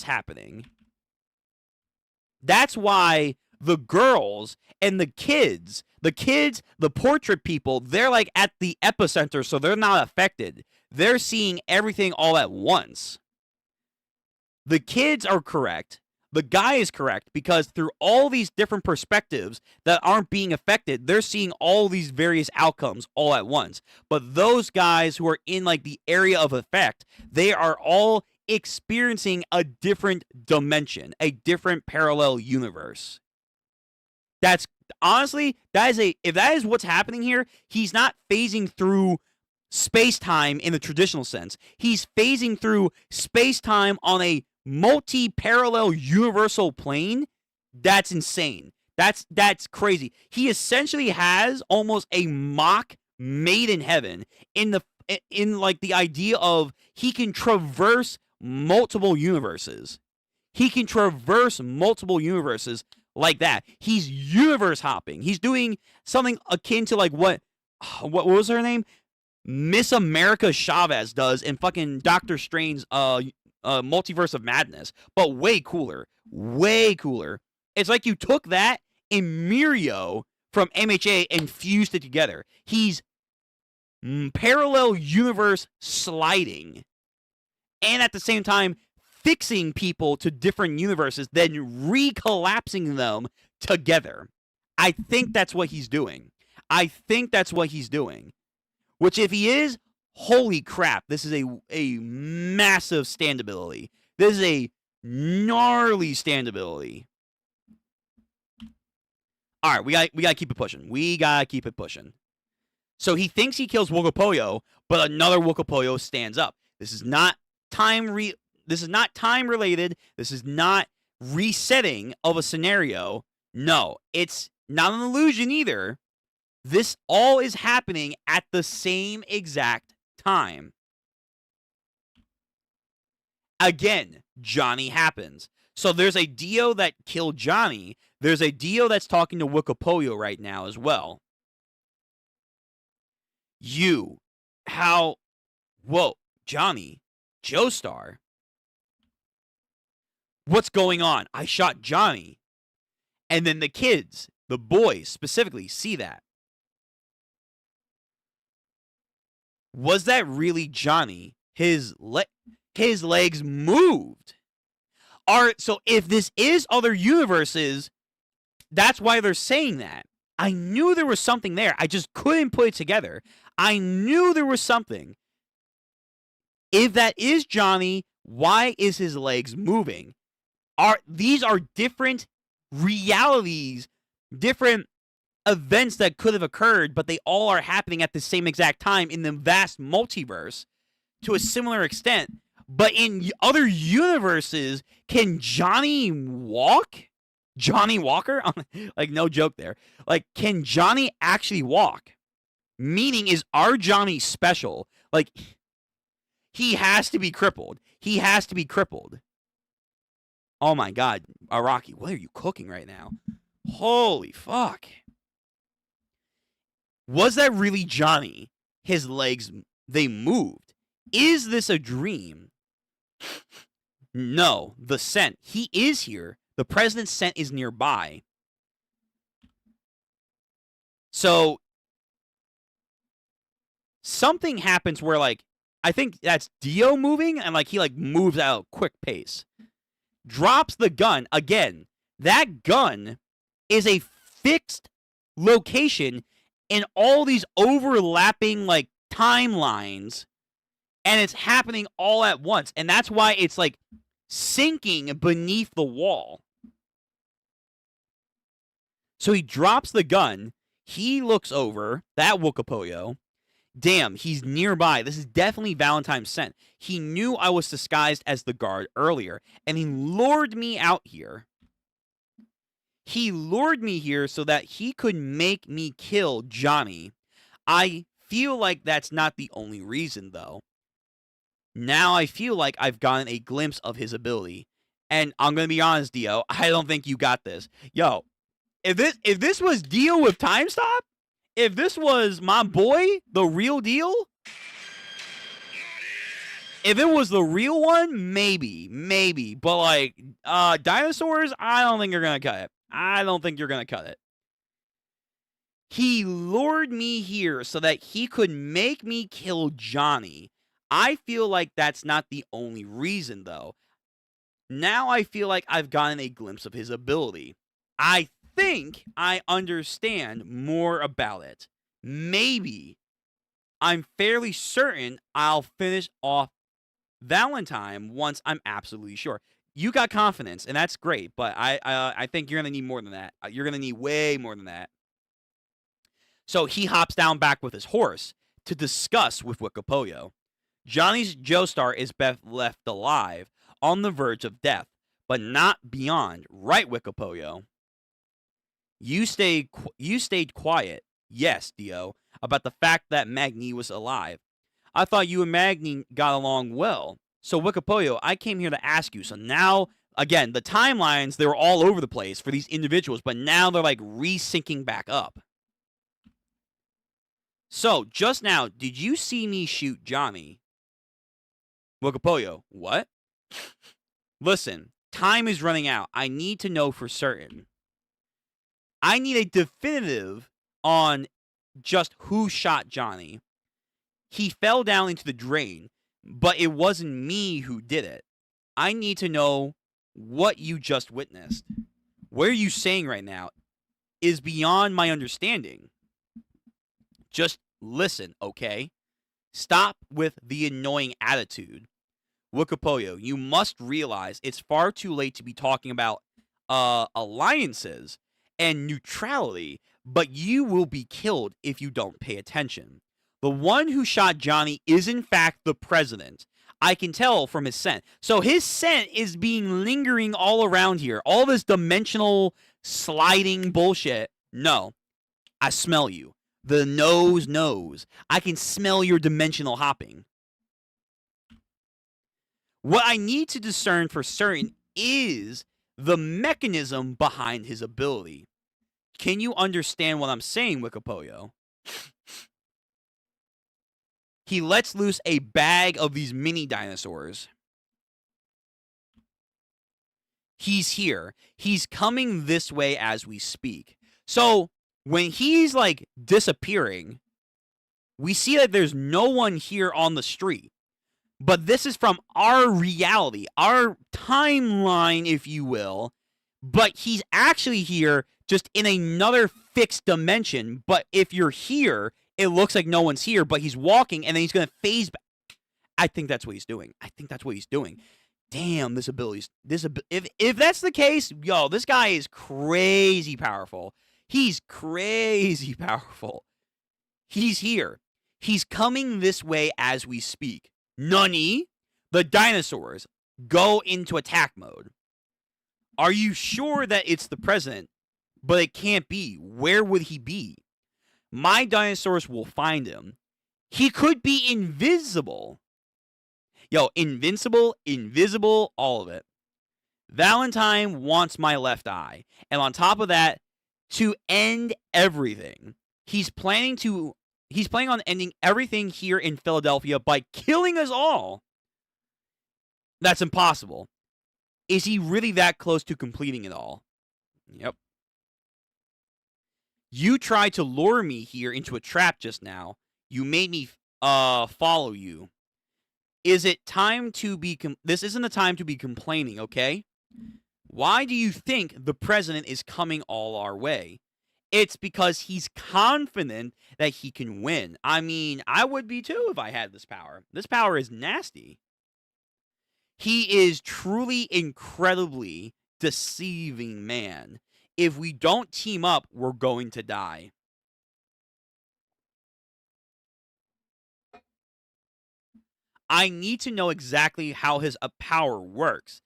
Happening. That's why the girls and the kids, the portrait people, they're like at the epicenter, so they're not affected. They're seeing everything all at once. The kids are correct. The guy is correct because through all these different perspectives that aren't being affected, they're seeing all these various outcomes all at once. But those guys who are in like the area of effect, they are all experiencing a different dimension, a different parallel universe. That's honestly, if that is what's happening here, he's not phasing through space-time in the traditional sense. He's phasing through space-time on a multi-parallel universal plane. That's insane. That's crazy. He essentially has almost a mock made in heaven in like the idea of he can traverse multiple universes. Like that. He's universe hopping. He's doing something akin to like what was her name? Miss America Chavez does in fucking Doctor Strange's Multiverse of Madness, but way cooler. It's like you took that and Mirio from MHA and fused it together. He's parallel universe sliding, and at the same time fixing people to different universes, then recollapsing them together. I think that's what he's doing. Which, if he is, Holy crap, this is a massive standability. This is a gnarly standability. All right, we got to keep it pushing. We got to keep it pushing. So he thinks he kills Wokopoyo, but another Wokopoyo stands up. This is not this is not time related. This is not resetting of a scenario. No, it's not an illusion either. This all is happening at the same exact time. Again, Johnny happens. So there's a Dio that killed Johnny. There's a Dio that's talking to Wokopoyo right now as well. Whoa, Johnny, Joestar. What's going on? I shot Johnny. And then the kids, the boys specifically, see that. Was that really Johnny? His legs moved. So if this is other universes, that's why they're saying that. I knew there was something there. I just couldn't put it together. I knew there was something. If that is Johnny, why is his legs moving? These are different realities, different events that could have occurred, but they all are happening at the same exact time in the vast multiverse to a similar extent. But in other universes, can Johnny walk? Johnny Walker? Like, no joke there. Like, can Johnny actually walk? Meaning, is our Johnny special? Like, he has to be crippled. He has to be crippled. Oh my God, Araki, what are you cooking right now? Holy fuck. Was that really Johnny? His legs, they moved. Is this a dream? No, the scent. He is here. The president's scent is nearby. So, something happens where, like, I think that's Dio moving, and, like, he, like, moves at a quick pace. Drops the gun. Again, that gun is a fixed location in all these overlapping, like, timelines, and it's happening all at once. And that's why it's, like, sinking beneath the wall. So he drops the gun. He looks over, that Wokopoyo. Damn, he's nearby. This is definitely Valentine's scent. He knew I was disguised as the guard earlier, and he lured me out here. He lured me here so that he could make me kill Johnny. I feel like that's not the only reason, though. Now I feel like I've gotten a glimpse of his ability. And I'm going to be honest, Dio, I don't think you got this. Yo, if this was Dio with Time Stop, if this was my boy, the real deal, if it was the real one, maybe. But, like, dinosaurs, I don't think you're going to cut it. I don't think you're going to cut it. He lured me here so that he could make me kill Johnny. I feel like that's not the only reason, though. Now I feel like I've gotten a glimpse of his ability. I think I understand more about it. Maybe. I'm fairly certain I'll finish off Valentine once I'm absolutely sure. You got confidence, and that's great, but I think you're going to need more than that. You're going to need way more than that. So he hops down back with his horse to discuss with Wokopoyo. Johnny's Joestar is left alive, on the verge of death, but not beyond. Right, Wokopoyo? You stayed quiet, yes, Dio, about the fact that Magni was alive. I thought you and Magni got along well. So, Wokopoyo, I came here to ask you. So now, again, the timelines, they were all over the place for these individuals, but now they're, like, resyncing back up. So, just now, did you see me shoot Johnny? Wokopoyo, what? Listen, time is running out. I need to know for certain. I need a definitive on just who shot Johnny. He fell down into the drain, but it wasn't me who did it. I need to know what you just witnessed. What are you saying right now is beyond my understanding. Just listen, okay? Stop with the annoying attitude. Wikapoyo, you must realize it's far too late to be talking about alliances and neutrality, but you will be killed if you don't pay attention. The one who shot Johnny is in fact the president. I can tell from his scent. So his scent is being lingering all around here. All this dimensional sliding bullshit. No, I smell you. The nose knows. I can smell your dimensional hopping. What I need to discern for certain is the mechanism behind his ability. Can you understand what I'm saying, Wikapoyo? He lets loose a bag of these mini dinosaurs. He's here. He's coming this way as we speak. So when he's like disappearing, we see that there's no one here on the street. But this is from our reality, our timeline, if you will. But he's actually here just in another fixed dimension. But if you're here, it looks like no one's here, but he's walking and then he's going to phase back. I think that's what he's doing. Damn, this ability. If that's the case, yo, this guy is crazy powerful. He's crazy powerful. He's here. He's coming this way as we speak. Nani? The dinosaurs go into attack mode. Are you sure that it's the president? But it can't be. Where would he be? My dinosaurs will find him. He could be invisible. Yo, invincible, invisible, all of it. Valentine wants my left eye. And on top of that, to end everything, he's planning on ending everything here in Philadelphia by killing us all. That's impossible. Is he really that close to completing it all? Yep. You tried to lure me here into a trap just now. You made me follow you. Is it time to be... This isn't the time to be complaining, okay? Why do you think the president is coming all our way? It's because he's confident that he can win. I mean, I would be too if I had this power. This power is nasty. He is truly incredibly deceiving man. If we don't team up, we're going to die. I need to know exactly how his power works.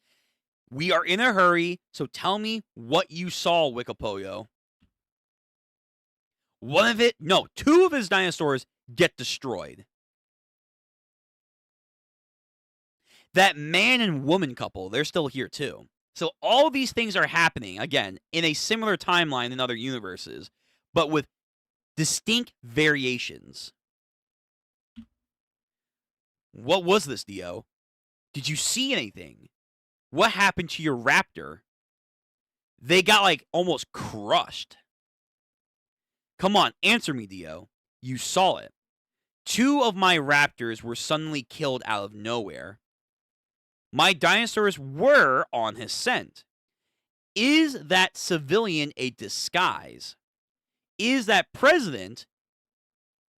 We are in a hurry, so tell me what you saw, Wikapoyo. Two of his dinosaurs get destroyed. That man and woman couple, they're still here too. So all these things are happening, again, in a similar timeline in other universes, but with distinct variations. What was this, Dio? Did you see anything? What happened to your raptor? They got, like, almost crushed. Come on, answer me, Dio. You saw it. 2 of my raptors were suddenly killed out of nowhere. My dinosaurs were on his scent. Is that civilian a disguise? Is that president?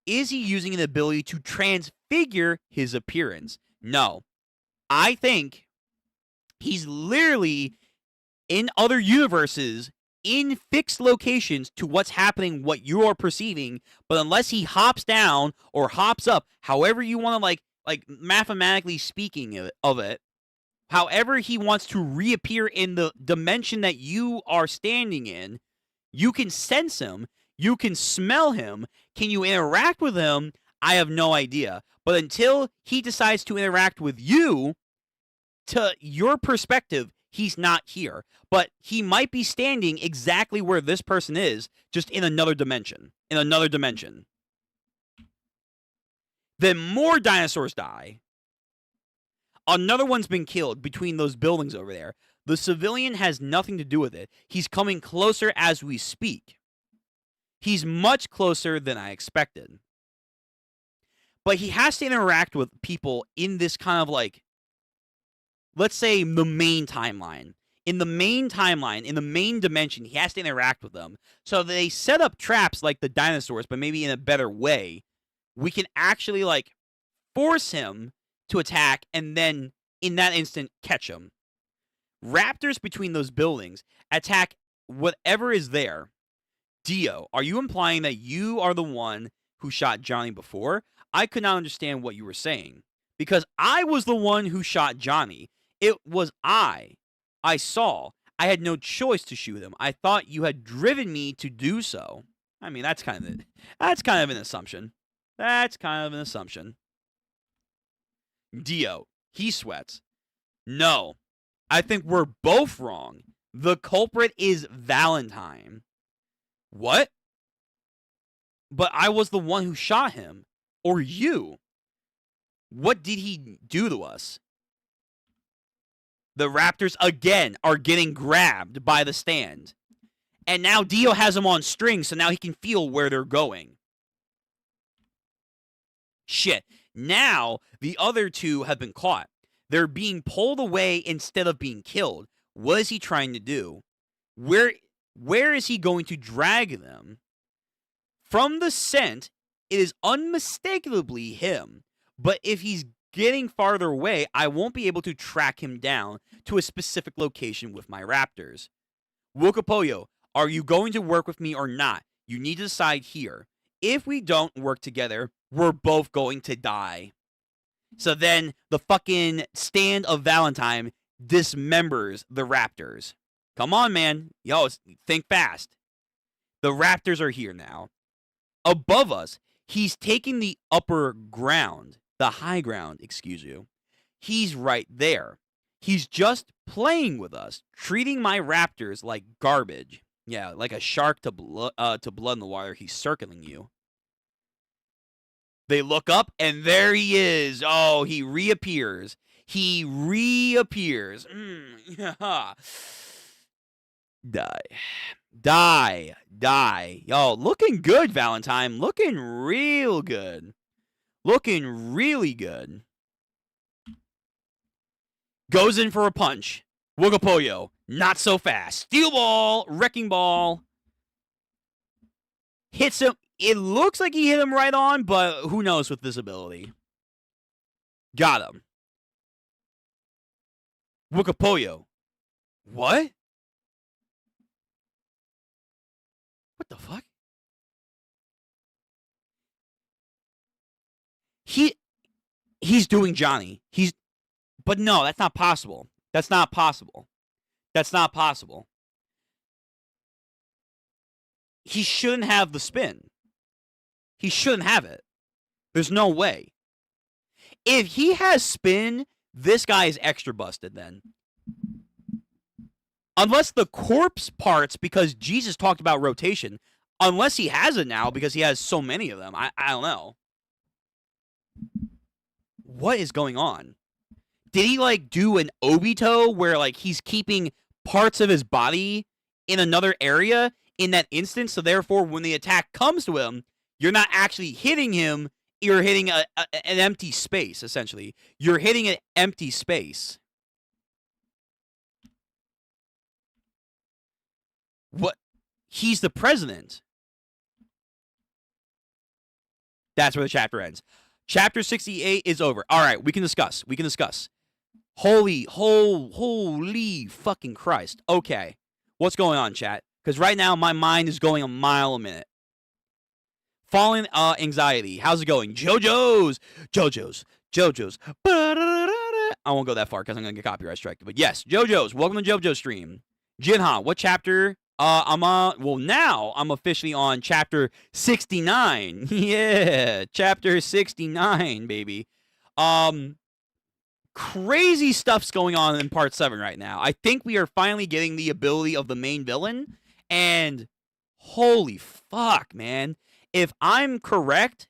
Is he using an ability to transfigure his appearance? No. I think he's literally in other universes, in fixed locations to what's happening, what you are perceiving, but unless he hops down or hops up, however you want to like mathematically speaking of it, however he wants to reappear in the dimension that you are standing in, you can sense him, you can smell him. Can you interact with him? I have no idea. But until he decides to interact with you, to your perspective, he's not here. But he might be standing exactly where this person is, just in another dimension. Then more dinosaurs die. Another one's been killed between those buildings over there. The civilian has nothing to do with it. He's coming closer as we speak. He's much closer than I expected. But he has to interact with people in this kind of like, let's say the main timeline. In the main timeline, in the main dimension, he has to interact with them. So they set up traps like the dinosaurs, but maybe in a better way. We can actually like force him to attack, and then in that instant catch him. Raptors between those buildings attack whatever is there. Dio, are you implying that you are the one who shot Johnny before? I could not understand what you were saying. Because I was the one who shot Johnny. It was I. I saw. I had no choice to shoot him. I thought you had driven me to do so. I mean, that's kind of an assumption. That's kind of an assumption. Dio, he sweats. No, I think we're both wrong. The culprit is Valentine. What? But I was the one who shot him. Or you. What did he do to us? The Raptors, again, are getting grabbed by the stand. And now Dio has them on strings, so now he can feel where they're going. Shit. Now, the other two have been caught. They're being pulled away instead of being killed. What is he trying to do? Where is he going to drag them? From the scent, it is unmistakably him. But if he's getting farther away, I won't be able to track him down to a specific location with my Raptors. Wokapoyo, are you going to work with me or not? You need to decide here. If we don't work together, we're both going to die. So then the fucking stand of Valentine dismembers the Raptors. Come on, man. Yo, think fast. The Raptors are here now. Above us, he's taking the upper ground. The high ground, excuse you. He's right there. He's just playing with us, treating my Raptors like garbage. Yeah, like a shark to blood in the water. He's circling you. They look up, and there he is. Oh, he reappears. He reappears. Yeah. Die. Yo, looking good, Valentine. Looking real good. Looking really good. Goes in for a punch. Wogapoyo, not so fast. Steel ball, wrecking ball. Hits him. It looks like he hit him right on, but who knows with this ability. Got him. Wogapoyo. What? What the fuck? He's doing Johnny. But no, that's not possible. That's not possible. That's not possible. He shouldn't have the spin. He shouldn't have it. There's no way. If he has spin, this guy is extra busted then. Unless the corpse parts, because Jesus talked about rotation, unless he has it now because he has so many of them. I don't know. What is going on? Did he like do an Obito where like he's keeping parts of his body in another area in that instance, so therefore when the attack comes to him, you're not actually hitting him, you're hitting an empty space, essentially. You're hitting an empty space. What? He's the president. That's where the chapter ends. Chapter 68 is over. All right, we can discuss. Holy fucking Christ. Okay, what's going on, chat? Because right now, my mind is going a mile a minute. Falling anxiety. How's it going? Jojo's. I won't go that far because I'm going to get copyright strike. But yes, Jojo's. Welcome to Jojo stream. Jinha, what chapter? I'm on. Well, now I'm officially on chapter 69. Yeah, chapter 69, baby. Crazy stuff's going on in part 7 right now. I think we are finally getting the ability of the main villain, and holy fuck, man. If I'm correct,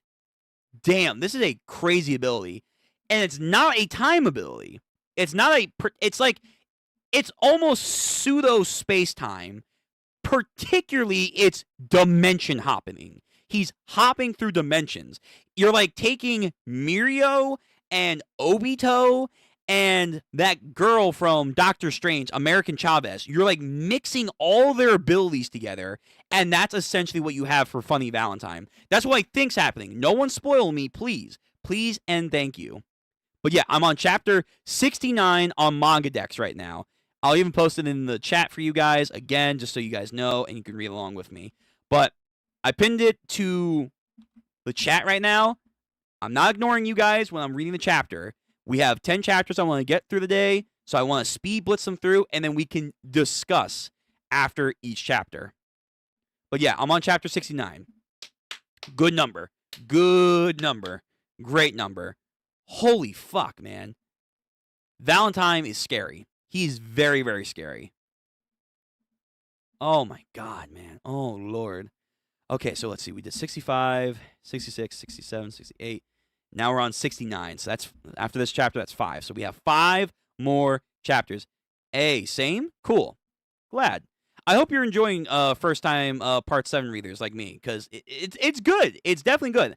damn, this is a crazy ability. And it's not a time ability. It's like, it's almost pseudo space-time. Particularly, it's dimension hopping. He's hopping through dimensions. You're like taking Mirio and Obito and that girl from Doctor Strange, American Chavez. You're like mixing all their abilities together, and that's essentially what you have for Funny Valentine. That's what I think's happening. No one spoil me, please. Please and thank you. But yeah, I'm on chapter 69 on Manga Dex right now. I'll even post it in the chat for you guys again, just so you guys know and you can read along with me. But I pinned it to the chat right now. I'm not ignoring you guys when I'm reading the chapter. We have 10 chapters I want to get through the day, so I want to speed blitz them through, and then we can discuss after each chapter. But yeah, I'm on chapter 69. Good number. Good number. Great number. Holy fuck, man. Valentine is scary. He's very, very scary. Oh my god, man. Oh, Lord. Okay, so let's see. We did 65, 66, 67, 68. Now we're on 69. So that's after this chapter, that's 5. So we have 5 more chapters. Hey, same? Cool. Glad. I hope you're enjoying first time part 7 readers like me, because it's good. It's definitely good.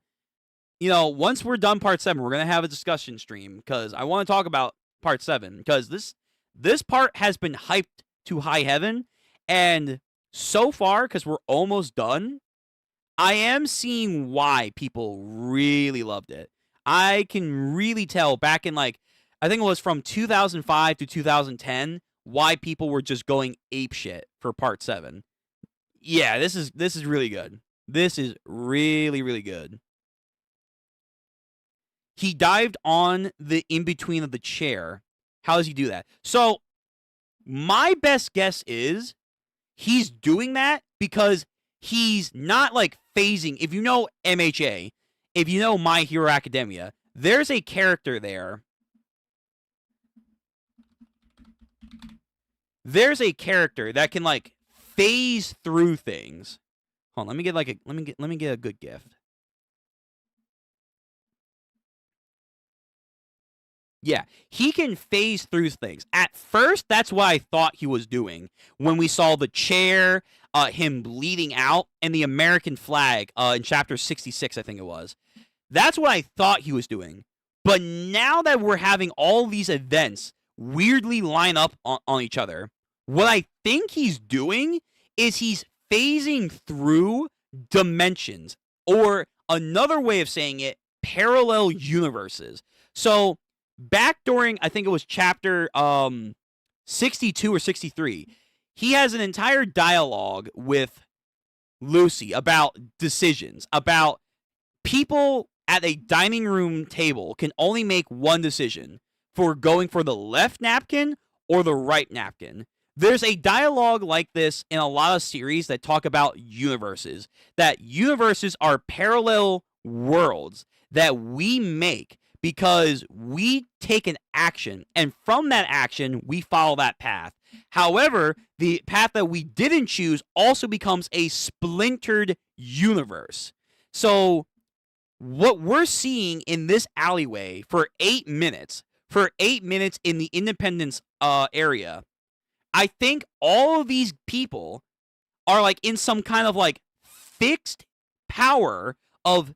You know, once we're done part 7, we're going to have a discussion stream, because I want to talk about part 7, because this part has been hyped to high heaven, and so far, because we're almost done, I am seeing why people really loved it. I can really tell back in, like, I think it was from 2005 to 2010, why people were just going apeshit for part 7. Yeah, this is really good. This is really, really good. He dived on the in-between of the chair. How does he do that? So, my best guess is he's doing that because he's not, like, phasing. If you know MHA, if you know My Hero Academia, there's a character there. There's a character that can, like, phase through things. Hold on, let me get a good gift. Yeah, he can phase through things. At first, that's what I thought he was doing when we saw the chair, him bleeding out, and the American flag in chapter 66, I think it was. That's what I thought he was doing. But now that we're having all these events weirdly line up on each other, what I think he's doing is he's phasing through dimensions, or another way of saying it, parallel universes. So back during, I think it was chapter 62 or 63, he has an entire dialogue with Lucy about decisions, about people at a dining room table can only make one decision for going for the left napkin or the right napkin. There's a dialogue like this in a lot of series that talk about universes, that universes are parallel worlds that we make because we take an action, and from that action, we follow that path. However, the path that we didn't choose also becomes a splintered universe. So what we're seeing in this alleyway for 8 minutes, in the Independence area, I think all of these people are, like, in some kind of, like, fixed power of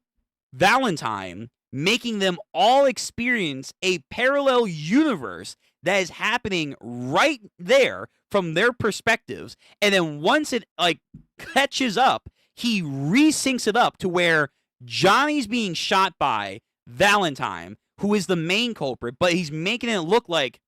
Valentine, making them all experience a parallel universe that is happening right there from their perspectives. And then once it, like, catches up, he resyncs it up to where Johnny's being shot by Valentine, who is the main culprit, but he's making it look like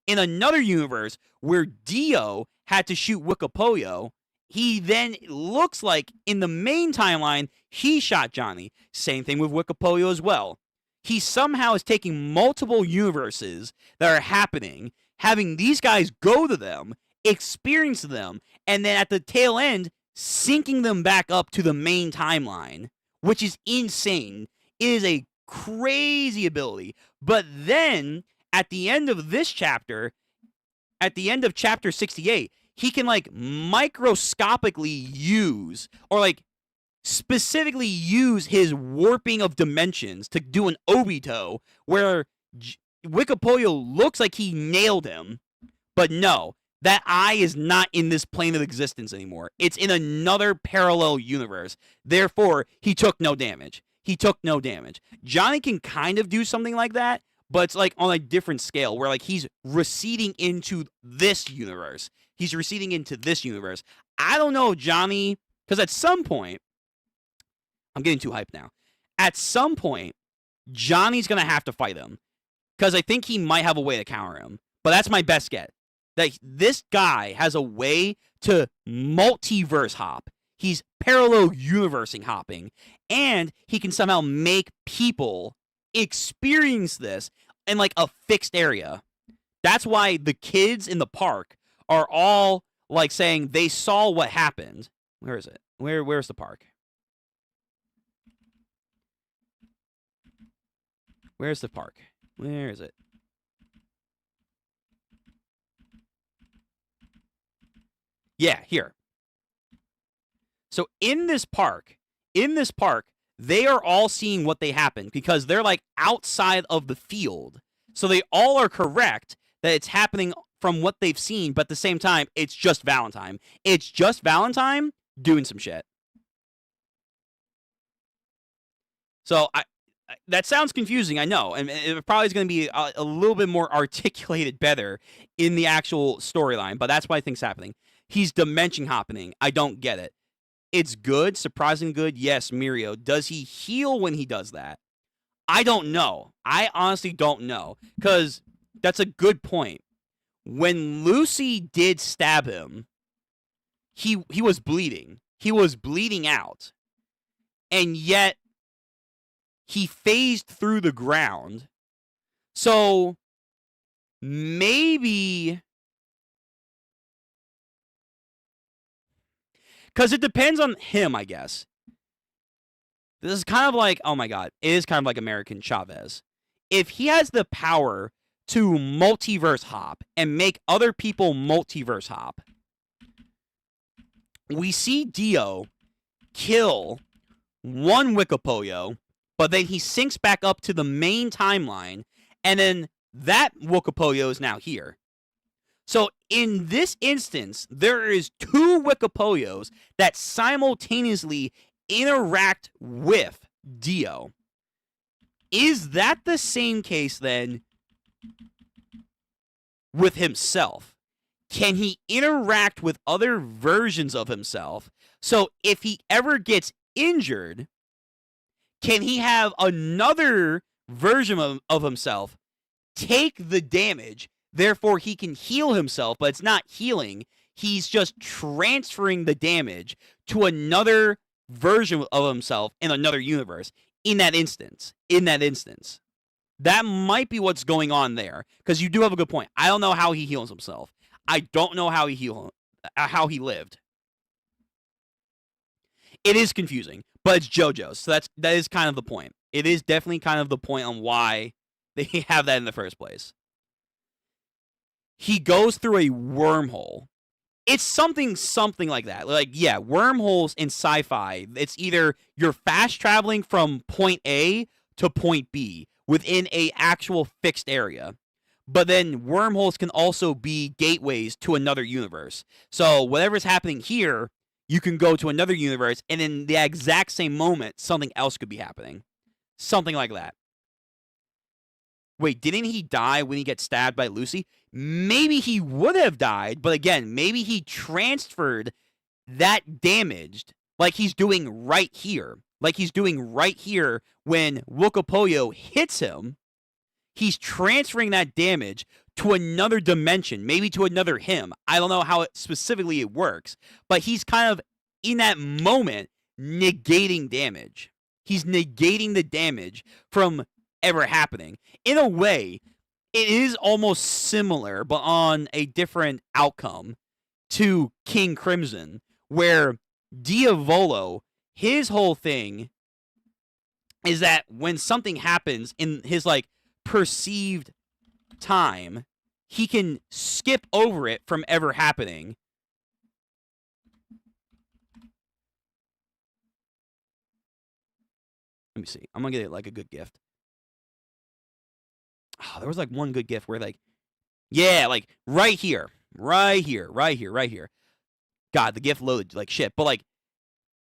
in another universe where Dio had to shoot Wiccapoyo, he then looks like in the main timeline, he shot Johnny. Same thing with Wiccapoyo as well. He somehow is taking multiple universes that are happening, having these guys go to them, experience them, and then at the tail end, syncing them back up to the main timeline, which is insane. It is a crazy ability. But then, at the end of this chapter, at the end of chapter 68, he can, like, microscopically use, or, like, specifically use his warping of dimensions to do an Obito, where Wiccapoyo looks like he nailed him, but no, that eye is not in this plane of existence anymore. It's in another parallel universe. Therefore, he took no damage. Johnny can kind of do something like that, but it's, like, on a different scale, where, like, he's receding into this universe. I don't know if Johnny, because at some point, I'm getting too hyped now. At some point, Johnny's going to have to fight him because I think he might have a way to counter him. But that's my best get. That this guy has a way to multiverse hop. He's parallel universing hopping, and he can somehow make people experience this in like a fixed area. That's why the kids in the park are all like saying they saw what happened. Where is it? Where's the park? Where's the park? Where is it? Yeah, here. So in this park, they are all seeing what they happened because they're like outside of the field. So they all are correct that it's happening from what they've seen, but at the same time, it's just Valentine. It's just Valentine doing some shit. So that sounds confusing, I know, and it probably is going to be a little bit more articulated better in the actual storyline, but that's what I think's happening. He's dimension hopping. I don't get it. It's good, surprisingly good. Yes, Mirio. Does he heal when he does that? I don't know. I honestly don't know, because that's a good point. When Lucy did stab him, he was bleeding. He was bleeding out, and yet he phased through the ground. So maybe, because it depends on him, I guess. This is kind of like, oh my god, it is kind of like American Chavez. If he has the power to multiverse hop and make other people multiverse hop, we see Dio kill one Wiccapoyo, but then he sinks back up to the main timeline, and then that Wiccapoyo is now here. So in this instance, there is two Wiccapoyos that simultaneously interact with Dio. Is that the same case then with himself? Can he interact with other versions of himself? So if he ever gets injured, can he have another version of himself take the damage? Therefore, he can heal himself, but it's not healing. He's just transferring the damage to another version of himself in another universe. In that instance. That might be what's going on there, because you do have a good point. I don't know how he heals himself. I don't know how he lived. It is confusing, but it's JoJo, so that is kind of the point. It is definitely kind of the point on why they have that in the first place. He goes through a wormhole. It's something like that. Like, yeah, wormholes in sci-fi, it's either you're fast traveling from point A to point B within a actual fixed area. But then wormholes can also be gateways to another universe. So whatever's happening here, you can go to another universe, and in the exact same moment, something else could be happening. Something like that. Wait, didn't he die when he gets stabbed by Lucy? Maybe he would have died, but again, maybe he transferred that damaged, like he's doing right here. Like he's doing right here when Wiccapoyo hits him. He's transferring that damage to another dimension, maybe to another him. I don't know how specifically it works, but he's kind of, in that moment, negating damage. He's negating the damage from ever happening. In a way, it is almost similar, but on a different outcome, to King Crimson, where Diavolo, his whole thing is that when something happens in his, like, perceived time, he can skip over it from ever happening. Let me see. I'm gonna get it like a good gift. Oh, there was like one good gift where, like, yeah, like right here. God, the gift loaded like shit. But like,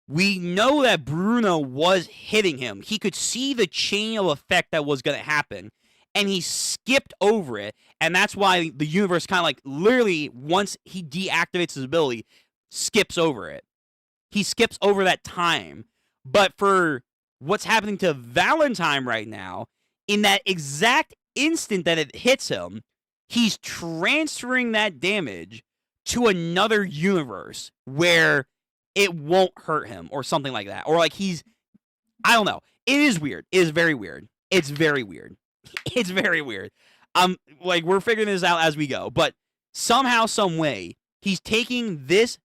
we know that Bruno was hitting him. He could see the chain of effect that was gonna happen, and he skipped over it. And that's why the universe kind of like literally, once he deactivates his ability, skips over it. He skips over that time. But for what's happening to Valentine right now, In that exact instant that it hits him, he's transferring that damage to another universe where it won't hurt him or something like that. Or like I don't know. It is weird. It is very weird. It's very weird. It's very weird. Like we're figuring this out as we go, but somehow, some way, he's taking this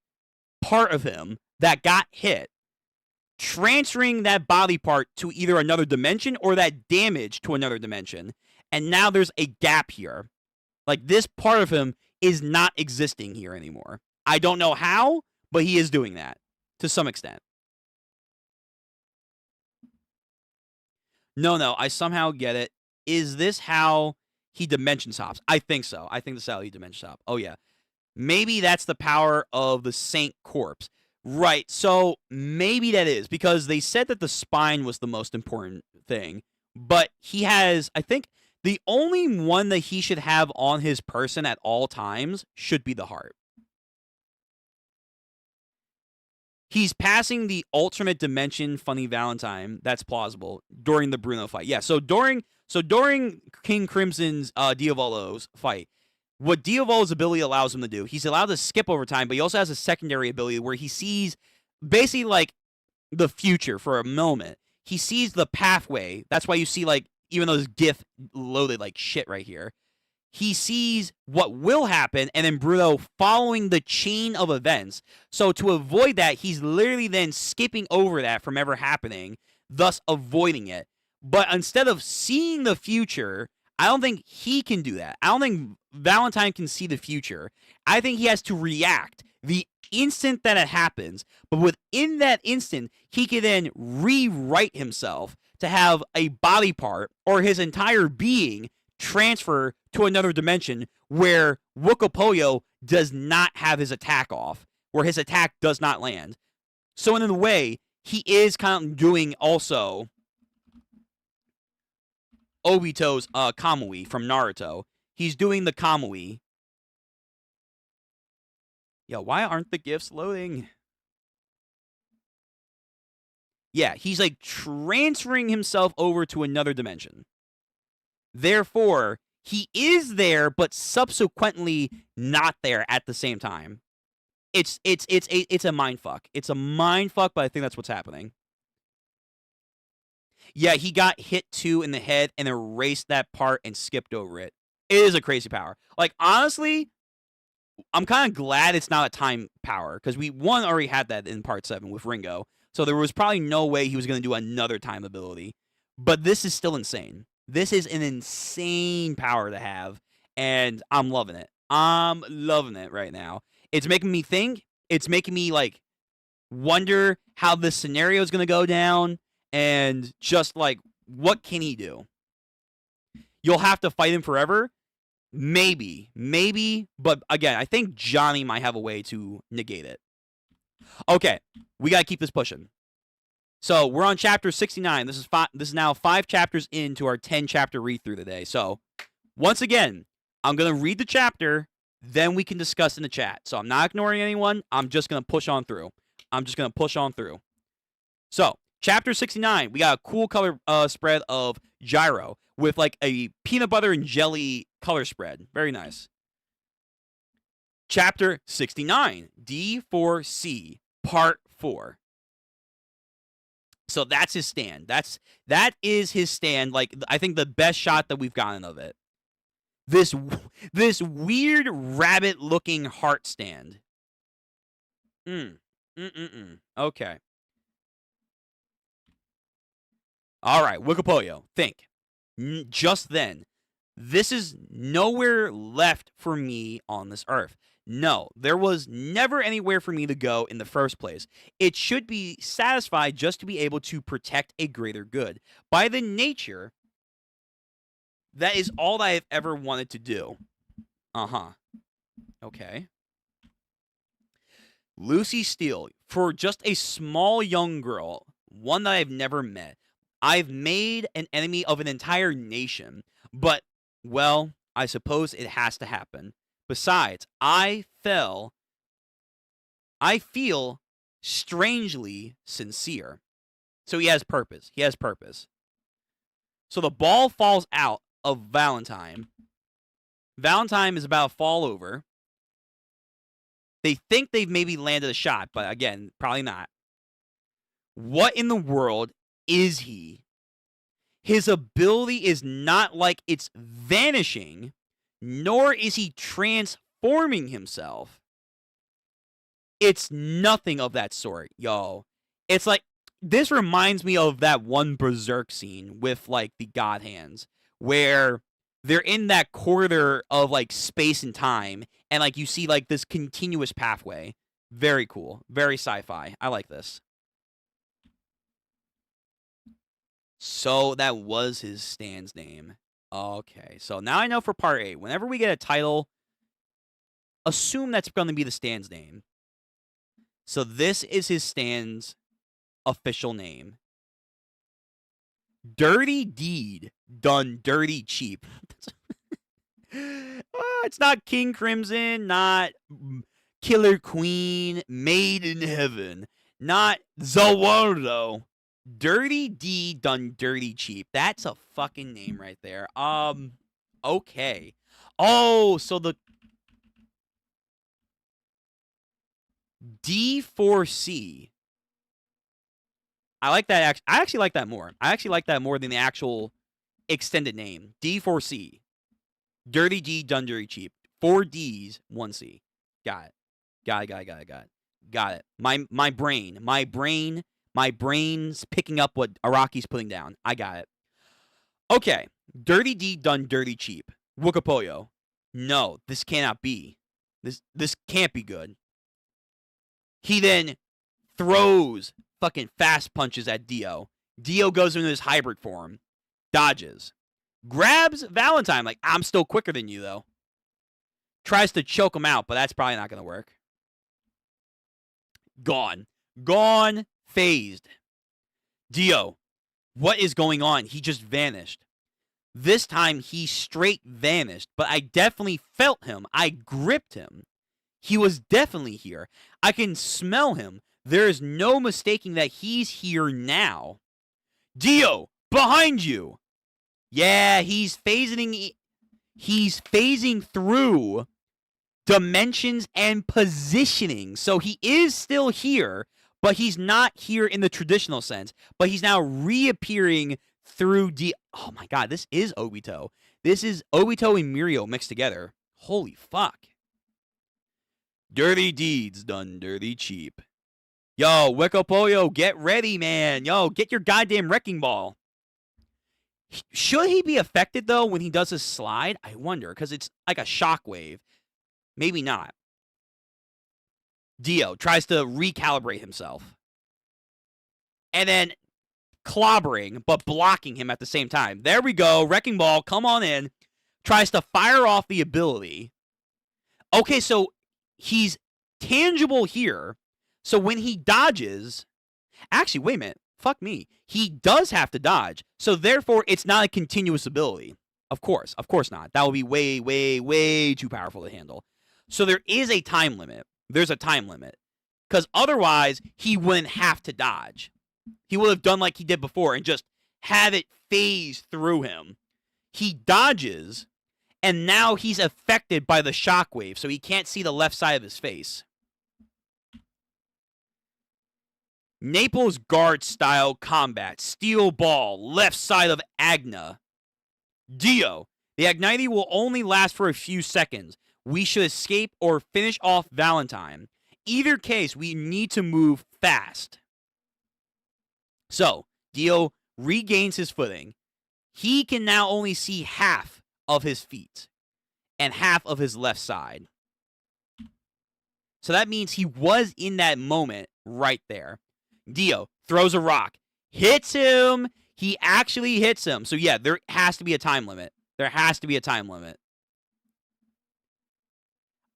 part of him that got hit, transferring that body part to either another dimension or that damage to another dimension. And now there's a gap here. Like this part of him is not existing here anymore. I don't know how, but he is doing that to some extent. No, I somehow get it. Is this how he dimension hops? I think so. I think this is how he dimension hop. Oh, yeah. Maybe that's the power of the Saint Corpse. Right, so maybe that is, because they said that the spine was the most important thing, but he has, I think, the only one that he should have on his person at all times should be the heart. He's passing the alternate dimension Funny Valentine. That's plausible during the Bruno fight. Yeah, so during King Crimson's Diavolo's fight, what Diavolo's ability allows him to do, he's allowed to skip over time, but he also has a secondary ability where he sees basically like the future for a moment. He sees the pathway. That's why you see like, even though this GIF loaded like shit right here, he sees what will happen, and then Bruno following the chain of events. So to avoid that, he's literally then skipping over that from ever happening, thus avoiding it. But instead of seeing the future, I don't think he can do that. I don't think Valentine can see the future. I think he has to react the instant that it happens. But within that instant, he can then rewrite himself to have a body part or his entire being transfer to another dimension where Wokopoyo does not have his attack off, where his attack does not land. So in a way, he is kind of doing also Obito's Kamui from Naruto. He's doing the Kamui. Yeah, why aren't the GIFs loading? Yeah, he's like transferring himself over to another dimension. Therefore, he is there, but subsequently not there at the same time. It's a mind fuck. It's a mind fuck, but I think that's what's happening. Yeah, he got hit too in the head and erased that part and skipped over it. It is a crazy power. Like, honestly, I'm kind of glad it's not a time power, because we already had that in part 7 with Ringo. So there was probably no way he was going to do another time ability. But this is still insane. This is an insane power to have, and I'm loving it. I'm loving it right now. It's making me think. It's making me, like, wonder how this scenario is going to go down, and just, like, what can he do? You'll have to fight him forever? Maybe. But, again, I think Johnny might have a way to negate it. Okay, we got to keep this pushing. So we're on chapter 69. This is now 5 chapters into our 10-chapter read-through today. So once again, I'm going to read the chapter, then we can discuss in the chat. So I'm not ignoring anyone. I'm just going to push on through. So chapter 69, we got a cool color spread of Gyro with like a peanut butter and jelly color spread. Very nice. Chapter 69, D4C, Part 4. So that's his stand. That is his stand. Like, I think the best shot that we've gotten of it. This weird rabbit-looking heart stand. Okay. All right, Wikipedia. Think. Just then, this is nowhere left for me on this earth. No, there was never anywhere for me to go in the first place. It should be satisfied just to be able to protect a greater good. By the nature, that is all I have ever wanted to do. Okay. Lucy Steele, for just a small young girl, one that I've never met, I've made an enemy of an entire nation. But, well, I suppose it has to happen. Besides, I feel strangely sincere. So he has purpose. So the ball falls out of Valentine. Valentine is about to fall over. They think they've maybe landed a shot, but again, probably not. What in the world is he? His ability is not like it's vanishing, nor is he transforming himself. It's nothing of that sort, yo. It's like, this reminds me of that one Berserk scene with, like, the God Hands, where they're in that corridor of, like, space and time, and, like, you see, like, this continuous pathway. Very cool. Very sci-fi. I like this. So that was his stand's name. Okay, so now I know for part 8, whenever we get a title, assume that's going to be the stand's name. So this is his stand's official name. Dirty deed done dirty cheap. It's not King Crimson, not Killer Queen, Made in Heaven, not Zawardo. Dirty deed done dirty cheap. That's a fucking name right there. Okay. Oh, so the D4C. I like that. I actually like that more. I actually like that more than the actual extended name. D4C. Dirty D done dirty cheap. 4 D's, 1 C. Got it. Got it. My brain's picking up what Araki's putting down. I got it. Okay. Dirty D done dirty cheap. Wukapoyo. No, this cannot be. This can't be good. He then throws fucking fast punches at Dio. Dio goes into his hybrid form. Dodges. Grabs Valentine. Like, I'm still quicker than you, though. Tries to choke him out, but that's probably not going to work. Gone. Gone. Phased. Dio. What is going on? He just vanished. This time, he straight vanished, but I definitely felt him. I gripped him. He was definitely here. I can smell him. There is no mistaking that he's here now. Dio, behind you. Yeah, he's phasing through dimensions and positioning. So he is still here, but he's not here in the traditional sense. But he's now reappearing through Oh my god, this is Obito. This is Obito and Mirio mixed together. Holy fuck. Dirty deeds done dirty cheap. Yo, Wekapoyo, get ready, man. Yo, get your goddamn wrecking ball. Should he be affected, though, when he does his slide? I wonder, because it's like a shockwave. Maybe not. Dio tries to recalibrate himself. And then clobbering, but blocking him at the same time. There we go. Wrecking ball, come on in. Tries to fire off the ability. Okay, so he's tangible here. So when he dodges... Actually, wait a minute. Fuck me. He does have to dodge. So therefore, it's not a continuous ability. Of course not. That would be way, way, way too powerful to handle. So there is a time limit. There's a time limit. Because otherwise, he wouldn't have to dodge. He would have done like he did before and just have it phase through him. He dodges, and now he's affected by the shockwave, so he can't see the left side of his face. Naples guard style combat. Steel ball. Left side of Agna. Dio. The Agnite will only last for a few seconds. We should escape or finish off Valentine. Either case, we need to move fast. So, Dio regains his footing. He can now only see half of his feet and half of his left side. So that means he was in that moment right there. Dio throws a rock, hits him. He actually hits him. So yeah, there has to be a time limit. There has to be a time limit.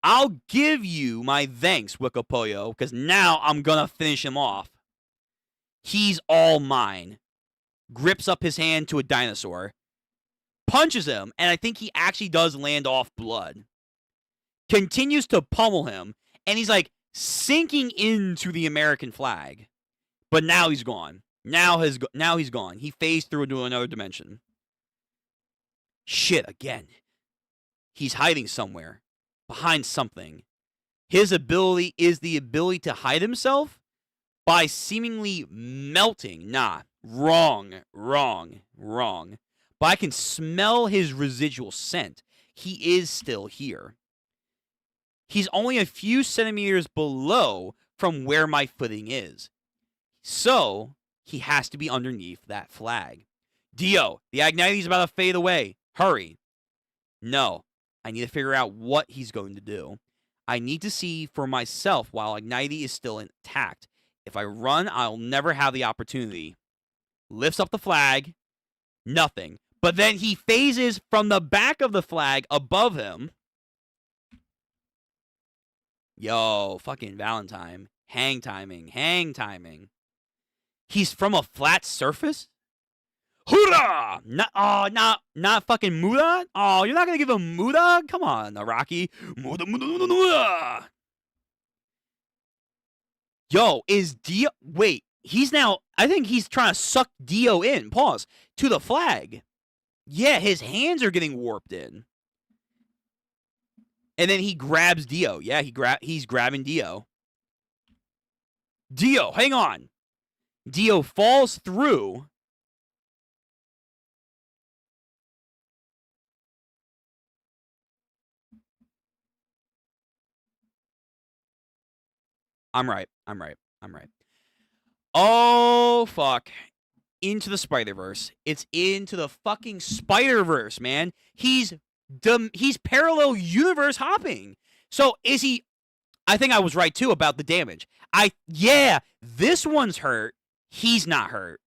I'll give you my thanks, Wikapoyo, because now I'm going to finish him off. He's all mine. Grips up his hand to a dinosaur. Punches him, and I think he actually does land off blood. Continues to pummel him, and he's like sinking into the American flag. But now he's gone. Now he's gone. He phased through into another dimension. Shit, again. He's hiding somewhere. Behind something. His ability is the ability to hide himself by seemingly melting. Nah. Wrong. But I can smell his residual scent. He is still here. He's only a few centimeters below from where my footing is. So, he has to be underneath that flag. Dio, the Agniti's about to fade away. Hurry. No, I need to figure out what he's going to do. I need to see for myself while Agniti is still intact. If I run, I'll never have the opportunity. Lifts up the flag. Nothing. But then he phases from the back of the flag above him. Yo, fucking Valentine. Hang timing. He's from a flat surface? Hoorah! Not fucking Muda? Oh, you're not gonna give him Muda? Come on, Araki. Muda. Yo, is Dio... Wait, he's now... I think he's trying to suck Dio in. Pause. To the flag. Yeah, his hands are getting warped in. And then he grabs Dio. Yeah, he's grabbing Dio. Dio, hang on. Dio falls through. I'm right. Oh, fuck. Into the Spider-Verse. It's into the fucking Spider-Verse, man. He's parallel universe hopping. So is he... I think I was right, too, about the damage. Yeah, this one's hurt. He's not hurt.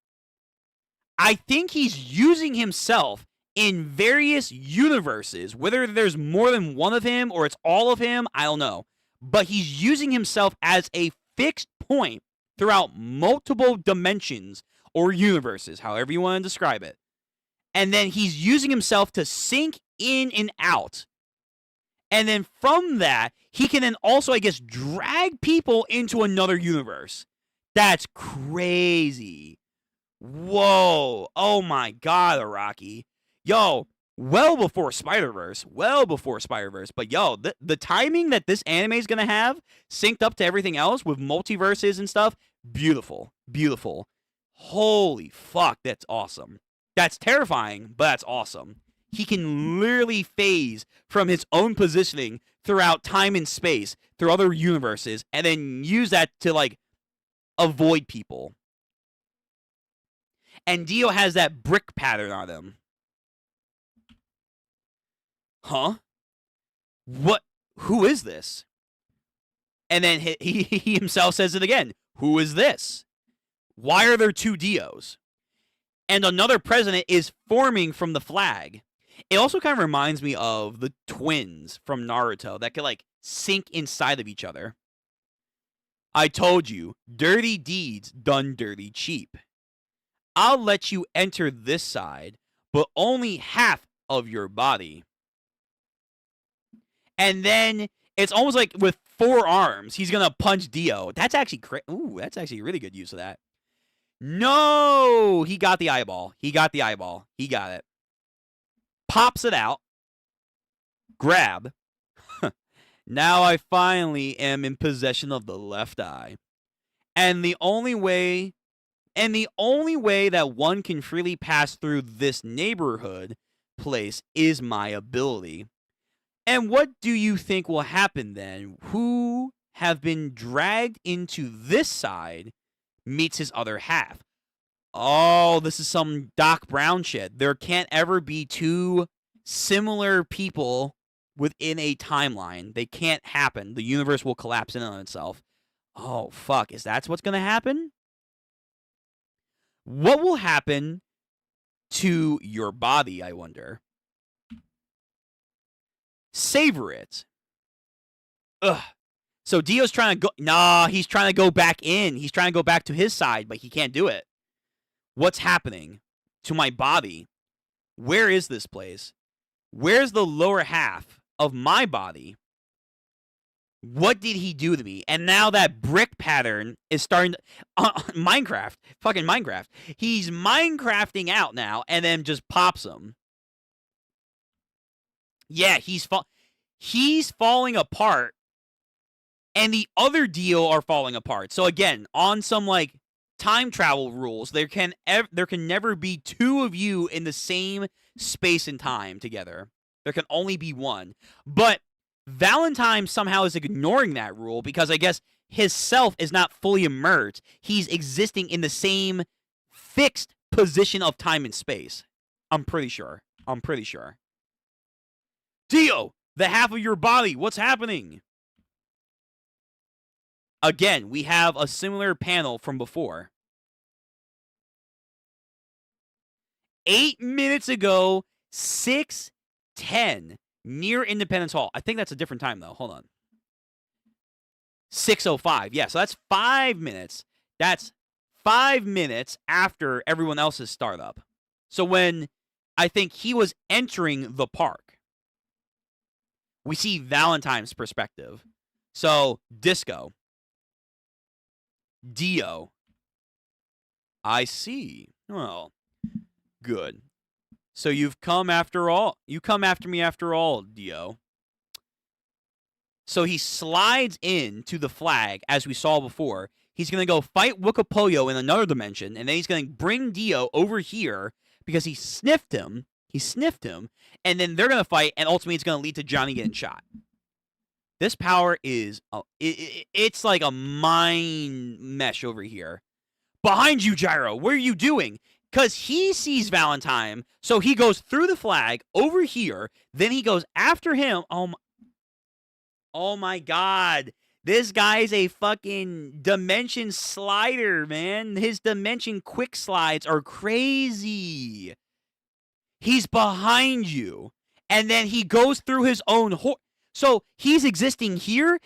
I think he's using himself in various universes. Whether there's more than one of him or it's all of him, I don't know. But he's using himself as a fixed point throughout multiple dimensions or universes, however you want to describe it. And then he's using himself to sink in and out. And then from that, he can then also, I guess, drag people into another universe. That's crazy. Whoa. Oh my God, Araki. Yo, well before Spider-Verse. But yo, the timing that this anime is going to have synced up to everything else with multiverses and stuff, beautiful. Holy fuck, that's awesome. That's terrifying, but that's awesome. He can literally phase from his own positioning throughout time and space, through other universes, and then use that to, like, avoid people. And Dio has that brick pattern on him. Huh? What? Who is this? And then he himself says it again. Who is this? Why are there two Dios? And another president is forming from the flag. It also kind of reminds me of the twins from Naruto that could, like, sink inside of each other. I told you, dirty deeds done dirty cheap. I'll let you enter this side, but only half of your body. And then it's almost like with 4 arms, he's going to punch Dio. That's actually that's actually a really good use of that. No! He got the eyeball. He got it. Pops it out. Grab. Now I finally am in possession of the left eye. And the only way that one can freely pass through this neighborhood place is my ability. And what do you think will happen then? Who have been dragged into this side meets his other half. Oh, this is some Doc Brown shit. There can't ever be two similar people within a timeline. They can't happen. The universe will collapse in on itself. Oh, fuck. Is that what's going to happen? What will happen to your body, I wonder? Savor it. Ugh. So Dio's trying to go... Nah, he's trying to go back in. He's trying to go back to his side, but he can't do it. What's happening to my body? Where is this place? Where's the lower half of my body? What did he do to me? And now that brick pattern is starting to... Minecraft. Fucking Minecraft. He's Minecrafting out now and then just pops him. Yeah, he's falling apart, and the other Dio are falling apart. So again, on some like time travel rules, there can never be two of you in the same space and time together. There can only be one. But Valentine somehow is ignoring that rule because I guess his self is not fully emerged. He's existing in the same fixed position of time and space. I'm pretty sure. Dio, the half of your body, what's happening? Again, we have a similar panel from before. 8 minutes ago, 6:10, near Independence Hall. I think that's a different time, though. Hold on. 6:05. Yeah, so that's 5 minutes. That's 5 minutes after everyone else's startup. So when I think he was entering the park, we see Valentine's perspective. So, Disco. Dio. I see. Well, good. So you've come after all. You come after me after all, Dio. So he slides into the flag, as we saw before. He's going to go fight Wukapoyo in another dimension, and then he's going to bring Dio over here because he sniffed him. And then they're going to fight, and ultimately it's going to lead to Johnny getting shot. This power is, it's like a mind mesh over here. Behind you, Gyro, what are you doing? Because he sees Valentine, so he goes through the flag over here, then he goes after him. Oh my God. This guy's a fucking dimension slider, man. His dimension quick slides are crazy. He's behind you, and then he goes through his own so he's existing here,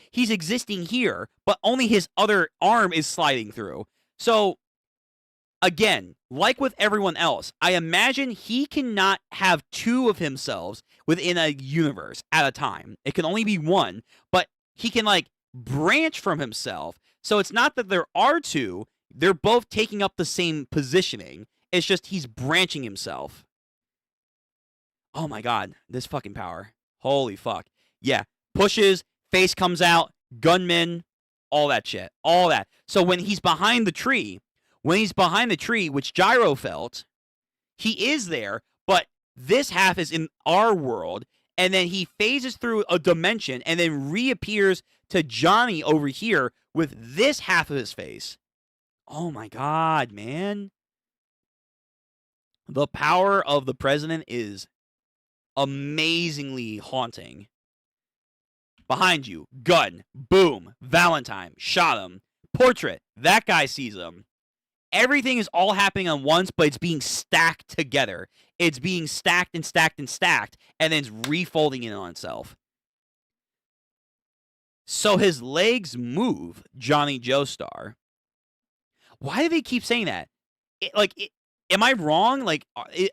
but only his other arm is sliding through. So, again, like with everyone else, I imagine he cannot have two of himself within a universe at a time. It can only be one, but he can, like, branch from himself. So it's not that there are two, they're both taking up the same positioning. It's just he's branching himself. Oh my God, this fucking power. Holy fuck. Yeah, pushes, face comes out, gunman, all that shit. All that. So when he's behind the tree, which Gyro felt, he is there, but this half is in our world, and then he phases through a dimension and then reappears to Johnny over here with this half of his face. Oh my God, man. The power of the president is amazingly haunting. Behind you, gun, boom, Valentine, shot him. Portrait, that guy sees him. Everything is all happening at once, but it's being stacked together. It's being stacked and stacked and stacked, and then it's refolding in on itself. So his legs move, Johnny Joestar. Why do they keep saying that? Am I wrong? Like,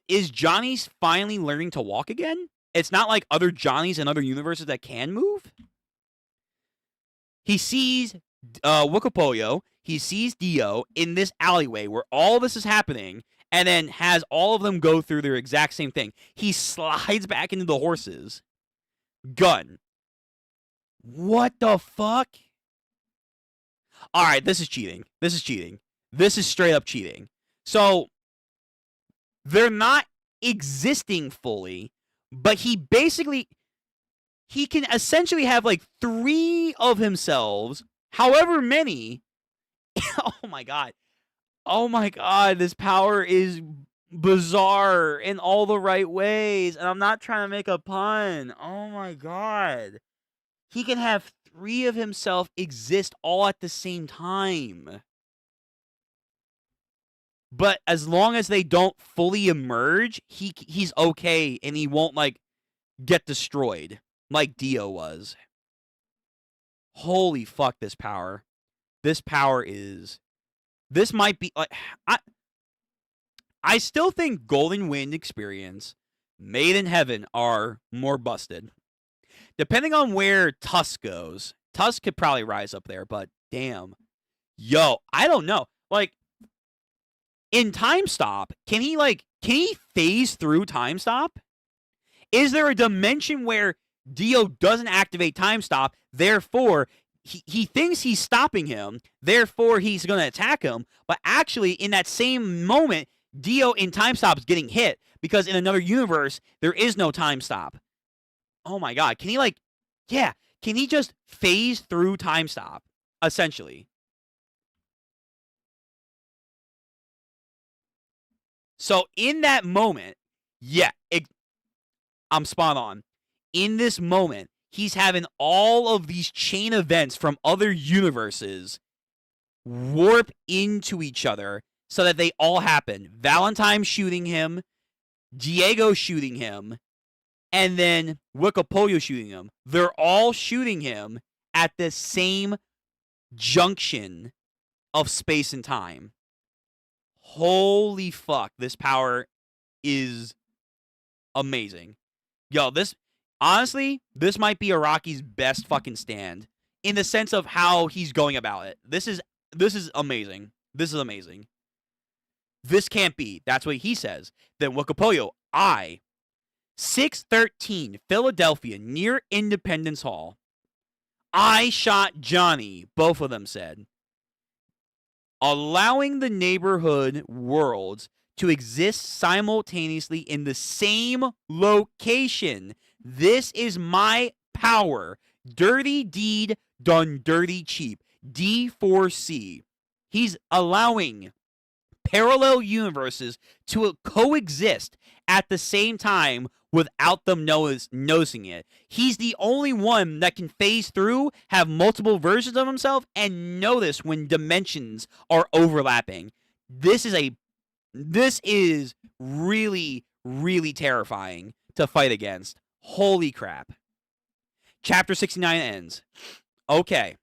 is Johnny finally learning to walk again? It's not like other Johnnies in other universes that can move. He sees Wukapoyo. He sees Dio in this alleyway where all this is happening, and then has all of them go through their exact same thing. He slides back into the horses. Gun. What the fuck? All right, this is cheating. This is straight up cheating. So, they're not existing fully, but he can essentially have like 3 of himself, however many. Oh my God, this power is bizarre in all the right ways, and I'm not trying to make a pun. Oh my God. He can have 3 of himself exist all at the same time. But as long as they don't fully emerge, he's okay, and he won't, like, get destroyed like Dio was. Holy fuck, this power. This might be, like, I still think Golden Wind Experience, Made in Heaven are more busted. Depending on where Tusk goes, Tusk could probably rise up there, but damn. Yo, I don't know. Like, in Time Stop, can he phase through Time Stop? Is there a dimension where Dio doesn't activate time stop, therefore he thinks he's stopping him, therefore he's going to attack him, but actually in that same moment, Dio in time stop is getting hit because in another universe, there is no time stop. Oh my god, can he can he just phase through time stop, essentially? So in that moment, I'm spot on. In this moment, he's having all of these chain events from other universes warp into each other so that they all happen. Valentine shooting him, Diego shooting him, and then Wikipolio shooting him. They're all shooting him at the same junction of space and time. Holy fuck, this power is amazing. Yo, honestly, this might be Araki's best fucking stand in the sense of how he's going about it. This is amazing. This is amazing. This can't be. That's what he says. Then Wikipolio, 613 Philadelphia near Independence Hall. I shot Johnny, both of them said. Allowing the neighborhood worlds to exist simultaneously in the same location. This is my power. Dirty deed done dirty cheap. D4C. He's allowing parallel universes to coexist at the same time without them noticing it. He's the only one that can phase through, have multiple versions of himself, and notice when dimensions are overlapping. This is really, really terrifying to fight against. Holy crap. Chapter 69 ends. Okay,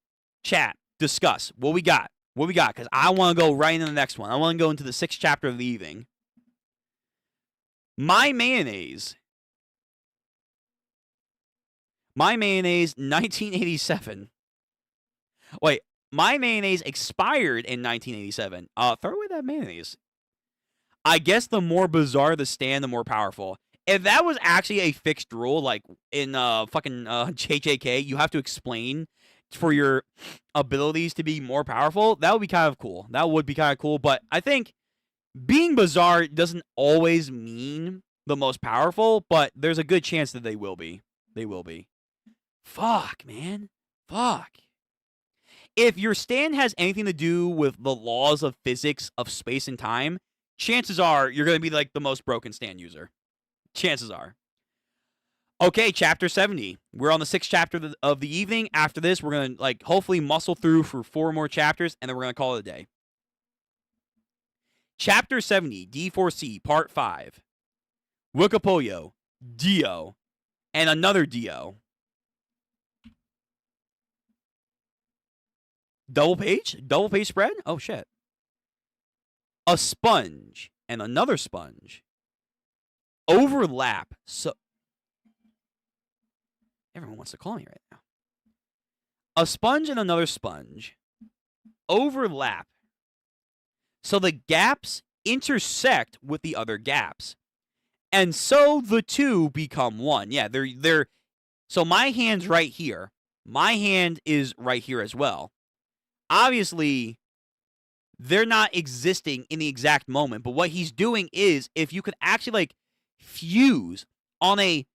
chat, discuss what we got. What we got, because I want to go right into the next one. I want to go into the 6th chapter of the evening. My mayonnaise, 1987. Wait, my mayonnaise expired in 1987. Throw away that mayonnaise. I guess the more bizarre the stand, the more powerful. If that was actually a fixed rule, like in fucking JJK, you have to explain for your abilities to be more powerful, that would be kind of cool. That would be kind of cool, but I think being bizarre doesn't always mean the most powerful, but there's a good chance that they will be. They will be. Fuck, man. Fuck. If your stand has anything to do with the laws of physics of space and time, chances are you're going to be like the most broken stand user. Chances are. Okay, chapter 70. We're on the 6th chapter of the evening. After this, we're going to hopefully muscle through for 4 more chapters, and then we're going to call it a day. Chapter 70, D4C, Part 5. Wikipolio, Dio, and another Dio. Double page spread? Oh, shit. A sponge and another sponge. Overlap. So everyone wants to call me right now. A sponge and another sponge overlap. So the gaps intersect with the other gaps. And so the two become one. Yeah, they're so my hand's right here. My hand is right here as well. Obviously, they're not existing in the exact moment, but what he's doing is if you could actually fuse on a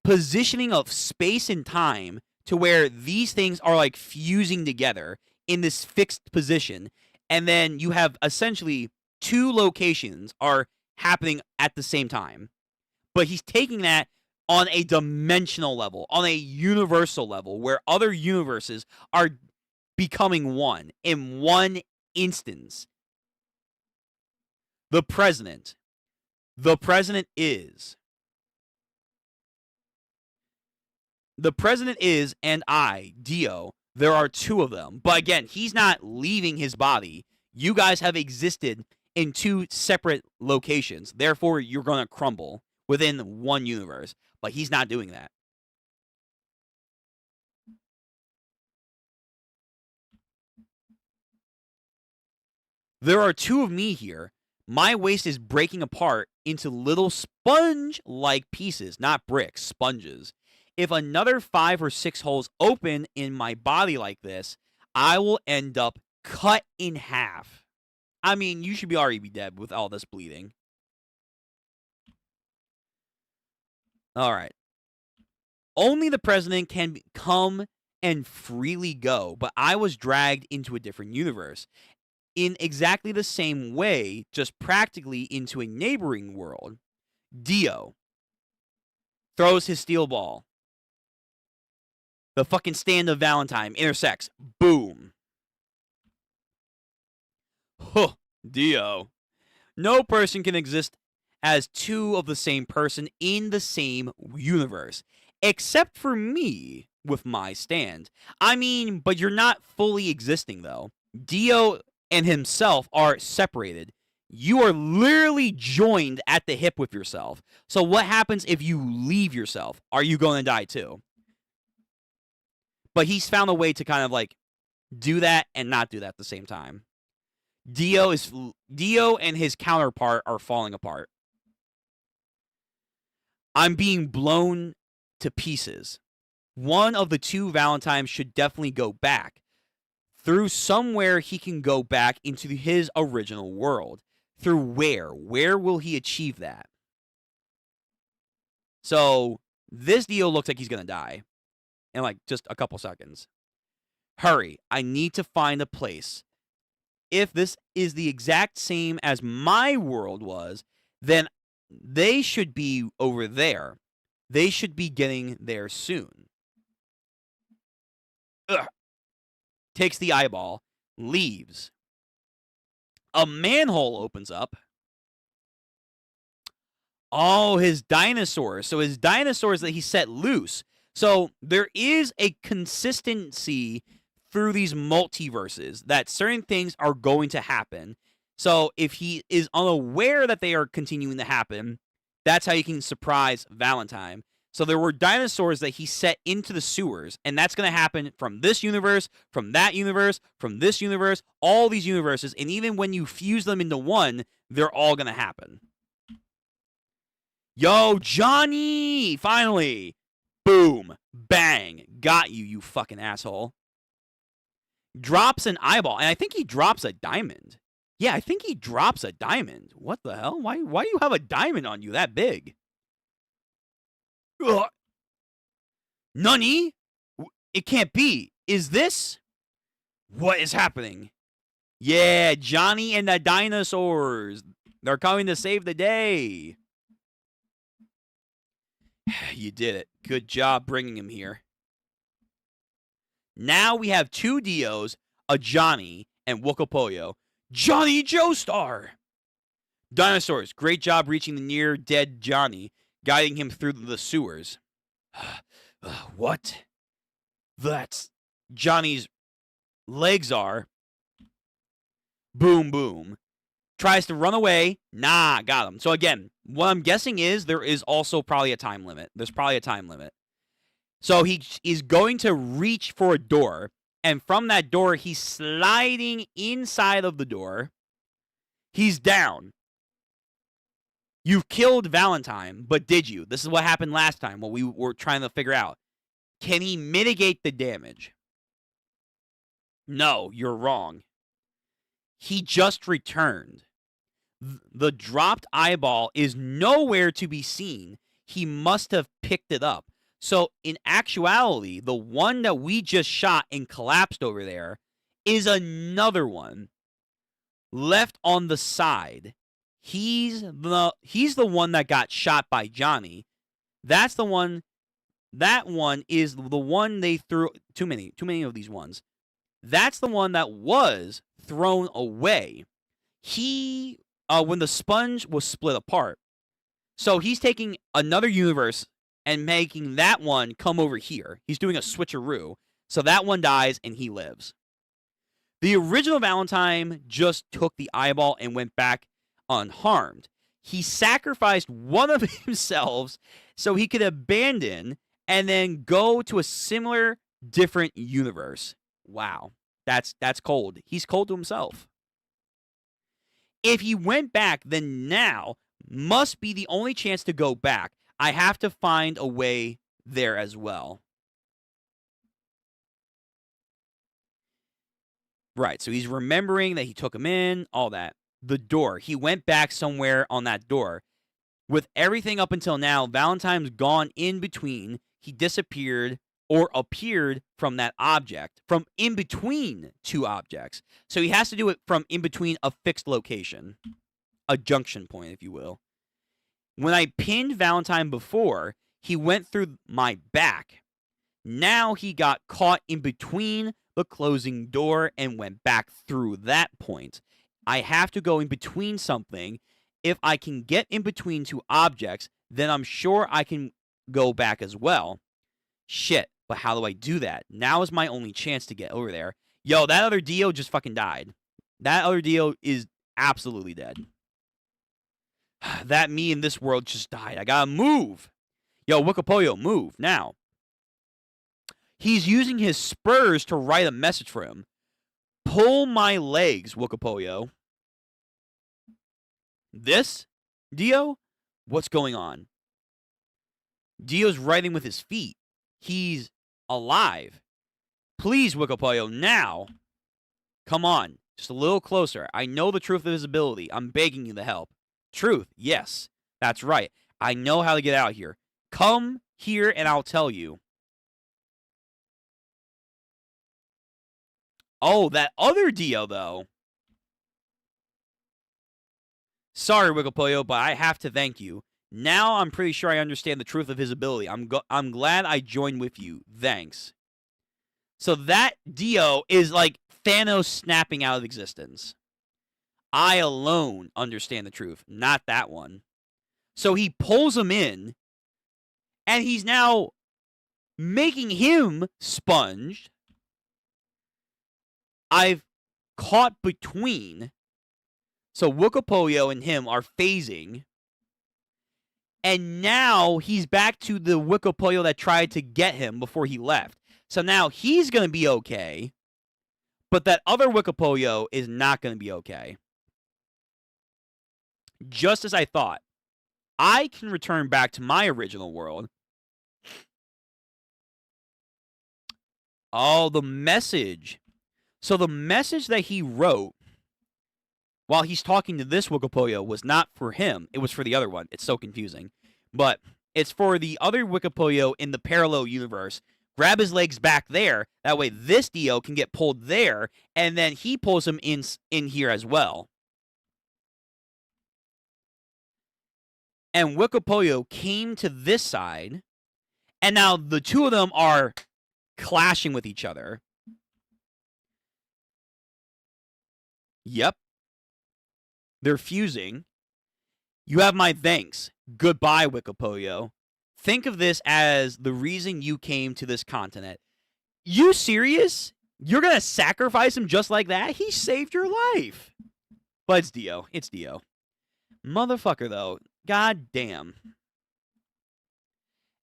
positioning of space and time to where these things are fusing together in this fixed position, and then you have essentially 2 locations are happening at the same time. But he's taking that on a dimensional level, on a universal level, where other universes are becoming one in one instance. The president is. The president is, and I, Dio, there are 2 of them. But again, he's not leaving his body. You guys have existed in 2 separate locations. Therefore, you're going to crumble within one universe. But he's not doing that. There are 2 of me here. My waist is breaking apart into little sponge-like pieces, not bricks, sponges. If another 5 or 6 holes open in my body like this, I will end up cut in half. I mean, you should already be dead with all this bleeding. All right. Only the president can come and freely go, but I was dragged into a different universe. In exactly the same way, just practically into a neighboring world. Dio throws his steel ball. The fucking stand of Valentine intersects. Boom. Huh, Dio. No person can exist as two of the same person in the same universe. Except for me with my stand. I mean, but you're not fully existing, though. Dio and himself are separated. You are literally joined at the hip with yourself. So what happens if you leave yourself? Are you going to die too? But he's found a way to kind of like do that and not do that at the same time. Dio and his counterpart are falling apart. I'm being blown to pieces. One of the two Valentines should definitely go back. Through somewhere he can go back into his original world. Through where? Where will he achieve that? So this Dio looks like he's going to die in like just a couple seconds. Hurry, I need to find a place. If this is the exact same as my world was, then they should be over there. They should be getting there soon. Ugh. Takes the eyeball, leaves. A manhole opens up. Oh, his dinosaurs. So his dinosaurs that he set loose. So there is a consistency through these multiverses that certain things are going to happen. So if he is unaware that they are continuing to happen, that's how you can surprise Valentine. So there were dinosaurs that he set into the sewers, and that's going to happen from this universe, from that universe, from this universe, all these universes, and even when you fuse them into one, they're all going to happen. Yo, Johnny! Finally! Boom. Bang. Got you, you fucking asshole. Drops an eyeball, and I think he drops a diamond. Yeah, I think he drops a diamond. What the hell? Why do you have a diamond on you that big? Ugh. Nani? It can't be. Is this? What is happening? Yeah, Johnny and the dinosaurs. They're coming to save the day. You did it. Good job bringing him here. Now we have two Dios, a Johnny, and Wokopoyo. Johnny Joestar! Dinosaurs, great job reaching the near-dead Johnny, guiding him through the sewers. What? That's Johnny's legs are. Boom, boom. Tries to run away. Nah, got him. So again, what I'm guessing is there is also probably a time limit. There's probably a time limit. So he is going to reach for a door, and from that door, he's sliding inside of the door. He's down. You've killed Valentine, but did you? This is what happened last time, what we were trying to figure out. Can he mitigate the damage? No, you're wrong. He just returned. The dropped eyeball is nowhere to be seen. He must have picked it up. So, in actuality, the one that we just shot and collapsed over there is another one left on the side. He's the one that got shot by Johnny. That's the one. That one is the one they threw. Too many of these ones. That's the one that was thrown away. When the sponge was split apart. So he's taking another universe and making that one come over here. He's doing a switcheroo. So that one dies and he lives. The original Valentine just took the eyeball and went back unharmed. He sacrificed one of himself so he could abandon and then go to a similar, different universe. Wow. That's cold. He's cold to himself. If he went back, then now must be the only chance to go back. I have to find a way there as well. Right, so he's remembering that he took him in, all that. The door. He went back somewhere on that door. With everything up until now, Valentine's gone in between. He disappeared or appeared from that object, from in between two objects. So he has to do it from in between a fixed location, a junction point, if you will. When I pinned Valentine before, he went through my back. Now he got caught in between the closing door and went back through that point. I have to go in between something. If I can get in between two objects, then I'm sure I can go back as well. Shit, but how do I do that? Now is my only chance to get over there. Yo, that other Dio just fucking died. That other Dio is absolutely dead. That me in this world just died. I gotta move. Yo, Wikipoyo, move now. He's using his spurs to write a message for him. Pull my legs, Wikipoyo. This? Dio? What's going on? Dio's writing with his feet. He's alive. Please, Wikipoyo, now. Come on, just a little closer. I know the truth of his ability. I'm begging you to help. Truth, yes. That's right. I know how to get out here. Come here and I'll tell you. Oh, that other Dio, though. Sorry, Wikipoyo, but I have to thank you. Now I'm pretty sure I understand the truth of his ability. I'm glad I joined with you. Thanks. So that Dio is like Thanos snapping out of existence. I alone understand the truth, not that one. So he pulls him in, and he's now making him sponged. I've caught between. So Wikipoyo and him are phasing. And now he's back to the Wikipoyo that tried to get him before he left. So now he's going to be okay. But that other Wikipoyo is not going to be okay. Just as I thought. I can return back to my original world. Oh, the message. So the message that he wrote while he's talking to this Wikipoyo was not for him. It was for the other one. It's so confusing. But it's for the other Wikipoyo in the parallel universe. Grab his legs back there. That way this Dio can get pulled there. And then he pulls him in here as well. And Wikipoyo came to this side. And now the two of them are clashing with each other. Yep. They're fusing. You have my thanks. Goodbye, Wikipoyo. Think of this as the reason you came to this continent. You serious? You're going to sacrifice him just like that? He saved your life. But it's Dio. It's Dio. Motherfucker, though. God damn.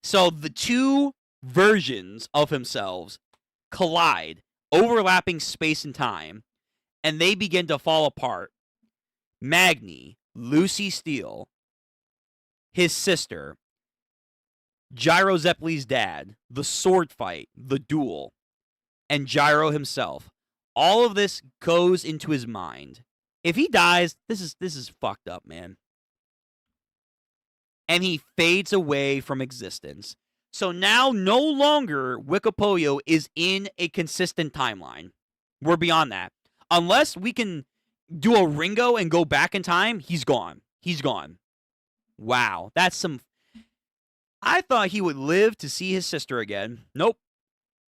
So the two versions of themselves collide, overlapping space and time, and they begin to fall apart. Magni, Lucy Steele, his sister, Gyro Zeppeli's dad, the sword fight, the duel, and Gyro himself. All of this goes into his mind. If he dies, this is fucked up, man. And he fades away from existence. So now no longer Wikipoyo is in a consistent timeline. We're beyond that. Unless we can do a Ringo and go back in time, he's gone. He's gone. Wow, that's some... I thought he would live to see his sister again. Nope.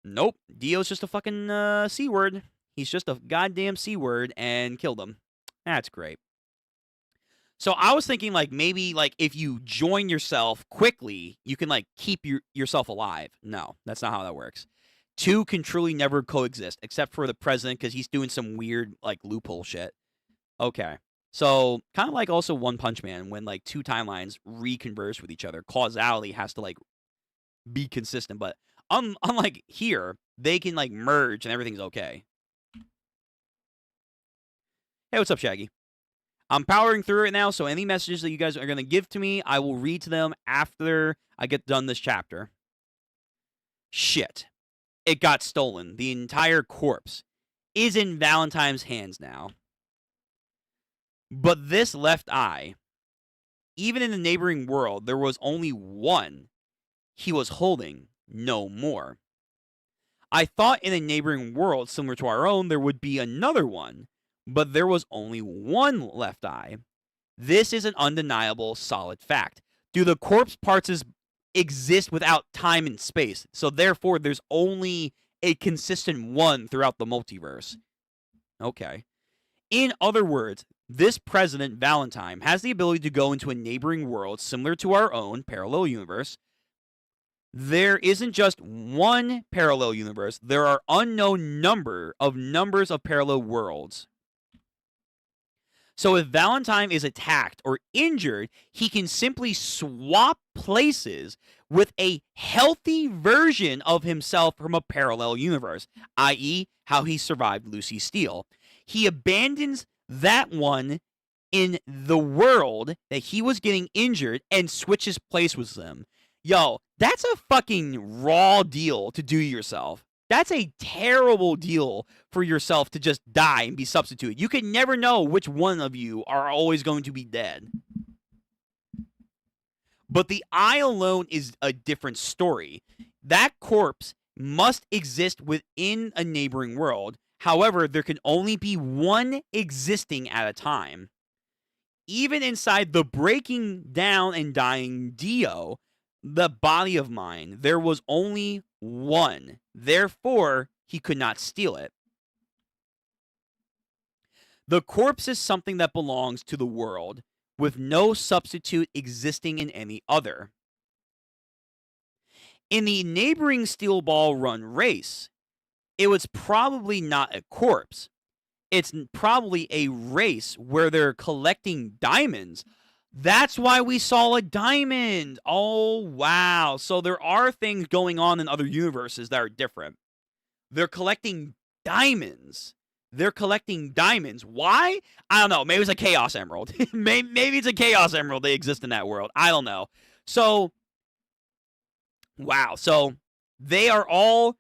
Nope. Dio's just a fucking C-word. He's just a goddamn C-word and killed him. That's great. So I was thinking, like, maybe, like, if you join yourself quickly, you can, like, keep yourself alive. No, that's not how that works. Two can truly never coexist, except for the president, because he's doing some weird, like, loophole shit. Okay. So, kind of like also One Punch Man, when, like, two timelines reconverse with each other, causality has to, like, be consistent. But unlike here, they can, like, merge and everything's okay. Hey, what's up, Shaggy? I'm powering through it now, so any messages that you guys are going to give to me, I will read to them after I get done this chapter. Shit. It got stolen. The entire corpse is in Valentine's hands now. But this left eye, even in the neighboring world, there was only one he was holding, no more. I thought in a neighboring world similar to our own, there would be another one, but there was only one left eye. This is an undeniable, solid fact. Do the corpse parts exist without time and space? So therefore, there's only a consistent one throughout the multiverse. Okay. In other words, this President Valentine has the ability to go into a neighboring world similar to our own parallel universe. There isn't just one parallel universe. There are unknown numbers of parallel worlds. So if Valentine is attacked or injured, he can simply swap places with a healthy version of himself from a parallel universe, i.e., how he survived Lucy Steele. He abandons that one in the world that he was getting injured and switches place with them. Yo, that's a fucking raw deal to do yourself. That's a terrible deal for yourself to just die and be substituted. You can never know which one of you are always going to be dead. But the eye alone is a different story. That corpse must exist within a neighboring world. However, there can only be one existing at a time. Even inside the breaking down and dying Dio, the body of mine, there was only one. Therefore, he could not steal it. The corpse is something that belongs to the world, with no substitute existing in any other. In the neighboring Steel Ball Run race, it was probably not a corpse. It's probably a race where they're collecting diamonds. That's why we saw a diamond. Oh, wow. So there are things going on in other universes that are different. They're collecting diamonds. Why? I don't know. Maybe it's a Chaos Emerald. Maybe it's a Chaos Emerald. They exist in that world. I don't know. So, wow. So they are all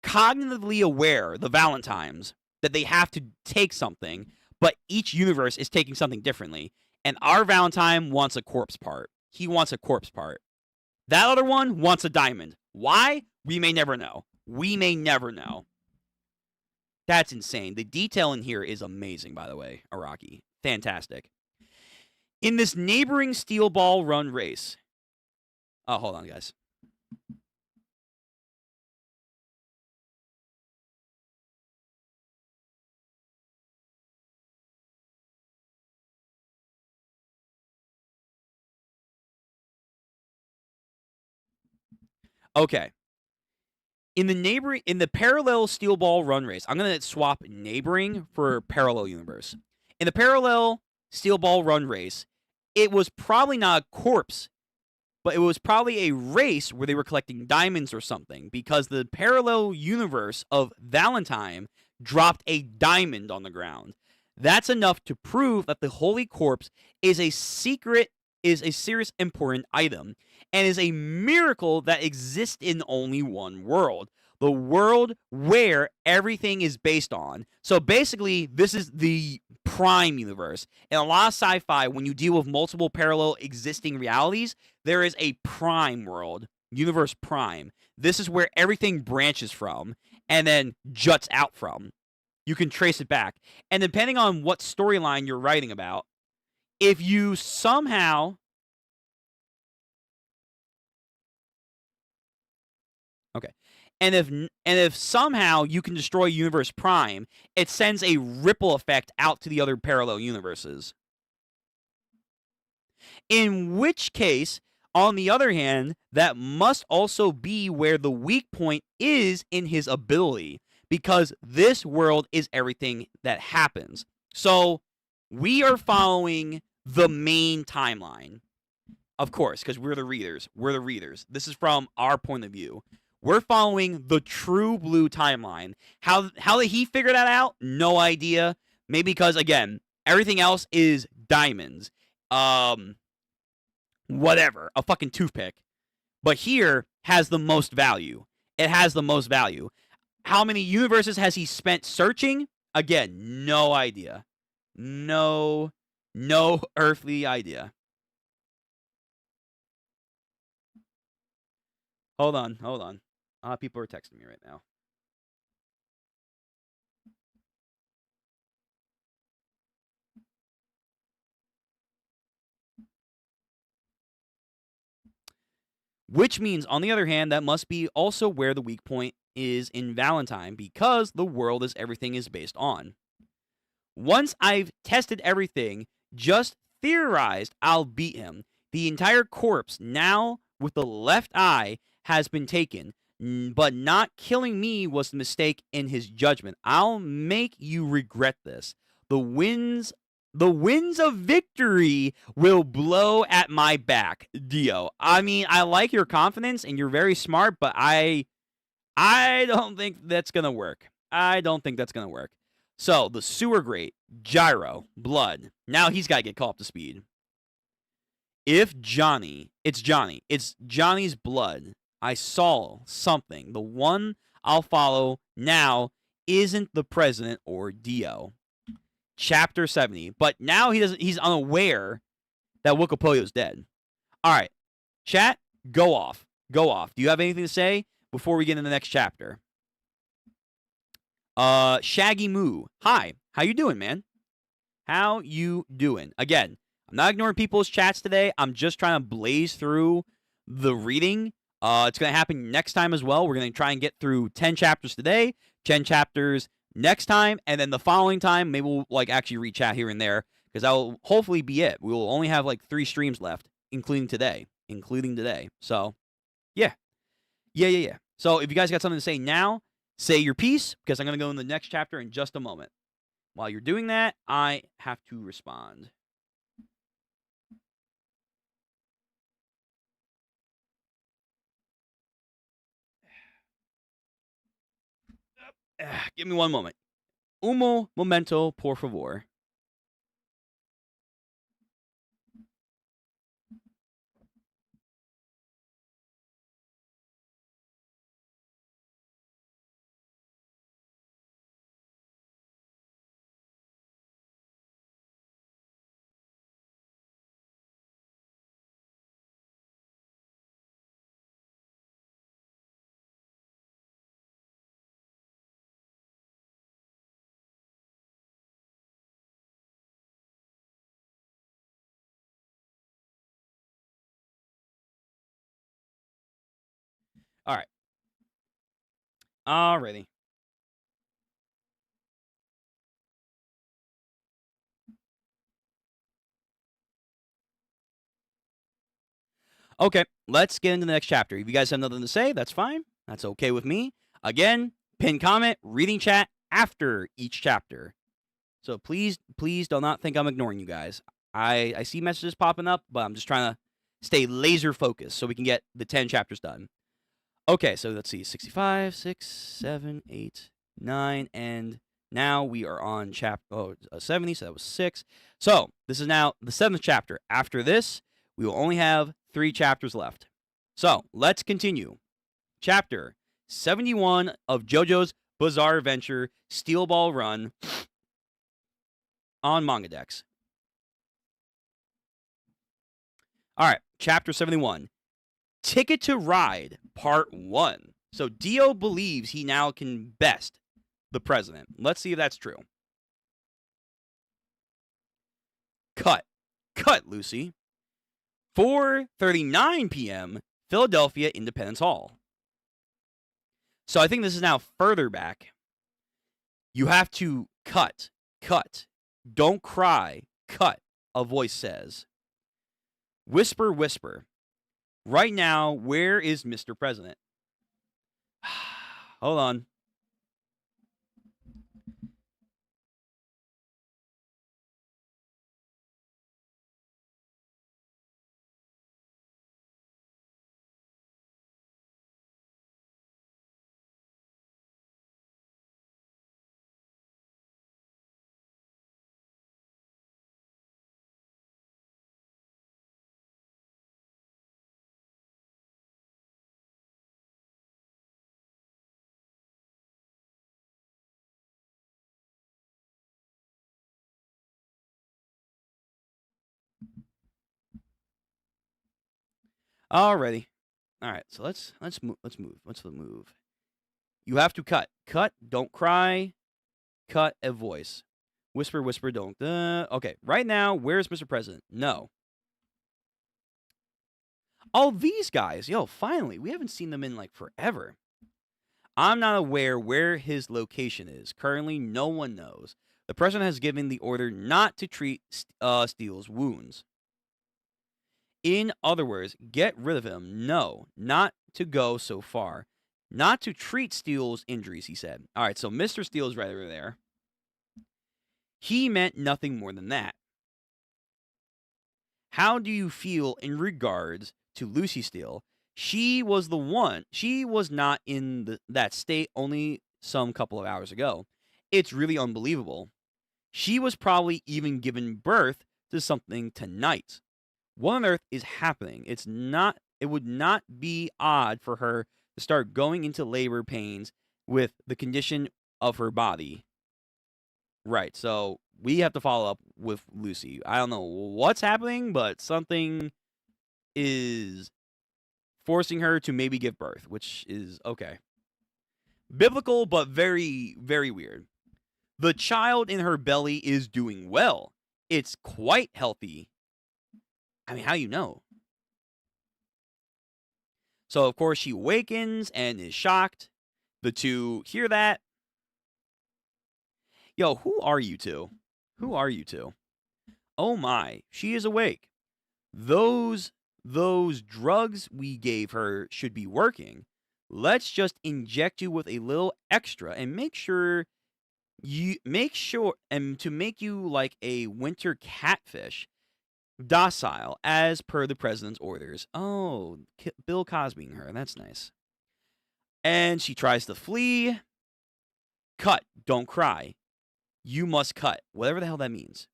cognitively aware, the Valentines, that they have to take something, but each universe is taking something differently. And our Valentine wants a corpse part. He wants a corpse part. That other one wants a diamond. Why? We may never know. That's insane. The detail in here is amazing, by the way, Araki. Fantastic. In this neighboring Steel Ball Run race. Oh, hold on, guys. Okay. In the parallel Steel Ball Run race, I'm gonna swap neighboring for parallel universe. In the parallel Steel Ball Run race, it was probably not a corpse, but it was probably a race where they were collecting diamonds or something, because the parallel universe of Valentine dropped a diamond on the ground. That's enough to prove that the Holy Corpse is a serious important item, and is a miracle that exists in only one world. The world where everything is based on. So basically, this is the prime universe. In a lot of sci-fi, when you deal with multiple parallel existing realities, there is a prime world. Universe prime. This is where everything branches from and then juts out from. You can trace it back. And depending on what storyline you're writing about, if you somehow... Okay. And if somehow you can destroy Universe Prime, it sends a ripple effect out to the other parallel universes. In which case, on the other hand, that must also be where the weak point is in his ability, because this world is everything that happens. So we are following the main timeline, of course, because we're the readers. This is from our point of view. We're following the true blue timeline. How did he figure that out? No idea. Maybe because, again, everything else is diamonds, whatever, a fucking toothpick. But here has the most value. It has the most value. How many universes has he spent searching? Again, no idea. No earthly idea. Hold on. People are texting me right now. Which means, on the other hand, that must be also where the weak point is in Valentine, because the world is everything is based on. Once I've tested everything, just theorized I'll beat him. The entire corpse, now with the left eye, has been taken, but not killing me was the mistake in his judgment. I'll make you regret this. The winds of victory will blow at my back, Dio. I mean, I like your confidence and you're very smart, but I don't think that's going to work. I don't think that's going to work. So, the sewer grate, Gyro, blood. Now he's got to get caught up to speed. It's Johnny's blood. I saw something. The one I'll follow now isn't the president or Dio. Chapter 70. But now he's unaware that Wikipolio's dead. All right. Chat, go off. Go off. Do you have anything to say before we get into the next chapter? Shaggy Moo. Hi. How you doing, man? How you doing? Again, I'm not ignoring people's chats today. I'm just trying to blaze through the reading. It's going to happen next time as well. We're going to try and get through 10 chapters today, 10 chapters next time, and then the following time, maybe we'll like actually read chat here and there, because that'll hopefully be it. We will only have like 3 streams left, including today. So, yeah. So, if you guys got something to say now, say your piece, because I'm going to go in the next chapter in just a moment. While you're doing that, I have to respond. Give me one moment. Un momento, por favor. All right. Alrighty. Okay, let's get into the next chapter. If you guys have nothing to say, that's fine. That's okay with me. Again, pin comment, reading chat after each chapter. So please do not think I'm ignoring you guys. I see messages popping up, but I'm just trying to stay laser focused so we can get the 10 chapters done. Okay, so let's see. 65, 6, 7, 8, 9, and now we are on chapter 70, so that was 6. So this is now the 7th chapter. After this, we will only have 3 chapters left. So let's continue. Chapter 71 of JoJo's Bizarre Adventure Steel Ball Run on Mangadex. All right, chapter 71. Ticket to Ride, part 1. So Dio believes he now can best the president. Let's see if that's true. Cut, Lucy. 4:39 p.m., Philadelphia Independence Hall. So I think this is now further back. You have to cut. Don't cry, cut, a voice says. Whisper. Right now, where is Mr. President? Hold on. Alrighty. All right. So let's move. Let's move. What's the move? You have to cut. Cut. Don't cry. Cut a voice. Whisper. Whisper. Don't. Okay. Right now, where's Mr. President? No. Oh, these guys. Yo, finally. We haven't seen them in like forever. I'm not aware where his location is. Currently, no one knows. The president has given the order not to treat Steele's wounds. In other words, get rid of him. No, not to go so far. Not to treat Steele's injuries, he said. All right, so Mr. Steele's right over there. He meant nothing more than that. How do you feel in regards to Lucy Steele? She was the one. She was not in that state only some couple of hours ago. It's really unbelievable. She was probably even given birth to something tonight. What on earth is happening? It would not be odd for her to start going into labor pains with the condition of her body. Right, so we have to follow up with Lucy. I don't know what's happening, but something is forcing her to maybe give birth, which is okay. Biblical, but very, very weird. The child in her belly is doing well. It's quite healthy. I mean, how you know? So, of course, she awakens and is shocked. The two hear that. Yo, who are you two? Who are you two? Oh my, she is awake. Those drugs we gave her should be working. Let's just inject you with a little extra and to make you like a winter catfish, docile as per the president's orders. Oh, Bill Cosbying her. That's nice. And she tries to flee. Cut. Don't cry. You must cut. Whatever the hell that means.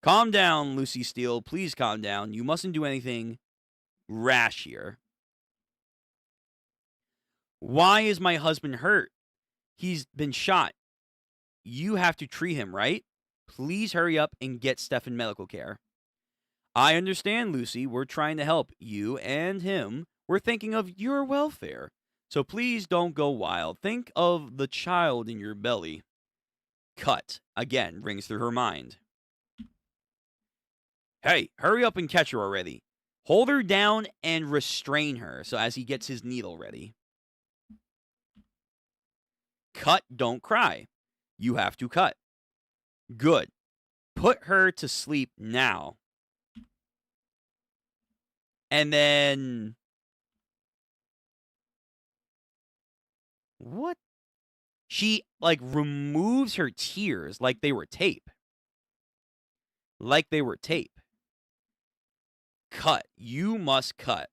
Calm down, Lucy Steele. Please calm down. You mustn't do anything rash here. Why is my husband hurt? He's been shot. You have to treat him, right? Please hurry up and get Stefan medical care. I understand, Lucy. We're trying to help you and him. We're thinking of your welfare. So please don't go wild. Think of the child in your belly. Cut. Again, rings through her mind. Hey, hurry up and catch her already. Hold her down and restrain her so as he gets his needle ready. Cut, don't cry. You have to cut. Good. Put her to sleep now. And then... What? She, like, removes her tears like they were tape. Like they were tape. Cut. You must cut.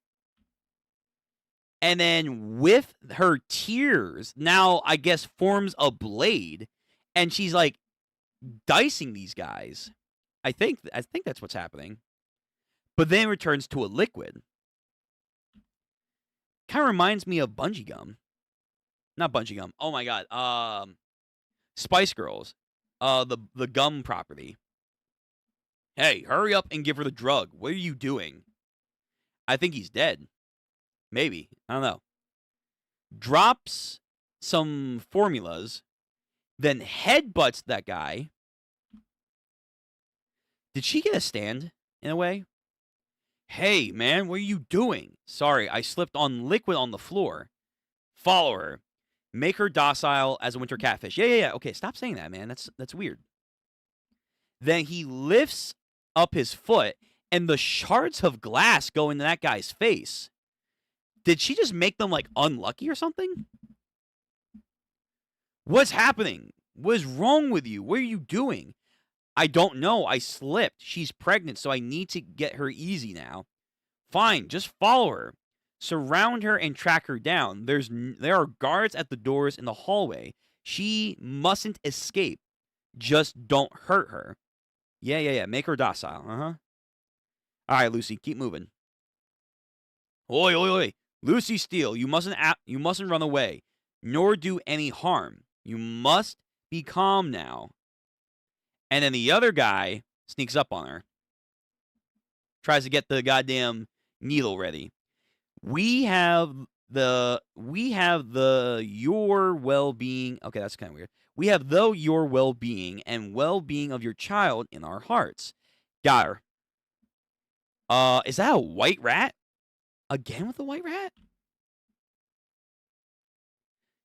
And then with her tears, now I guess forms a blade, and she's like dicing these guys. I think that's what's happening. But then returns to a liquid. Kind of reminds me of bungee gum. Not bungee gum. Oh my god. Spice Girls. The gum property. Hey, hurry up and give her the drug. What are you doing? I think he's dead. Maybe. I don't know. Drops some formulas, then headbutts that guy. Did she get a stand, in a way? Hey, man, what are you doing? Sorry, I slipped on liquid on the floor. Follow her. Make her docile as a winter catfish. Yeah. Okay, stop saying that, man. That's weird. Then he lifts up his foot, and the shards of glass go into that guy's face. Did she just make them, like, unlucky or something? What's happening? What is wrong with you? What are you doing? I don't know. I slipped. She's pregnant, so I need to get her easy now. Fine, just follow her. Surround her and track her down. There are guards at the doors in the hallway. She mustn't escape. Just don't hurt her. Yeah. Make her docile. All right, Lucy, keep moving. Oi. Lucy Steele, you mustn't run away, nor do any harm. You must be calm now. And then the other guy sneaks up on her. Tries to get the goddamn needle ready. We have the your well-being. Okay, that's kind of weird. We have the your well-being and well-being of your child in our hearts. Got her. Is that a white rat? Again with the white rat?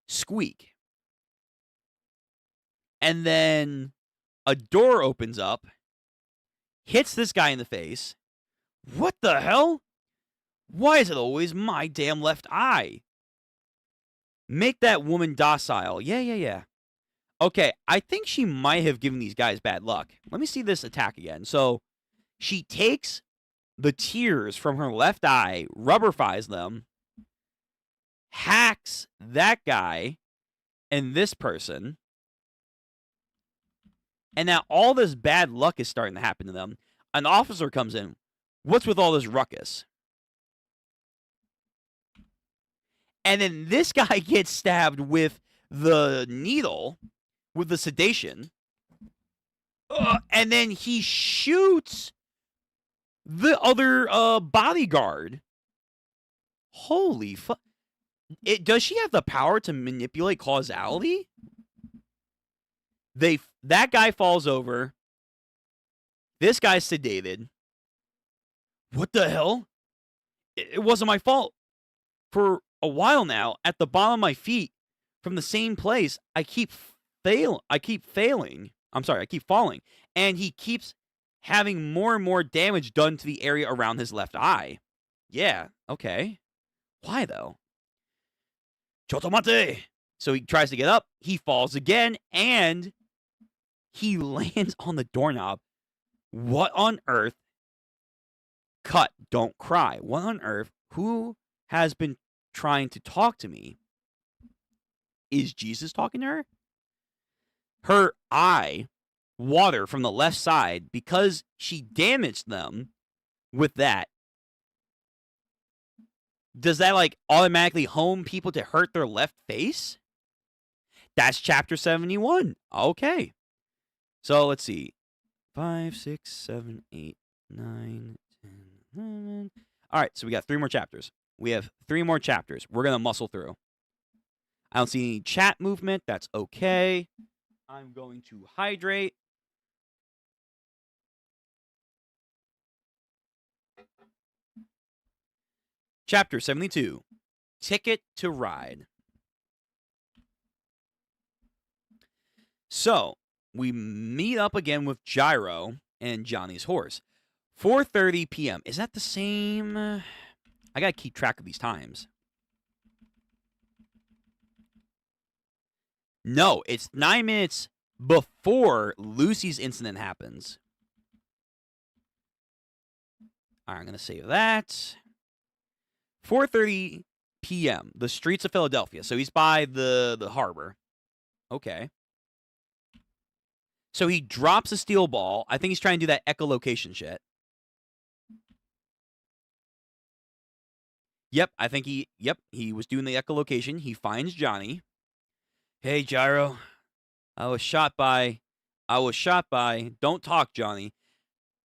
Squeak. And then a door opens up, hits this guy in the face. What the hell? Why is it always my damn left eye? Make that woman docile. Yeah. Okay, I think she might have given these guys bad luck. Let me see this attack again. So she takes the tears from her left eye, rubberfies them, hacks that guy and this person, and now all this bad luck is starting to happen to them. An officer comes in. What's with all this ruckus? And then this guy gets stabbed with the needle, with the sedation. And then he shoots the other bodyguard. Holy fuck. Does she have the power to manipulate causality? That guy falls over. This guy's sedated. What the hell? It wasn't my fault. For a while now, at the bottom of my feet, from the same place, I keep failing. I'm sorry, I keep falling. And he keeps having more and more damage done to the area around his left eye. Yeah, okay. Why though? Chotomate! So he tries to get up, he falls again, and he lands on the doorknob. What on earth? Cut, don't cry. What on earth? Who has been trying to talk to me? Is Jesus talking to her? Her eye, water from the left side, because she damaged them with that. Does that like automatically home people to hurt their left face? That's chapter 71. Okay. So let's see. 5, 6, 7, 8, 9, 10, 11. All right, so we got 3 more chapters. We have 3 more chapters. We're going to muscle through. I don't see any chat movement. That's okay. I'm going to hydrate. Chapter 72. Ticket to Ride. So, we meet up again with Gyro and Johnny's horse. 4:30 p.m. Is that the same? I got to keep track of these times. No, it's 9 minutes before Lucy's incident happens. All right, I'm going to save that. 4:30 p.m. The streets of Philadelphia. So he's by the harbor. Okay. So he drops a steel ball. I think he's trying to do that echolocation shit. Yep, I think he was doing the echolocation. He finds Johnny. Hey, Gyro. I was shot by. Don't talk, Johnny.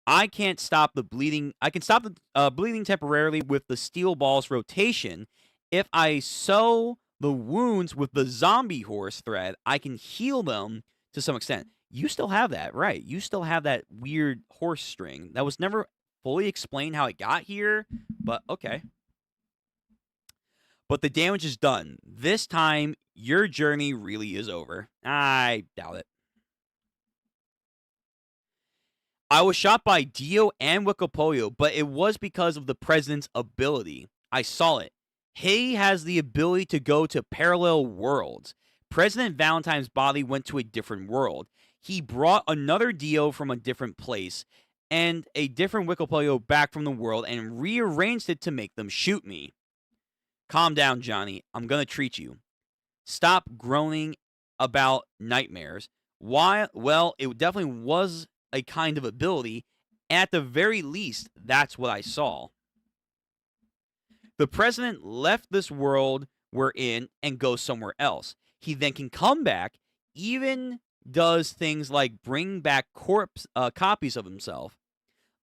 I can't stop the bleeding. I can stop the bleeding temporarily with the steel ball's rotation. If I sew the wounds with the zombie horse thread, I can heal them to some extent. You still have that, right? You still have that weird horse string. That was never fully explained how it got here, but okay. But the damage is done. This time, your journey really is over. I doubt it. I was shot by Dio and Wikipolio, but it was because of the president's ability. I saw it. He has the ability to go to parallel worlds. President Valentine's body went to a different world. He brought another Dio from a different place and a different Wikipolio back from the world and rearranged it to make them shoot me. Calm down, Johnny. I'm going to treat you. Stop groaning about nightmares. Why? Well, it definitely was a kind of ability. At the very least, that's what I saw. The president left this world we're in and goes somewhere else. He then can come back, even does things like bring back copies of himself.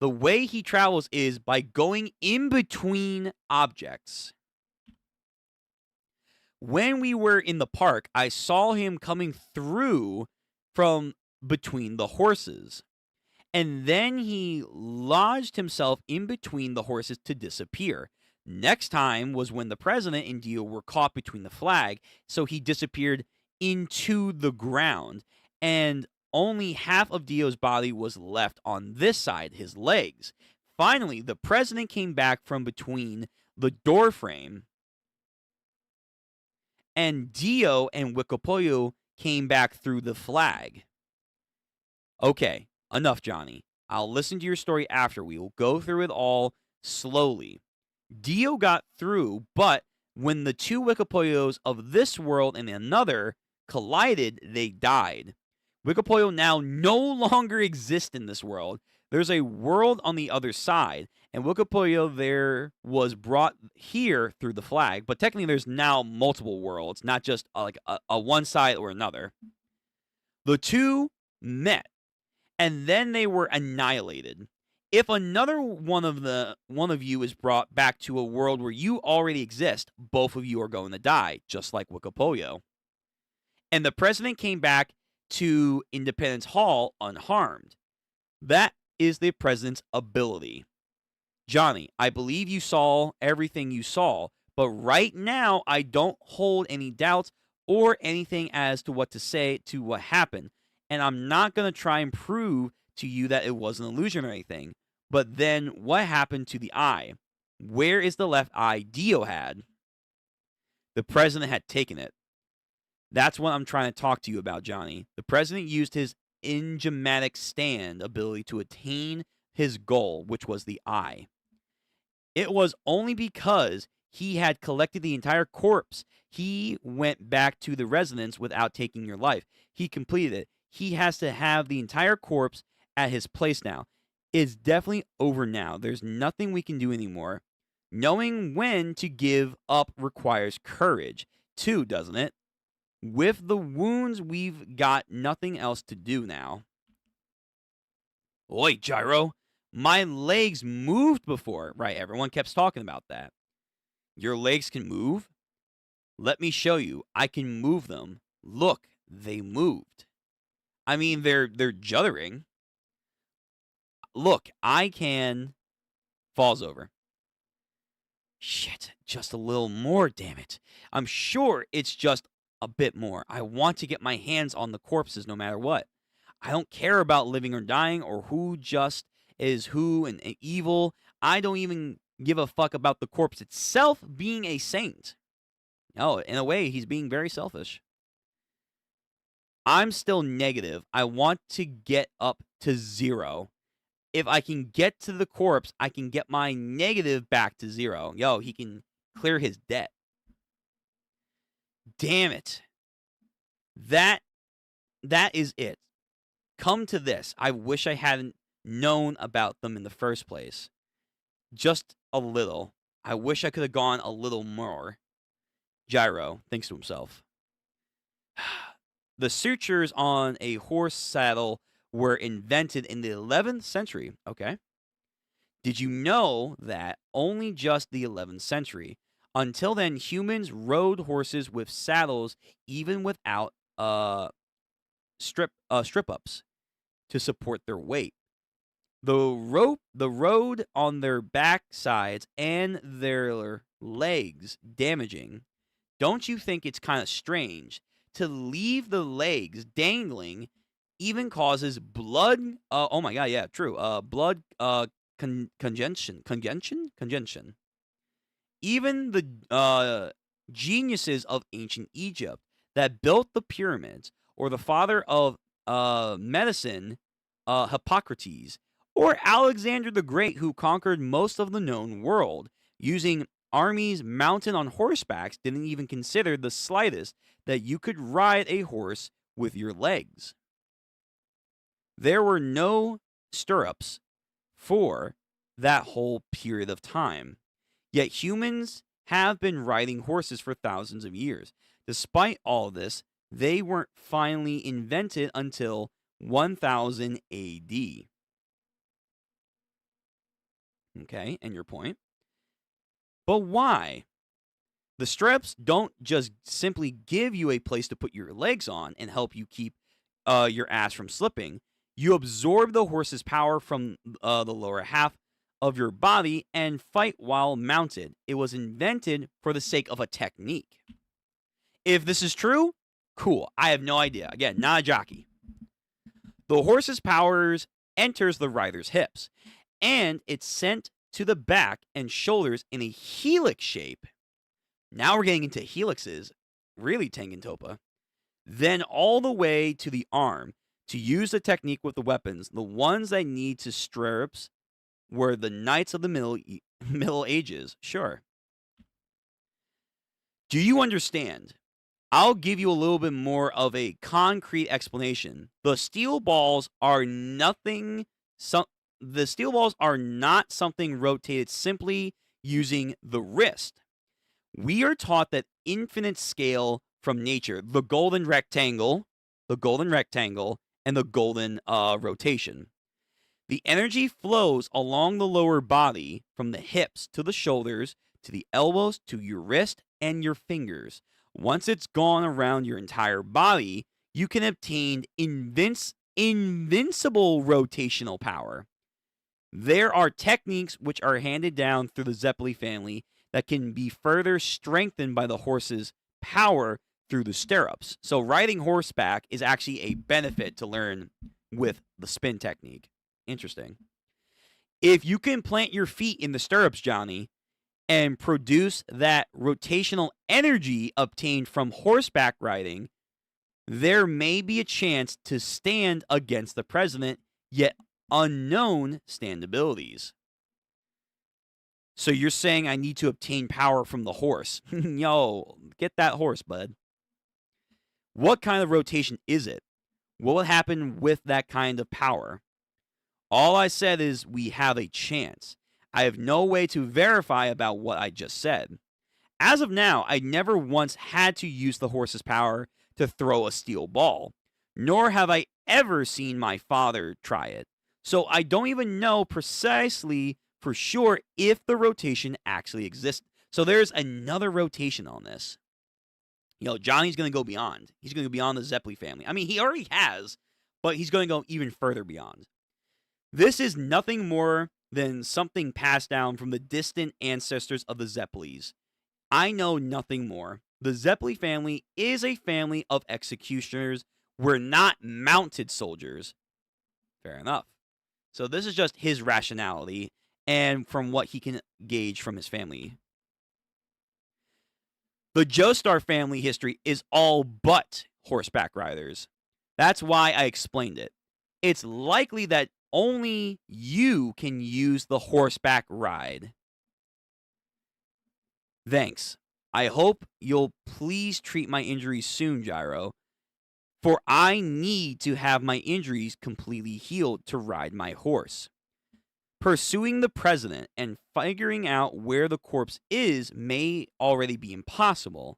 The way he travels is by going in between objects. When we were in the park, I saw him coming through from between the horses. And then he lodged himself in between the horses to disappear. Next time was when the president and Dio were caught between the flag, so he disappeared into the ground, and only half of Dio's body was left on this side, his legs. Finally, the president came back from between the door frame, and Dio and Wicopollo came back through the flag. Okay, enough, Johnny. I'll listen to your story after. We will go through it all slowly. Dio got through, but when the two Wicopollos of this world and another collided, they died. Wicopollo now no longer exists in this world. There's a world on the other side, and Wicopollo there was brought here through the flag, but technically there's now multiple worlds, not just like a one side or another. The two met, and then they were annihilated. If another one of you is brought back to a world where you already exist, both of you are going to die, just like Wicopollo. And the president came back to Independence Hall unharmed. That is the president's ability. Johnny, I believe you saw everything you saw, but right now I don't hold any doubts or anything as to what to say to what happened. And I'm not going to try and prove to you that it was an illusion or anything. But then what happened to the eye? Where is the left eye Dio had? The president had taken it. That's what I'm trying to talk to you about, Johnny. The president used his enigmatic stand ability to attain his goal, which was the eye. It was only because he had collected the entire corpse. He went back to the residence without taking your life. He completed it. He has to have the entire corpse at his place now. It's definitely over now. There's nothing we can do anymore. Knowing when to give up requires courage, too, doesn't it? With the wounds, we've got nothing else to do now. Oi, Gyro. My legs moved before. Right, everyone kept talking about that. Your legs can move? Let me show you. I can move them. Look, they moved. I mean, they're juddering. Look, I can... Falls over. Shit, just a little more, damn it. I'm sure it's just a bit more. I want to get my hands on the corpses no matter what. I don't care about living or dying or who just is who and evil. I don't even give a fuck about the corpse itself being a saint. No, in a way, he's being very selfish. I'm still negative. I want to get up to 0. If I can get to the corpse, I can get my negative back to 0. Yo, he can clear his debt. Damn it. That is it. Come to this. I wish I hadn't known about them in the first place. Just a little. I wish I could have gone a little more. Gyro thinks to himself. The sutures on a horse saddle were invented in the 11th century. Okay. Did you know that only just the 11th century? Until then, humans rode horses with saddles even without strip-ups to support their weight. The road on their backsides and their legs damaging. Don't you think it's kind of strange to leave the legs dangling? Even causes blood. Oh my god, yeah, true. Blood congestion. Even the geniuses of ancient Egypt that built the pyramids, or the father of medicine, Hippocrates, or Alexander the Great, who conquered most of the known world, using armies mounted on horsebacks, didn't even consider the slightest that you could ride a horse with your legs. There were no stirrups for that whole period of time. Yet humans have been riding horses for thousands of years. Despite all this, they weren't finally invented until 1000 AD. Okay, and your point. But why? The straps don't just simply give you a place to put your legs on and help you keep your ass from slipping. You absorb the horse's power from the lower half of your body and fight while mounted. It was invented for the sake of a technique. If this is true, cool. I have no idea. Again, not a jockey. The horse's powers enters the rider's hips, and it's sent to the back and shoulders in a helix shape. Now we're getting into helixes, really Tangentopa. Then all the way to the arm to use the technique with the weapons. The ones that need to stirrups were the knights of the Middle Ages. Sure. Do you understand? I'll give you a little bit more of a concrete explanation. The steel balls are nothing. The steel balls are not something rotated simply using the wrist. We are taught that infinite scale from nature, the golden rectangle, and the golden rotation. The energy flows along the lower body from the hips to the shoulders to the elbows to your wrist and your fingers. Once it's gone around your entire body, you can obtain invincible rotational power. There are techniques which are handed down through the Zeppeli family that can be further strengthened by the horse's power through the stirrups. So riding horseback is actually a benefit to learn with the spin technique. Interesting. If you can plant your feet in the stirrups, Johnny, and produce that rotational energy obtained from horseback riding, there may be a chance to stand against the president, yet unknown standabilities. So you're saying I need to obtain power from the horse. Yo, get that horse, bud. What kind of rotation is it? What will happen with that kind of power? All I said is we have a chance. I have no way to verify about what I just said. As of now, I never once had to use the horse's power to throw a steel ball, nor have I ever seen my father try it. So I don't even know precisely for sure if the rotation actually exists. So there's another rotation on this. You know, Johnny's going to go beyond. He's going to go beyond the Zeppeli family. I mean, he already has, but he's going to go even further beyond. This is nothing more than something passed down from the distant ancestors of the Zeppelis. I know nothing more. The Zeppeli family is a family of executioners. We're not mounted soldiers. Fair enough. So this is just his rationality and from what he can gauge from his family. The Joestar family history is all but horseback riders. That's why I explained it. It's likely that only you can use the horseback ride. Thanks. I hope you'll please treat my injuries soon, Gyro, for I need to have my injuries completely healed to ride my horse. Pursuing the president and figuring out where the corpse is may already be impossible,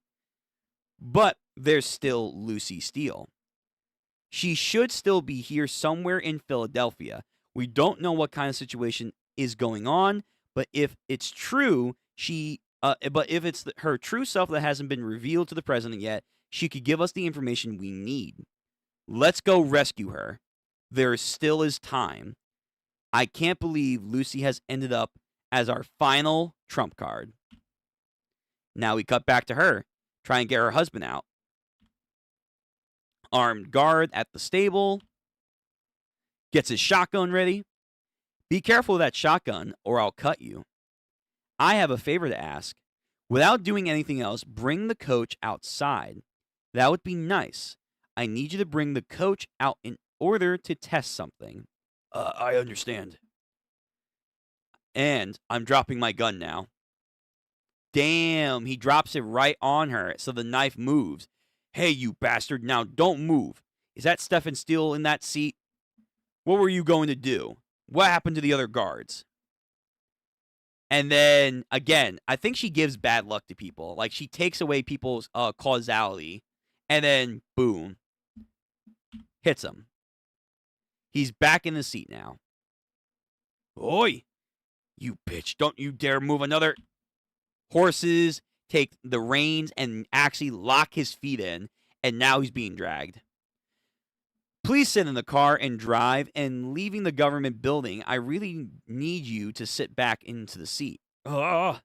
but there's still Lucy Steele. She should still be here somewhere in Philadelphia. We don't know what kind of situation is going on, but if it's true, if it's her true self that hasn't been revealed to the president yet, she could give us the information we need. Let's go rescue her. There still is time. I can't believe Lucy has ended up as our final trump card. Now we cut back to her, try and get her husband out. Armed guard at the stable. Gets his shotgun ready. Be careful of that shotgun or I'll cut you. I have a favor to ask. Without doing anything else, bring the coach outside. That would be nice. I need you to bring the coach out in order to test something. I understand. And I'm dropping my gun now. Damn, he drops it right on her, so the knife moves. Hey, you bastard, now don't move. Is that Stephen Steele in that seat? What were you going to do? What happened to the other guards? And then, again, I think she gives bad luck to people. Like, she takes away people's causality, and then, boom, hits him. He's back in the seat now. Oi! You bitch, don't you dare move another. Horses take the reins and actually lock his feet in, and now he's being dragged. Please sit in the car and drive, and leaving the government building, I really need you to sit back into the seat. Ugh.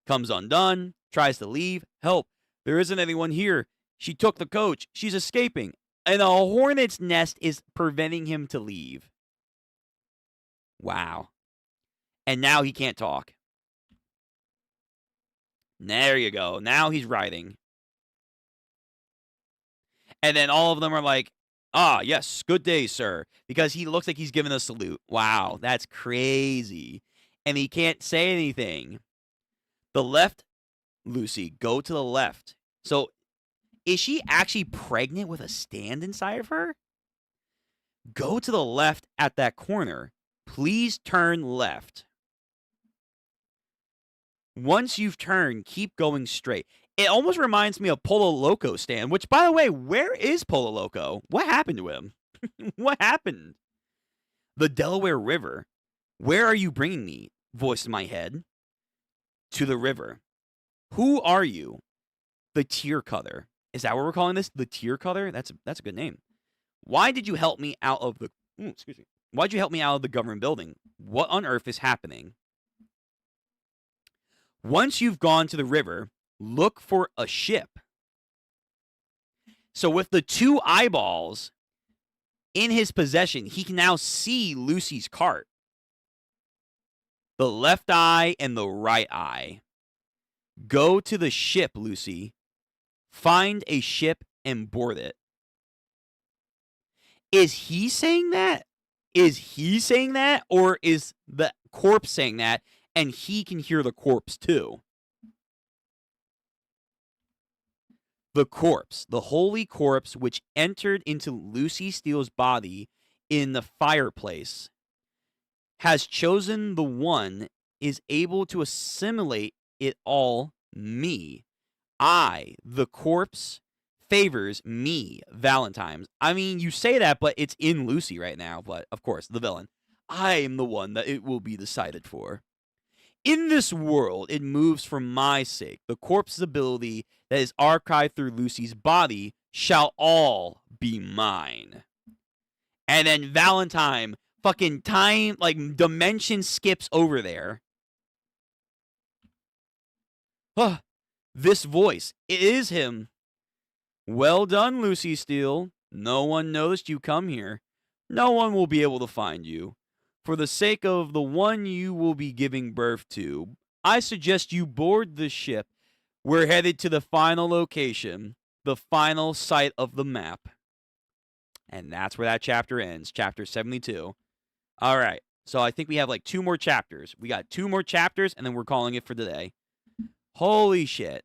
Comes undone, tries to leave. Help, there isn't anyone here. She took the coach. She's escaping. And a hornet's nest is preventing him to leave. Wow. And now he can't talk. There you go. Now he's writing. And then all of them are like, ah, yes, good day, sir. Because he looks like he's giving a salute. Wow, that's crazy. And he can't say anything. The left, Lucy, go to the left. So, is she actually pregnant with a stand inside of her? Go to the left at that corner. Please turn left. Once you've turned, keep going straight. It almost reminds me of Polo Loco stand, which, by the way, where is Polo Loco? What happened to him? What happened? The Delaware River. Where are you bringing me? Voice in my head. To the river. Who are you? The tear cutter. Is that what we're calling this? The tear cutter? That's a good name. Why did you help me out of the excuse me. Why'd you help me out of the government building? What on earth is happening? Once you've gone to the river, look for a ship. So with the two eyeballs in his possession, he can now see Lucy's cart. The left eye and the right eye. Go to the ship, Lucy. Find a ship and board it. Is he saying that? Is he saying that? Or is the corpse saying that and he can hear the corpse too? The corpse, the holy corpse which entered into Lucy Steele's body in the fireplace, has chosen the one is able to assimilate it all, me. I, the corpse, favors me, Valentine's. I mean, you say that, but it's in Lucy right now. But, of course, the villain. I am the one that it will be decided for. In this world, it moves for my sake. The corpse's ability that is archived through Lucy's body shall all be mine. And then Valentine, fucking time, like, dimension skips over there. Huh. This voice, it is him. Well done, Lucy Steele. No one noticed you come here. No one will be able to find you. For the sake of the one you will be giving birth to, I suggest you board the ship. We're headed to the final location, the final site of the map. And that's where that chapter ends, chapter 72. All right, so I think we have like 2 more chapters. We got 2 more chapters, and then we're calling it for today. Holy shit.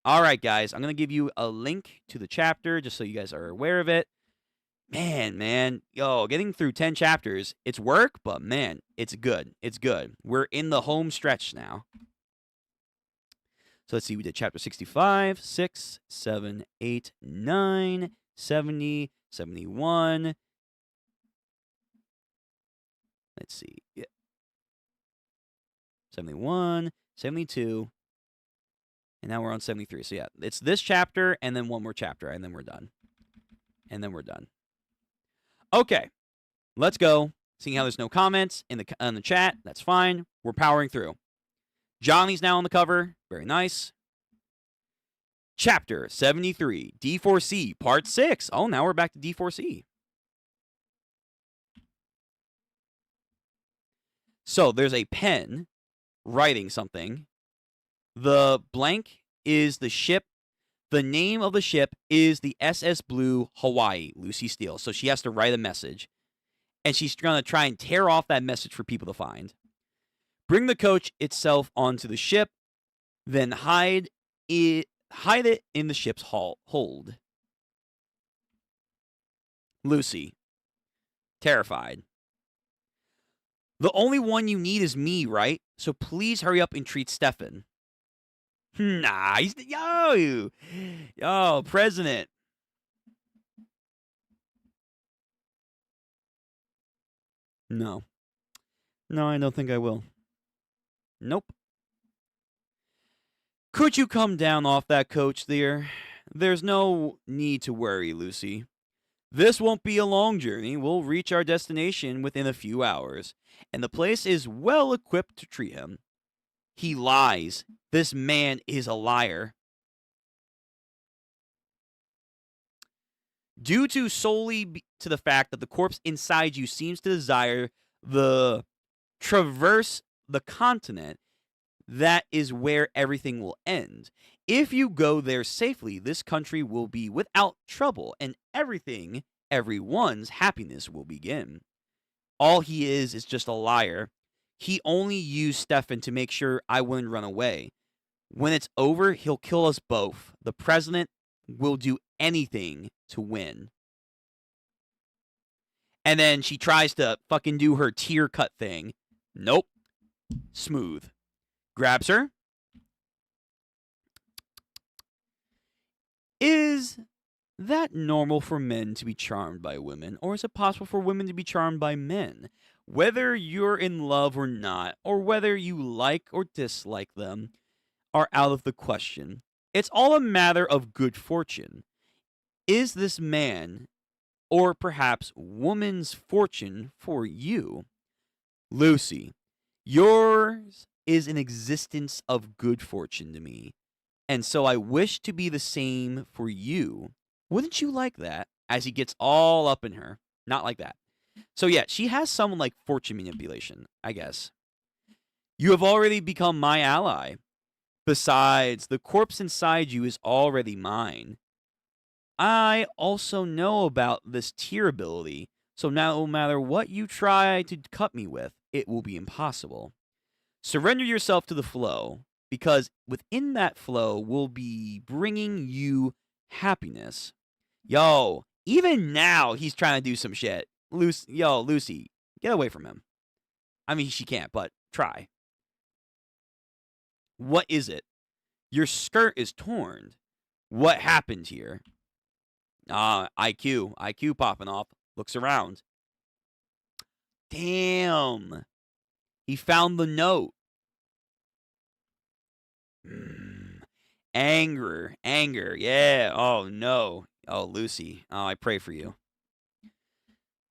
All right, guys, I'm going to give you a link to the chapter just so you guys are aware of it. Man, yo, getting through 10 chapters, it's work, but man, it's good. It's good. We're in the home stretch now. So let's see, we did chapter 65, 6, 7, 8, 9, 70, 71. Let's see. Yeah. 71, 72. And now we're on 73. So yeah, it's this chapter and then one more chapter, and then we're done. Okay, let's go. Seeing how there's no comments in the chat, that's fine. We're powering through. Johnny's now on the cover. Very nice. Chapter 73, D4C, Part 6. Oh, now we're back to D4C. So there's a pen writing something. The blank is the ship. The name of the ship is the SS Blue Hawaii, Lucy Steele. So she has to write a message. And she's going to try and tear off that message for people to find. Bring the coach itself onto the ship. Then hide it in the ship's hold. Lucy, terrified. The only one you need is me, right? So please hurry up and treat Stefan. Nah, he's yo, President. No. No, I don't think I will. Nope. Could you come down off that coach there? There's no need to worry, Lucy. This won't be a long journey. We'll reach our destination within a few hours, and the place is well equipped to treat him. He lies. This man is a liar. Due to solely to the fact that the corpse inside you seems to desire the traverse the continent, that is where everything will end. If you go there safely, this country will be without trouble, and everyone's happiness will begin. All he is just a liar. He only used Stefan to make sure I wouldn't run away. When it's over, he'll kill us both. The president will do anything to win. And then she tries to fucking do her tear cut thing. Nope. Smooth. Grabs her. Is that normal for men to be charmed by women, or is it possible for women to be charmed by men? Whether you're in love or not, or whether you like or dislike them, are out of the question. It's all a matter of good fortune. Is this man, or perhaps woman's fortune for you? Lucy, yours is an existence of good fortune to me, and so I wish to be the same for you. Wouldn't you like that? As he gets all up in her. Not like that. So yeah, she has some like fortune manipulation, I guess. You have already become my ally. Besides, the corpse inside you is already mine. I also know about this tear ability, so now no matter what you try to cut me with, it will be impossible. Surrender yourself to the flow, because within that flow will be bringing you happiness. Yo, even now he's trying to do some shit. Lucy, get away from him. I mean, she can't, but try. What is it? Your skirt is torn. What happened here? IQ popping off. Looks around. Damn. He found the note. Anger. Yeah. Oh, no. Oh, Lucy. Oh, I pray for you.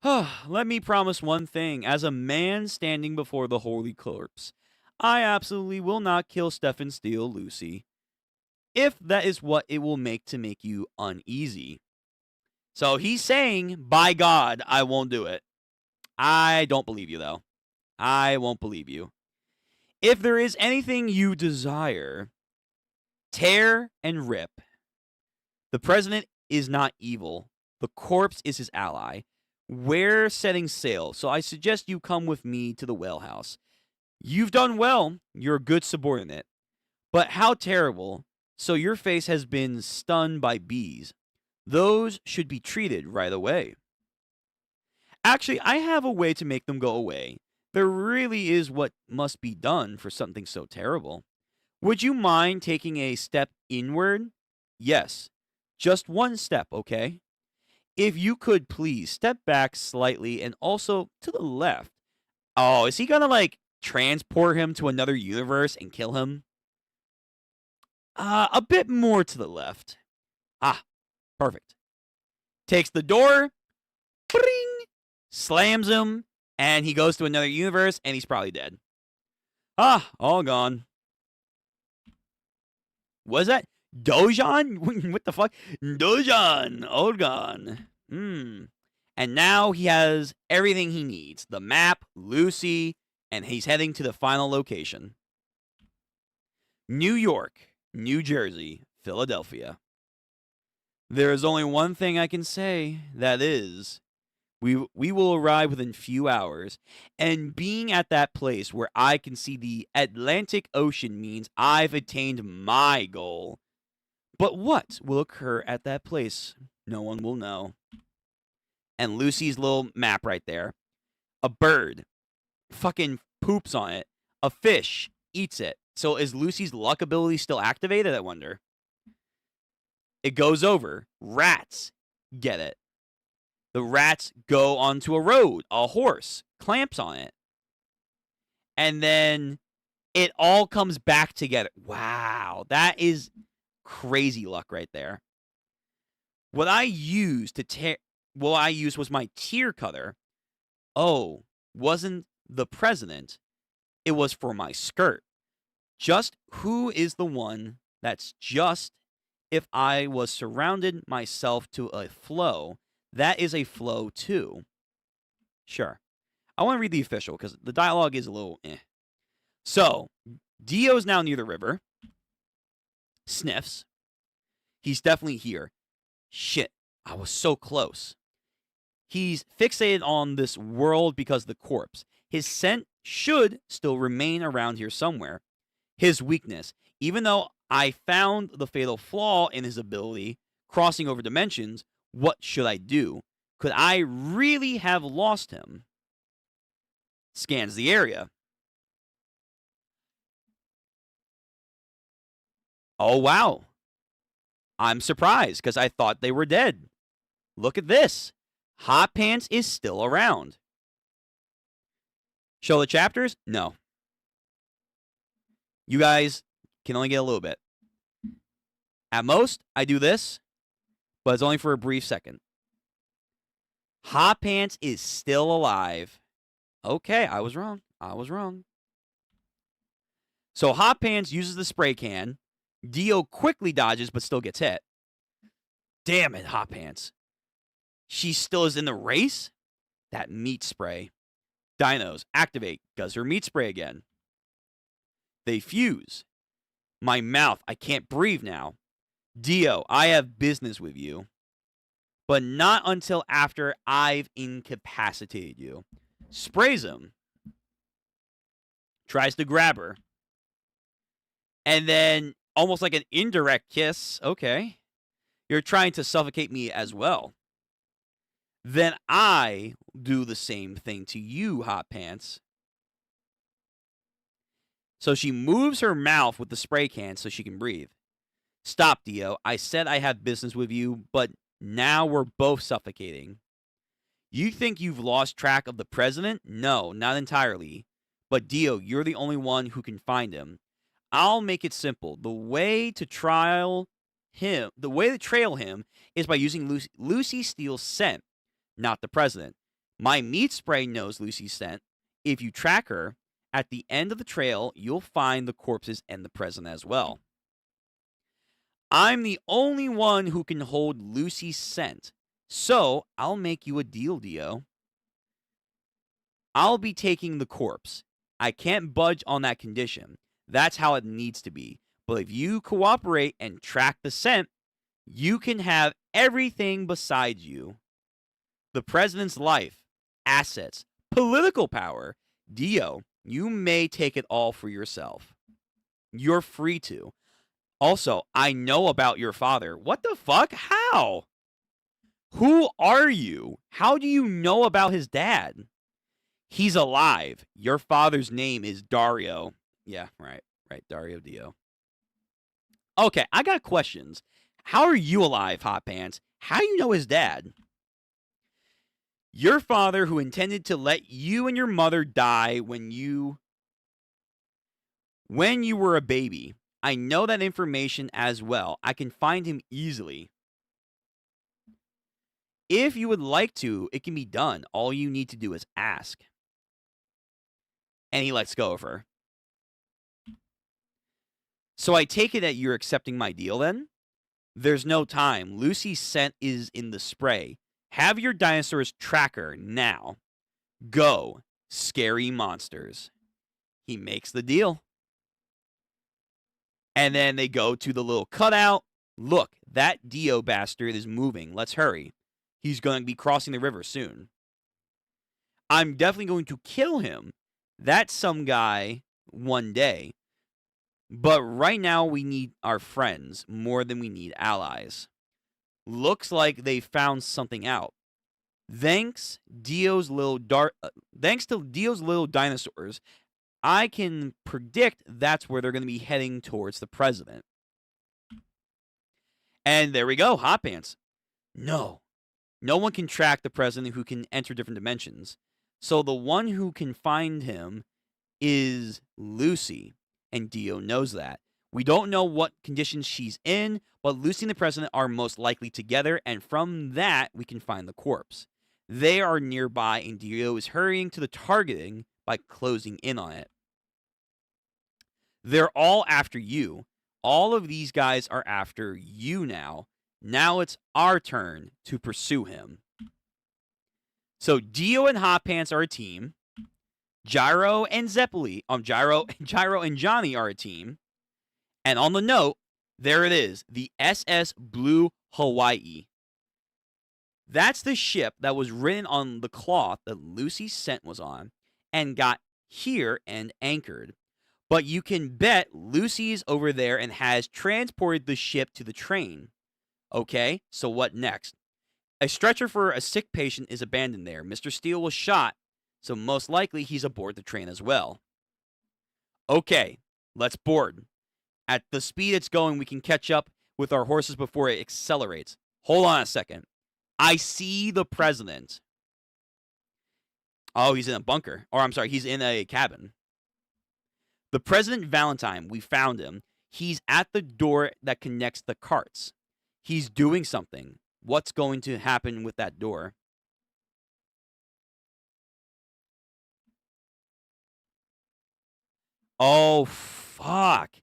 Let me promise one thing. As a man standing before the holy corpse, I absolutely will not kill Stefan Steele, Lucy, if that is what it will make you uneasy. So he's saying, by God, I won't do it. I don't believe you, though. I won't believe you. If there is anything you desire, tear and rip. The president is not evil. The corpse is his ally. We're setting sail, so I suggest you come with me to the whale house. You've done well. You're a good subordinate. But how terrible. So your face has been stung by bees. Those should be treated right away. Actually, I have a way to make them go away. There really is what must be done for something so terrible. Would you mind taking a step inward? Yes. Just one step, okay? If you could please step back slightly and also to the left. Oh, is he gonna like transport him to another universe and kill him? A bit more to the left. Ah, perfect. Takes the door, bring, slams him, and he goes to another universe, and he's probably dead. Ah, all gone. Was that Dojan? What the fuck? Dojan, all gone. And now he has everything he needs. The map, Lucy, and he's heading to the final location. New York, New Jersey, Philadelphia. There is only one thing I can say, that is, we will arrive within few hours, and being at that place where I can see the Atlantic Ocean means I've attained my goal. But what will occur at that place, no one will know. And Lucy's little map right there. A bird fucking poops on it. A fish eats it. So is Lucy's luck ability still activated, I wonder? It goes over. Rats get it. The rats go onto a road. A horse clamps on it. and then it all comes back together. Wow, that is crazy luck right there. What I used was my tear cutter. Oh, wasn't the president. It was for my skirt. Just who is the one that's just if I was surrounded myself to a flow, that is a flow too. Sure. I want to read the official because the dialogue is a little eh. So, Dio's now near the river. Sniffs. He's definitely here. Shit, I was so close. He's fixated on this world because of the corpse. His scent should still remain around here somewhere. His weakness, even though I found the fatal flaw in his ability, crossing over dimensions, what should I do? Could I really have lost him? Scans the area. Oh, wow. I'm surprised because I thought they were dead. Look at this. Hot Pants is still around. Show the chapters? No. You guys can only get a little bit. At most, I do this, but it's only for a brief second. Hot Pants is still alive. Okay, I was wrong. So Hot Pants uses the spray can. Dio quickly dodges, but still gets hit. Damn it, Hot Pants. She still is in the race? That meat spray. Dinos, activate. Does her meat spray again. They fuse. My mouth, I can't breathe now. Dio, I have business with you. But not until after I've incapacitated you. Sprays him. Tries to grab her. And then, almost like an indirect kiss. Okay. You're trying to suffocate me as well. Then I do the same thing to you, Hot Pants. So she moves her mouth with the spray can so she can breathe. Stop, Dio. I said I have business with you, but now we're both suffocating. You think you've lost track of the president? No, not entirely. But Dio, you're the only one who can find him. I'll make it simple. The way to trail him is by using Lucy Steele's scent, not the president. My meat spray knows Lucy's scent. If you track her, at the end of the trail, you'll find the corpses and the president as well. I'm the only one who can hold Lucy's scent. So, I'll make you a deal, Dio. I'll be taking the corpse. I can't budge on that condition. That's how it needs to be. But if you cooperate and track the scent, you can have everything besides you. The president's life, assets, political power. Dio, you may take it all for yourself. You're free to. Also, I know about your father. What the fuck? How? Who are you? How do you know about his dad? He's alive. Your father's name is Dario. Yeah, right. Dario Dio. Okay, I got questions. How are you alive, Hot Pants? How do you know his dad? Your father, who intended to let you and your mother die when you were a baby. I know that information as well. I can find him easily. If you would like to, it can be done. All you need to do is ask. And he lets go of her. So I take it that you're accepting my deal then? There's no time. Lucy's scent is in the spray. Have your dinosaurs track her now. Go, scary monsters. He makes the deal. And then they go to the little cutout. Look, that Dio bastard is moving. Let's hurry. He's going to be crossing the river soon. I'm definitely going to kill him. That's some guy one day. But right now we need our friends more than we need allies. Looks like they found something out. Thanks to Dio's little dinosaurs, I can predict that's where they're going to be heading towards the president. And there we go, Hot Pants. No one can track the president who can enter different dimensions. So the one who can find him is Lucy, and Dio knows that. We don't know what conditions she's in, but Lucy and the president are most likely together, and from that, we can find the corpse. They are nearby, and Dio is hurrying to the targeting by closing in on it. They're all after you. All of these guys are after you now. Now it's our turn to pursue him. So Dio and Hot Pants are a team. Gyro and Zeppeli, Gyro and Johnny are a team. And on the note, there it is, the SS Blue Hawaii. That's the ship that was written on the cloth that Lucy's scent was on and got here and anchored. But you can bet Lucy's over there and has transported the ship to the train. Okay, so what next? A stretcher for a sick patient is abandoned there. Mr. Steele was shot, so most likely he's aboard the train as well. Okay, let's board. At the speed it's going, we can catch up with our horses before it accelerates. Hold on a second. I see the president. Oh, he's in a bunker. Or I'm sorry, he's in a cabin. The President Valentine, we found him. He's at the door that connects the carts. He's doing something. What's going to happen with that door? Oh, fuck.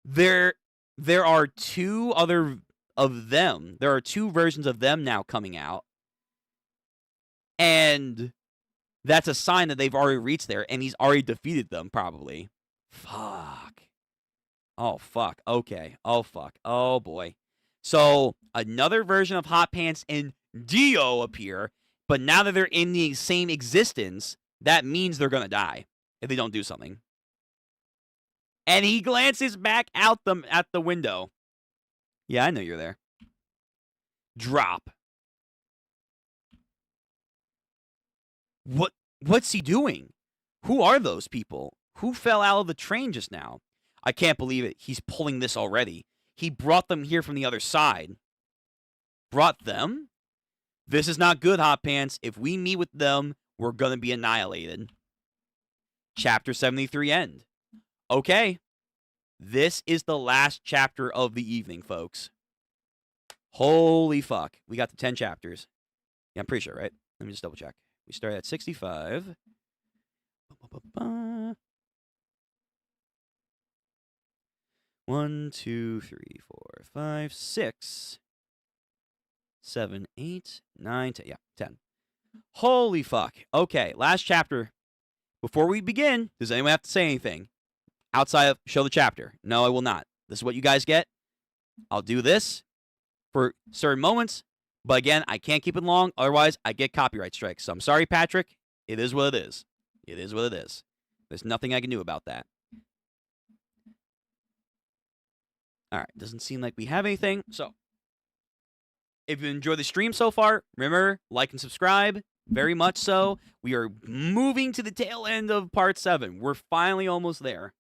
There are two other of them. There are two versions of them now coming out. And that's a sign that they've already reached there, and he's already defeated them, probably. Fuck. Oh, fuck. Okay. Oh, fuck. Oh, boy. So, another version of Hot Pants and Dio appear, but now that they're in the same existence, that means they're going to die if they don't do something. And he glances back out at the window. Yeah, I know you're there. Drop. What's he doing? Who are those people? Who fell out of the train just now? I can't believe it. He's pulling this already. He brought them here from the other side. Brought them? This is not good, Hot Pants. If we meet with them, we're going to be annihilated. Chapter 73 end. Okay. This is the last chapter of the evening, folks. Holy fuck. We got the 10 chapters. Yeah, I'm pretty sure, right? Let me just double check. We start at 65. 1, 2, 3, 4, 5, 6, 7, 8, 9, 10. Yeah, 10. Holy fuck. Okay, last chapter. Before we begin, does anyone have to say anything? Outside of show the chapter. No, I will not. This is what you guys get. I'll do this for certain moments. But again, I can't keep it long. Otherwise, I get copyright strikes. So I'm sorry, Patrick. It is what it is. It is what it is. There's nothing I can do about that. All right. Doesn't seem like we have anything. So if you enjoyed the stream so far, remember, like and subscribe. Very much so. We are moving to the tail end of part 7. We're finally almost there.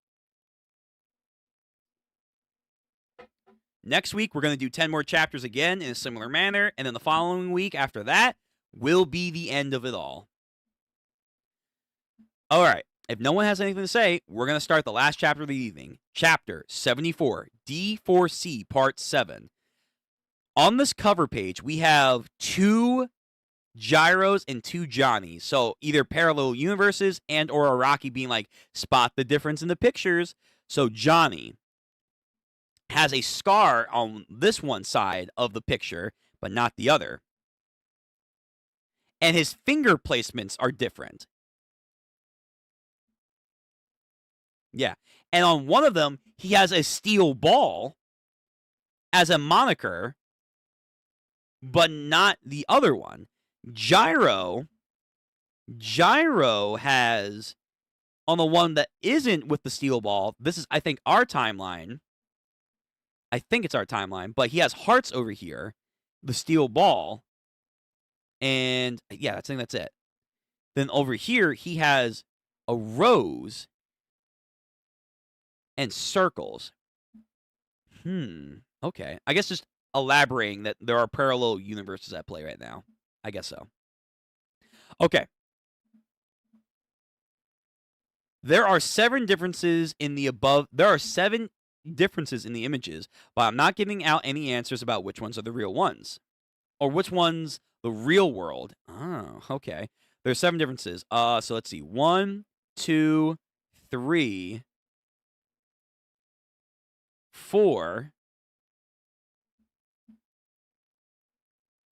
Next week, we're going to do 10 more chapters again in a similar manner. And then the following week after that will be the end of it all. All right. If no one has anything to say, we're going to start the last chapter of the evening. Chapter 74, D4C, Part 7. On this cover page, we have 2 Gyros and 2 Johnnies. So either parallel universes and or Araki being like, spot the difference in the pictures. So Johnny has a scar on this one side of the picture, but not the other. And his finger placements are different. Yeah. And on one of them, he has a steel ball as a moniker, but not the other one. Gyro has, on the one that isn't with the steel ball, this is, I think, our timeline. I think it's our timeline, but he has hearts over here, the steel ball, and yeah, I think that's it. Then over here, he has a rose and circles. Okay. I guess just elaborating that there are parallel universes at play right now. I guess so. Okay. There are 7 differences in the above. There are 7 differences in the images, but I'm not giving out any answers about which ones are the real ones or which one's the real world. Oh, okay. There's 7 differences. So let's see. 1, 2, 3, 4,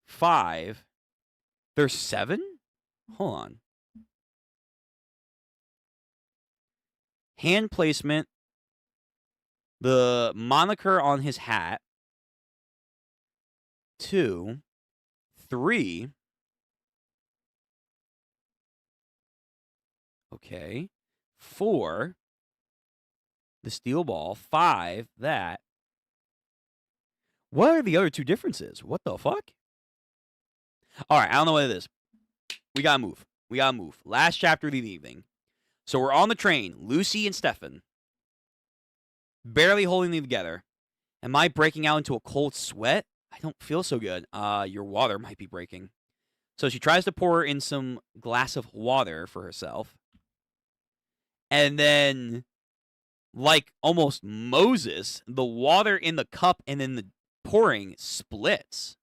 5. There's 7? Hold on. Hand placement. The moniker on his hat. 2, 3. Okay. 4. The steel ball. 5. That. What are the other 2 differences? What the fuck? All right, I don't know what it is. We gotta move. We gotta move. Last chapter of the evening. So we're on the train. Lucy and Stefan. Barely holding them together. Am I breaking out into a cold sweat? I don't feel so good. Your water might be breaking. So she tries to pour in some glass of water for herself. And then, like almost Moses, the water in the cup and then the pouring splits.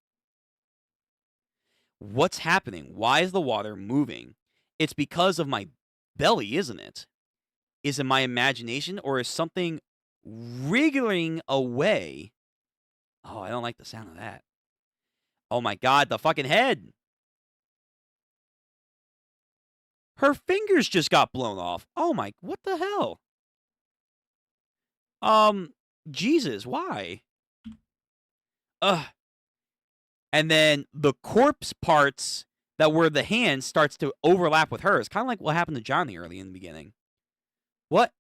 What's happening? Why is the water moving? It's because of my belly, isn't it? Is it my imagination or is something wriggling away? Oh, I don't like the sound of that. Oh my god, the fucking head. Her fingers just got blown off. Oh my, what the hell? Jesus, why? Ugh. And then the corpse parts that were the hands starts to overlap with hers. Kind of like what happened to Johnny early in the beginning. What?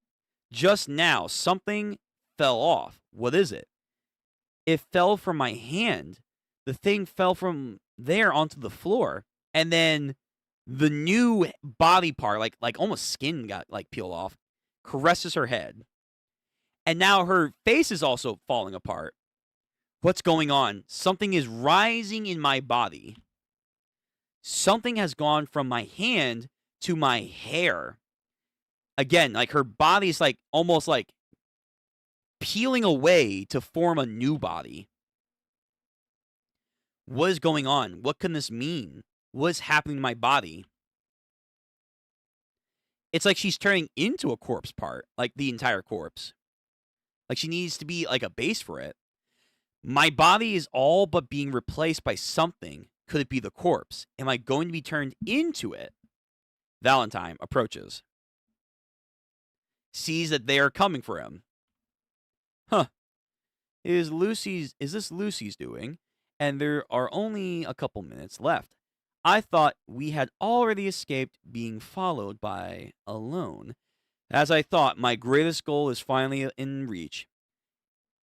Just now, something fell off. What is it? It fell from my hand. The thing fell from there onto the floor. And then the new body part, like almost skin got like peeled off, caresses her head. And now her face is also falling apart. What's going on? Something is rising in my body. Something has gone from my hand to my hair. Again, like her body's like almost like peeling away to form a new body. What is going on? What can this mean? What is happening to my body? It's like she's turning into a corpse part, like the entire corpse. Like she needs to be like a base for it. My body is all but being replaced by something. Could it be the corpse? Am I going to be turned into it? Valentine approaches. Sees that they are coming for him. Huh. Is this Lucy's doing? And there are only a couple minutes left. I thought we had already escaped being followed by alone. As I thought, my greatest goal is finally in reach.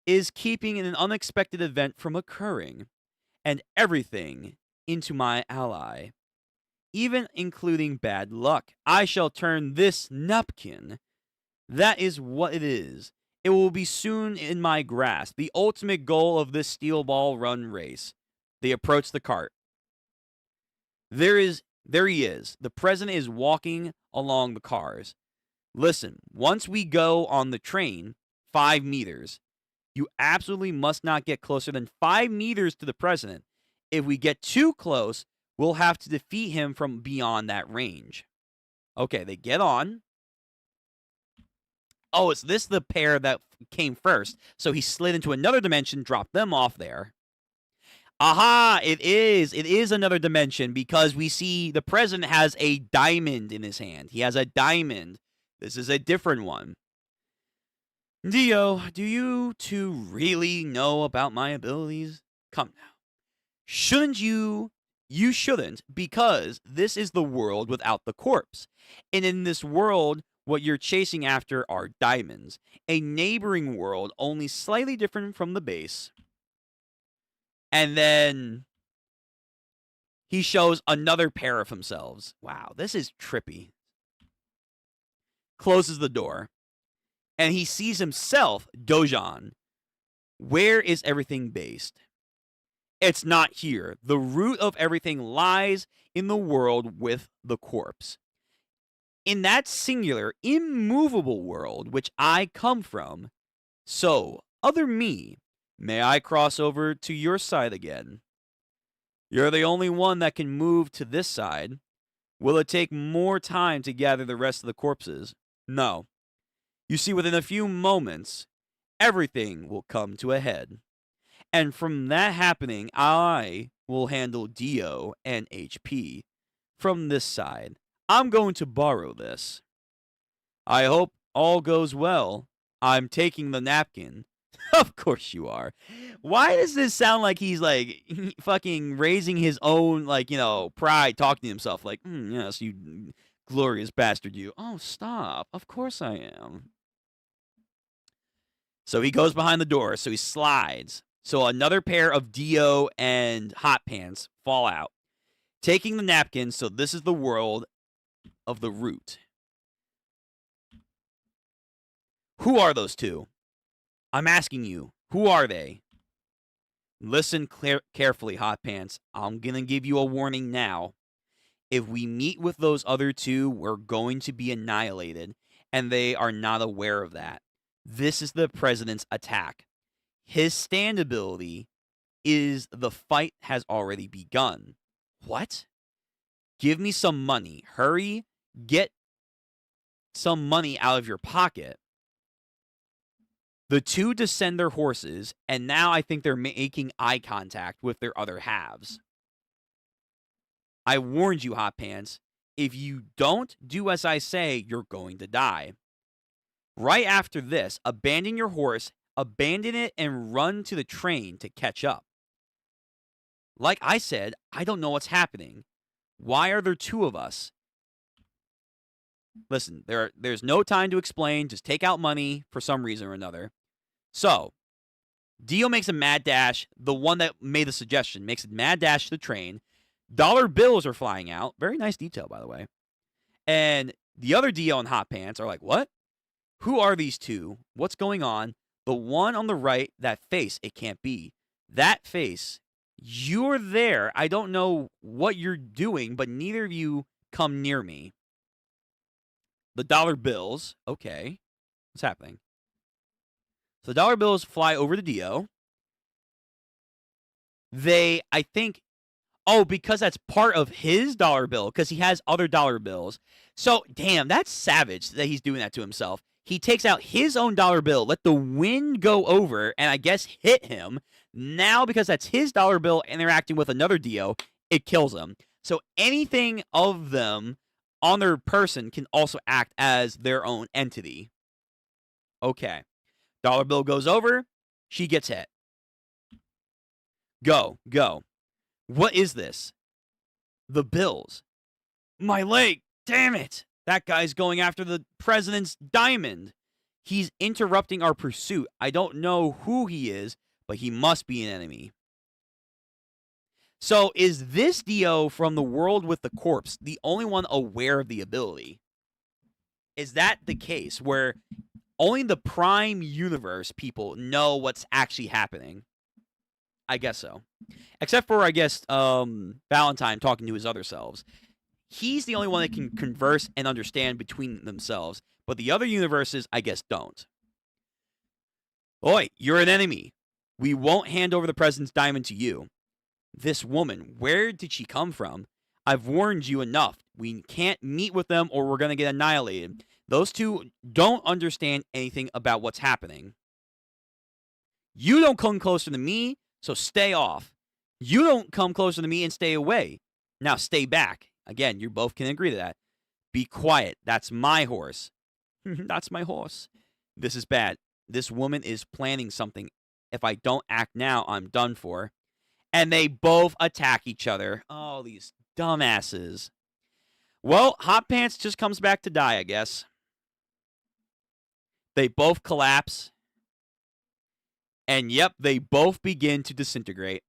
Is keeping an unexpected event from occurring. And everything into my ally. Even including bad luck. I shall turn this napkin. That is what it is. It will be soon in my grasp. The ultimate goal of this steel ball run race. They approach the cart. There he is. The president is walking along the cars. Listen, once we go on the train, 5 meters. You absolutely must not get closer than 5 meters to the president. If we get too close, we'll have to defeat him from beyond that range. Okay, they get on. Oh, is this the pair that came first? So he slid into another dimension, dropped them off there. Aha, it is. It is another dimension because we see the president has a diamond in his hand. He has a diamond. This is a different one. Dio, do you two really know about my abilities? Come now. Shouldn't you? You shouldn't, because this is the world without the corpse. And in this world, what you're chasing after are diamonds. A neighboring world, only slightly different from the base. And then he shows another pair of themselves. Wow, this is trippy. Closes the door. And he sees himself, Dojan. Where is everything based? It's not here. The root of everything lies in the world with the corpse. In that singular, immovable world which I come from, so, other me, may I cross over to your side again? You're the only one that can move to this side. Will it take more time to gather the rest of the corpses? No. You see, within a few moments, everything will come to a head. And from that happening, I will handle Dio and HP from this side. I'm going to borrow this. I hope all goes well. I'm taking the napkin. Of course you are. Why does this sound like he's like fucking raising his own pride, talking to himself like, yes, you glorious bastard, you. Oh, stop. Of course I am. So he goes behind the door. So he slides. So another pair of Dio and Hot Pants fall out, taking the napkin. So this is the world of the root. Who are those two? I'm asking you, who are they? Listen carefully, Hot Pants. I'm going to give you a warning now. If we meet with those other two, we're going to be annihilated, and they are not aware of that. This is the president's attack. His stand ability is the fight has already begun. What? Give me some money. Hurry. Get some money out of your pocket. The two descend their horses, and now I think they're making eye contact with their other halves. I warned you, Hot Pants. If you don't do as I say, you're going to die. Right after this, abandon your horse, abandon it, and run to the train to catch up. Like I said, I don't know what's happening. Why are there two of us? Listen, there's no time to explain. Just take out money for some reason or another. So, Dio makes a mad dash. The one that made the suggestion makes a mad dash to the train. Dollar bills are flying out. Very nice detail, by the way. And the other Dio and Hot Pants are like, what? Who are these two? What's going on? The one on the right, that face, it can't be. That face, you're there. I don't know what you're doing, but neither of you come near me. The dollar bills, okay. What's happening? So the dollar bills fly over to Dio. They, I think, because that's part of his dollar bill, because he has other dollar bills. So, damn, that's savage that he's doing that to himself. He takes out his own dollar bill, let the wind go over, and I guess hit him. Now, because that's his dollar bill interacting with another Dio, it kills him. So anything of them on their person can also act as their own entity. Okay. Dollar bill goes over. She gets hit. Go. What is this? The bills. My leg. Damn it. That guy's going after the president's diamond. He's interrupting our pursuit. I don't know who he is, but he must be an enemy. So is this Dio from the world with the corpse the only one aware of the ability? Is that the case where only the Prime Universe people know what's actually happening? I guess so. Except for, I guess, Valentine talking to his other selves. He's the only one that can converse and understand between themselves. But the other universes, I guess, don't. Oi, you're an enemy. We won't hand over the president's diamond to you. This woman, where did she come from? I've warned you enough. We can't meet with them or we're going to get annihilated. Those two don't understand anything about what's happening. You don't come closer to me, so stay off. You don't come closer to me and stay away. Now stay back. Again, you both can agree to that. Be quiet. That's my horse. That's my horse. This is bad. This woman is planning something. If I don't act now, I'm done for. And they both attack each other. Oh, these dumbasses. Well, Hot Pants just comes back to die, I guess. They both collapse. And yep, they both begin to disintegrate.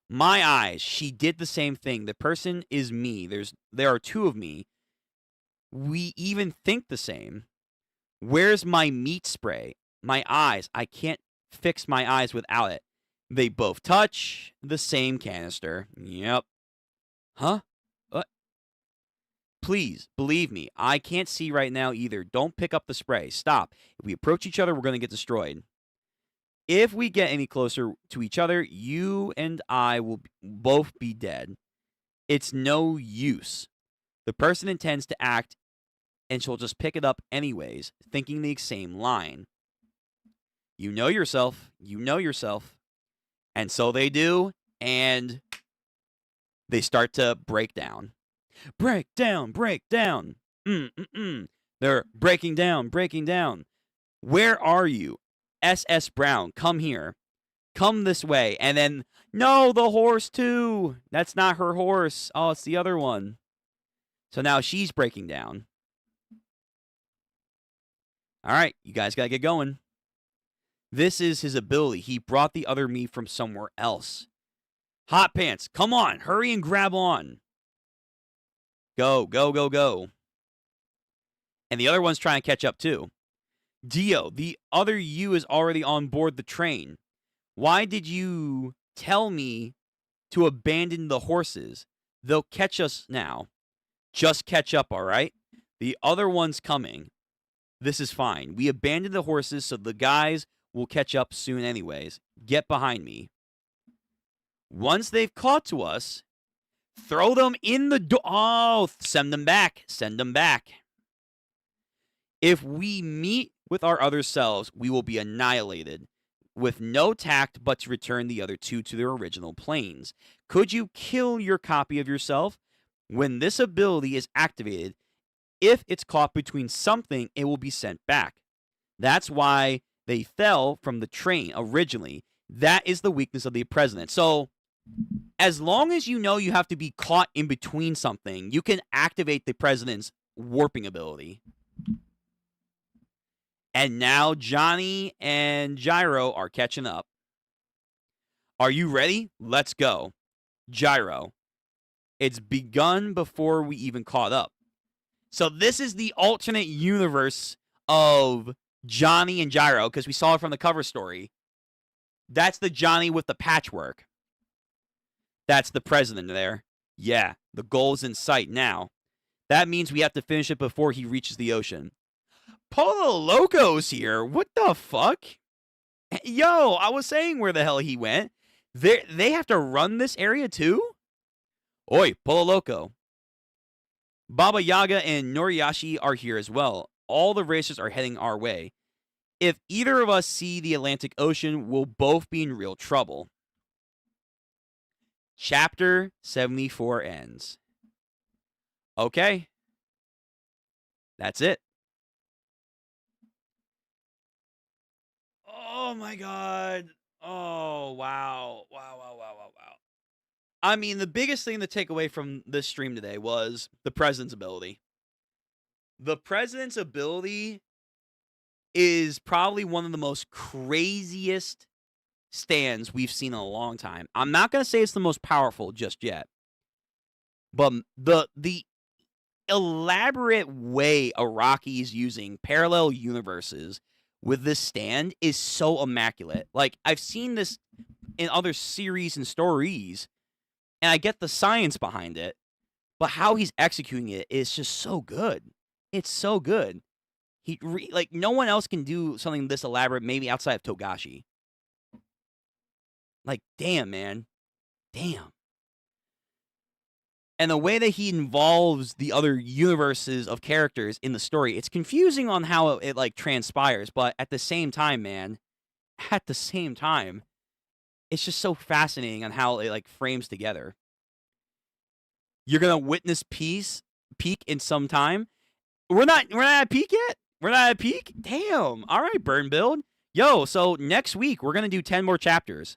My eyes, she did the same thing. The person is me. There are two of me. We even think the same. Where's my meat spray? My eyes, I can't fix my eyes without it. They both touch the same canister. Yep. Huh? What? Please, believe me, I can't see right now either. Don't pick up the spray. Stop. If we approach each other, we're going to get destroyed. If we get any closer to each other, you and I will both be dead. It's no use. The person intends to act, and she'll just pick it up anyways, thinking the same line. You know yourself. You know yourself. And so they do, and they start to break down. Break down, break down. They're breaking down, breaking down. Where are you? SS Brown, come here. Come this way. And then, no, the horse too. That's not her horse. Oh, it's the other one. So now she's breaking down. All right, you guys got to get going. This is his ability. He brought the other me from somewhere else. Hot Pants, come on. Hurry and grab on. Go, go, go, go. And the other one's trying to catch up too. Dio, the other you is already on board the train. Why did you tell me to abandon the horses? They'll catch us now. Just catch up, all right? The other one's coming. This is fine. We abandoned the horses, so the guys will catch up soon anyways. Get behind me. Once they've caught to us, throw them in the door. Oh, send them back. Send them back. If we meet with our other selves, we will be annihilated, with no tact but to return the other two to their original planes. Could you kill your copy of yourself? When this ability is activated, if it's caught between something, it will be sent back. That's why they fell from the train originally. That is the weakness of the president. So, as long as you know you have to be caught in between something, you can activate the president's warping ability. And now Johnny and Gyro are catching up. Are you ready? Let's go. Gyro. It's begun before we even caught up. So this is the alternate universe of Johnny and Gyro, because we saw it from the cover story. That's the Johnny with the patchwork. That's the president there. Yeah, the goal's in sight now. That means we have to finish it before he reaches the ocean. Polo Loco's here. What the fuck? Yo, I was saying where the hell he went. They have to run this area too? Oi, Polo Loco. Baba Yaga and Noriyashi are here as well. All the racers are heading our way. If either of us see the Atlantic Ocean, we'll both be in real trouble. Chapter 74 ends. Okay. That's it. Oh my god. Oh, wow. Wow. I mean, the biggest thing to take away from this stream today was the president's ability. The president's ability is probably one of the most craziest stands we've seen in a long time. I'm not going to say it's the most powerful just yet. But the elaborate way Araki's using parallel universes with this stand is so immaculate. Like, I've seen this in other series and stories, and I get the science behind it, but how he's executing it is just so good. It's so good. Like, no one else can do something this elaborate, maybe outside of Togashi. Like, damn, man. Damn. And the way that he involves the other universes of characters in the story, it's confusing on how it like transpires, but at the same time, man, at the same time, it's just so fascinating on how it like frames together. You're gonna witness peak in some time. We're not at peak yet. We're not at peak. Damn. All right, Burn Build. Yo, so next week we're gonna do 10 more chapters.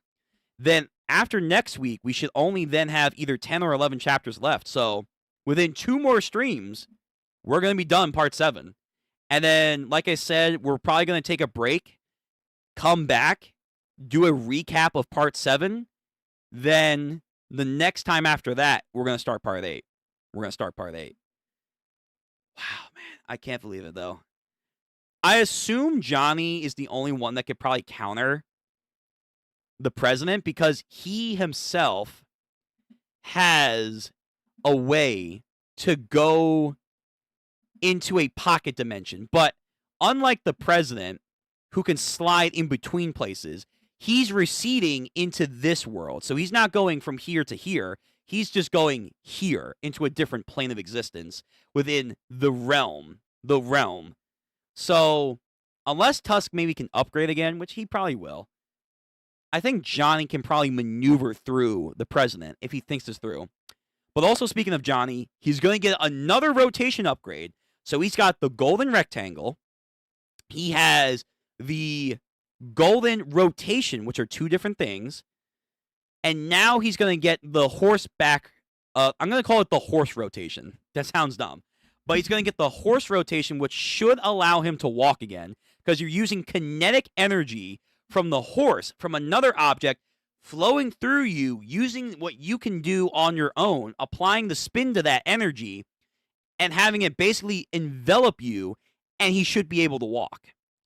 Then after next week, we should only then have either 10 or 11 chapters left. So within 2 more streams, we're going to be done part 7. And then, like I said, we're probably going to take a break, come back, do a recap of part 7. Then the next time after that, we're going to start part 8. We're going to start part 8. Wow, man. I can't believe it, though. I assume Johnny is the only one that could probably counter the president, because he himself has a way to go into a pocket dimension. But unlike the president, who can slide in between places, he's receding into this world. So he's not going from here to here. He's just going here into a different plane of existence within the realm. The realm. So unless Tusk maybe can upgrade again, which he probably will, I think Johnny can probably maneuver through the president if he thinks this through. But also, speaking of Johnny, he's going to get another rotation upgrade. So he's got the golden rectangle. He has the golden rotation, which are two different things. And now he's going to get the horseback. I'm going to call it the horse rotation. That sounds dumb. But he's going to get the horse rotation, which should allow him to walk again, because you're using kinetic energy from the horse, from another object, flowing through you, using what you can do on your own, applying the spin to that energy, and having it basically envelop you, and he should be able to walk.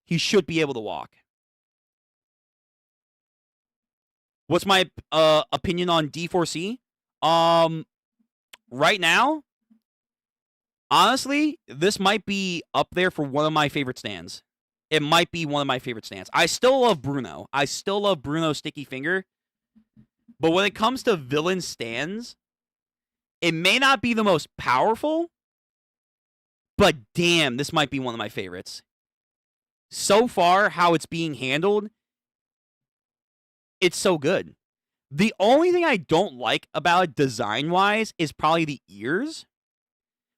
He should be able to walk. What's my opinion on D4C? Right now, honestly, this might be up there for one of my favorite stands. It might be one of my favorite stands. I still love Bruno. I still love Bruno Sticky Finger. But when it comes to villain stands, it may not be the most powerful, but damn, this might be one of my favorites. So far, how it's being handled, it's so good. The only thing I don't like about it design-wise is probably the ears,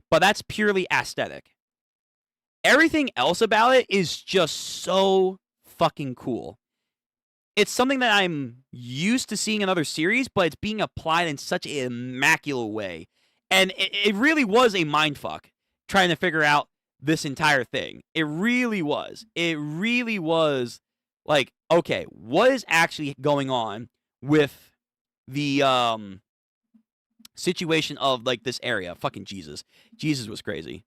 but that's purely aesthetic. Everything else about it is just so fucking cool. It's something that I'm used to seeing in other series, but it's being applied in such an immaculate way. And it really was a mindfuck trying to figure out this entire thing. It really was. It really was like, okay, what is actually going on with the situation of like this area? Fucking Jesus. Jesus was crazy.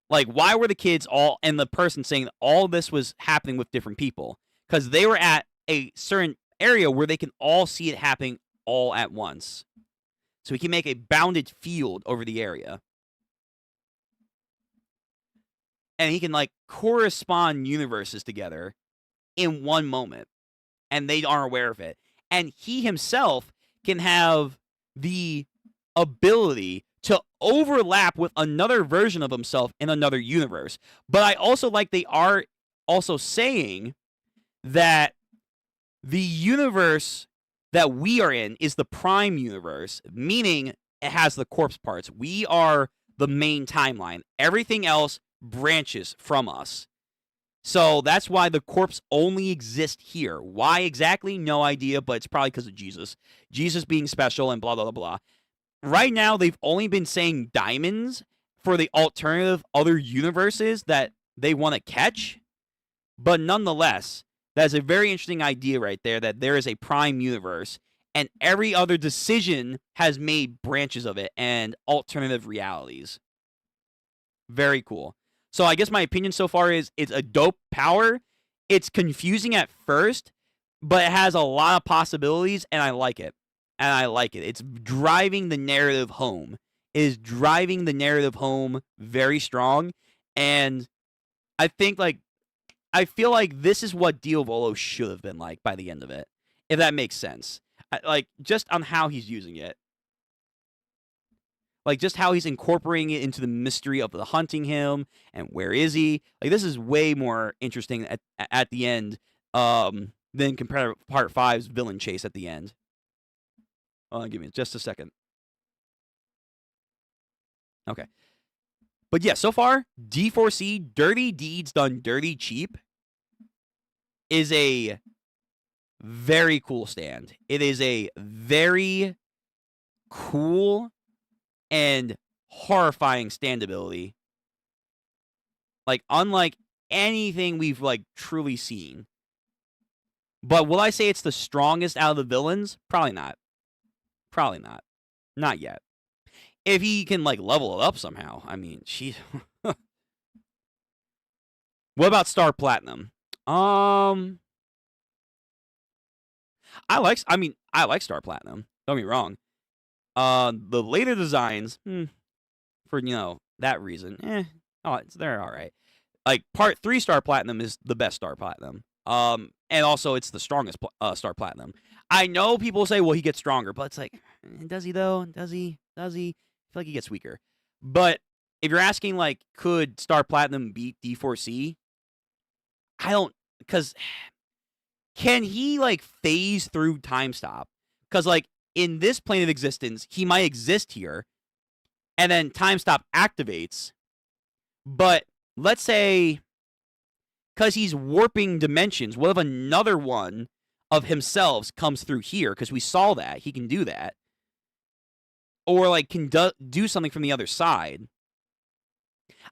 Like, why were the kids all, and the person saying all this was happening with different people? Because they were at a certain area where they can all see it happening all at once. So he can make a bounded field over the area. And he can, like, correspond universes together in one moment. And they aren't aware of it. And he himself can have the ability to overlap with another version of himself in another universe. But I also like they are also saying that the universe that we are in is the prime universe, meaning it has the corpse parts. We are the main timeline. Everything else branches from us. So that's why the corpse only exists here. Why exactly? No idea, but it's probably because of Jesus. Jesus being special and blah, blah, blah, blah. Right now, they've only been saying diamonds for the alternative other universes that they want to catch. But nonetheless, that's a very interesting idea right there, that there is a prime universe, and every other decision has made branches of it and alternative realities. Very cool. So I guess my opinion so far is it's a dope power. It's confusing at first, but it has a lot of possibilities, and I like it. And I like it. It's driving the narrative home. It is driving the narrative home very strong. And I think, like, I feel like this is what Diavolo should have been like by the end of it, if that makes sense. Like, just on how he's using it. Like, just how he's incorporating it into the mystery of the hunting him, and where is he. Like, this is way more interesting at the end than compared to Part 5's villain chase at the end. Give me just a second. Okay. But yeah, so far, D4C, Dirty Deeds Done Dirty Cheap, is a very cool stand. It is a very cool and horrifying stand ability. Like, unlike anything we've, like, truly seen. But will I say it's the strongest out of the villains? Probably not. Probably not. Not yet. If he can, like, level it up somehow. I mean, she. What about Star Platinum? I like Star Platinum. Don't get me wrong. The later designs, for, that reason. They're all right. Like, part 3 Star Platinum is the best Star Platinum. And also it's the strongest Star Platinum. I know people say, well, he gets stronger, but it's like, does he though? Does he? I feel like he gets weaker. But if you're asking, like, could Star Platinum beat D4C? I don't, because can he, like, phase through Time Stop? Because, like, in this plane of existence, he might exist here, and then Time Stop activates, but let's say, because he's warping dimensions, what if another one of himself comes through here? Because we saw that. He can do that. Or, like, can do something from the other side.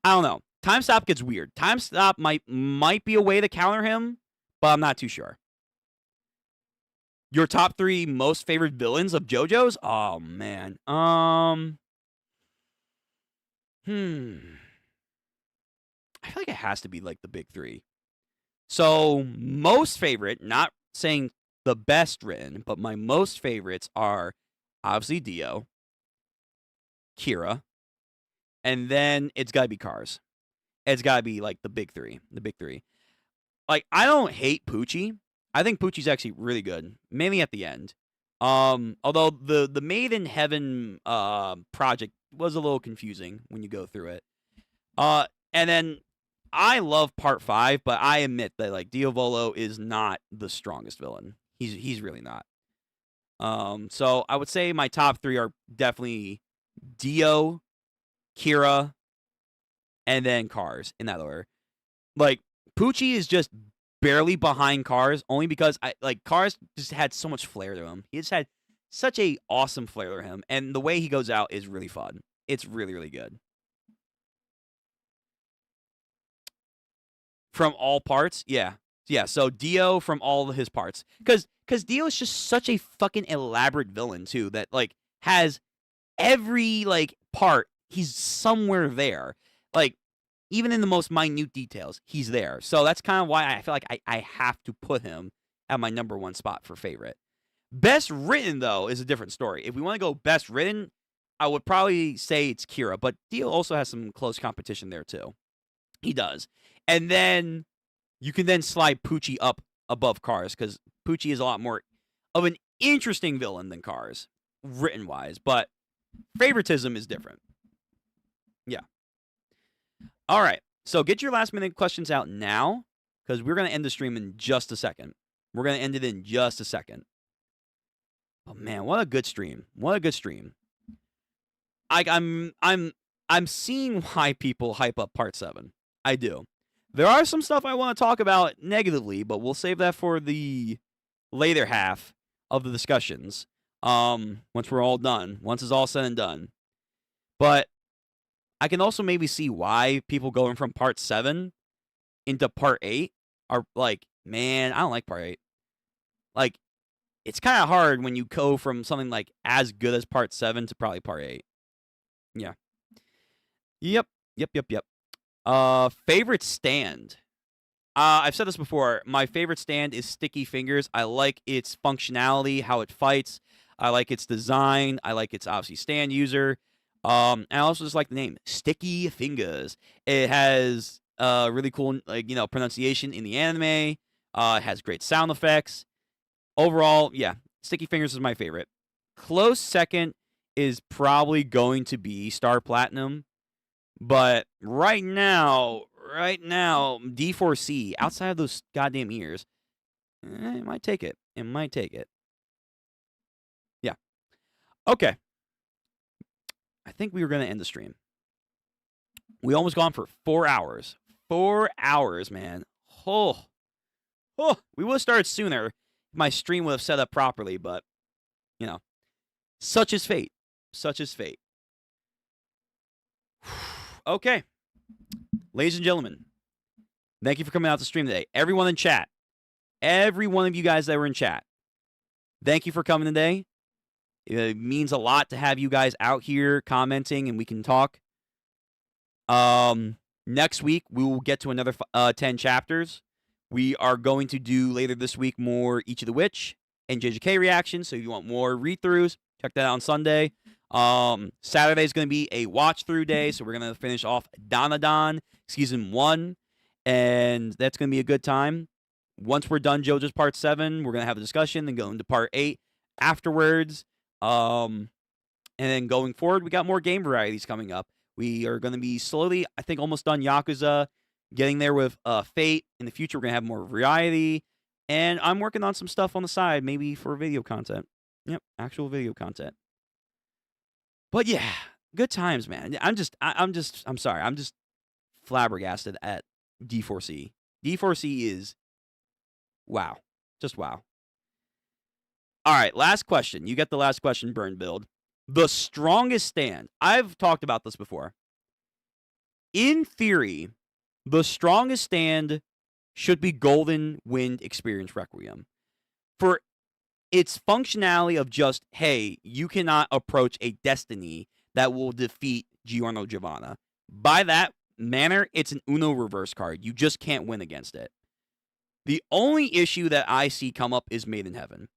I don't know. Time Stop gets weird. Time Stop might be a way to counter him, but I'm not too sure. Your top 3 most favorite villains of JoJo's? Oh, man. I feel like it has to be, like, the big 3. So, most favorite, not saying the best written, but my most favorites are obviously Dio, Kira, and then it's got to be Cars. It's got to be, like, the big 3. The big 3. Like, I don't hate Poochie. I think Poochie's actually really good, mainly at the end. Although the Made in Heaven project was a little confusing when you go through it. And then I love part 5, but I admit that, like, Diavolo is not the strongest villain. He's really not. So I would say my top 3 are definitely Dio, Kira, and then Cars, in that order. Like, Poochie is just barely behind Cars, only because Cars just had so much flair to him. He just had such a awesome flair to him, and the way he goes out is really fun. It's really, really good. From all parts, yeah. So Dio from all of his parts, because Dio is just such a fucking elaborate villain too, that, like, has every, like, part. He's somewhere there, like, even in the most minute details, he's there. So that's kind of why I feel like I have to put him at my number 1 spot for favorite. Best written, though, is a different story. If we want to go best written, I would probably say it's Kira, but Dio also has some close competition there too. He does. And then you can then slide Poochie up above Cars, because Poochie is a lot more of an interesting villain than Cars, written-wise. But favoritism is different. Yeah. All right. So get your last-minute questions out now, because we're going to end the stream in just a second. We're going to end it in just a second. Oh, man, what a good stream. What a good stream. I'm seeing why people hype up Part 7. I do. There are some stuff I want to talk about negatively, but we'll save that for the later half of the discussions. Once we're all done. Once it's all said and done. But I can also maybe see why people going from Part 7 into Part 8 are like, man, I don't like Part 8. Like, it's kind of hard when you go from something like as good as Part 7 to probably Part 8. Yeah. Yep. Favorite stand. I've said this before. My favorite stand is Sticky Fingers. I like its functionality, how it fights. I like its design. I like its, obviously, stand user. And I also just like the name, Sticky Fingers. It has really cool, pronunciation in the anime. It has great sound effects. Overall, yeah, Sticky Fingers is my favorite. Close second is probably going to be Star Platinum. But right now, D4C, outside of those goddamn ears, it might take it. Yeah. Okay. I think we were going to end the stream. We almost gone for 4 hours. 4 hours, man. Oh. We would have started sooner if my stream would have set up properly, but, such is fate. Okay. Ladies and gentlemen, thank you for coming out to stream today. Everyone in chat. Every one of you guys that were in chat. Thank you for coming today. It means a lot to have you guys out here commenting and we can talk. Next week, we will get to another 10 chapters. We are going to do later this week more Each of the Witch and JJK reactions. So if you want more read-throughs, check that out on Sunday. Saturday is going to be a watch-through day, so we're going to finish off Danadon Season 1, and that's going to be a good time. Once we're done JoJo's Part 7, we're going to have a discussion and go into Part 8 afterwards. And then going forward, we got more game varieties coming up. We are going to be slowly, I think, almost done Yakuza, getting there with Fate. In the future, we're going to have more variety. And I'm working on some stuff on the side, maybe for video content. Yep, actual video content. But yeah, good times, man. I'm sorry. I'm just flabbergasted at D4C. D4C is wow. Just wow. All right, last question. You get the last question, Burn Build. The strongest stand. I've talked about this before. In theory, the strongest stand should be Golden Wind Experience Requiem. For its functionality of just, hey, you cannot approach a destiny that will defeat Giorno Giovanna. By that manner, it's an Uno reverse card. You just can't win against it. The only issue that I see come up is Made in Heaven.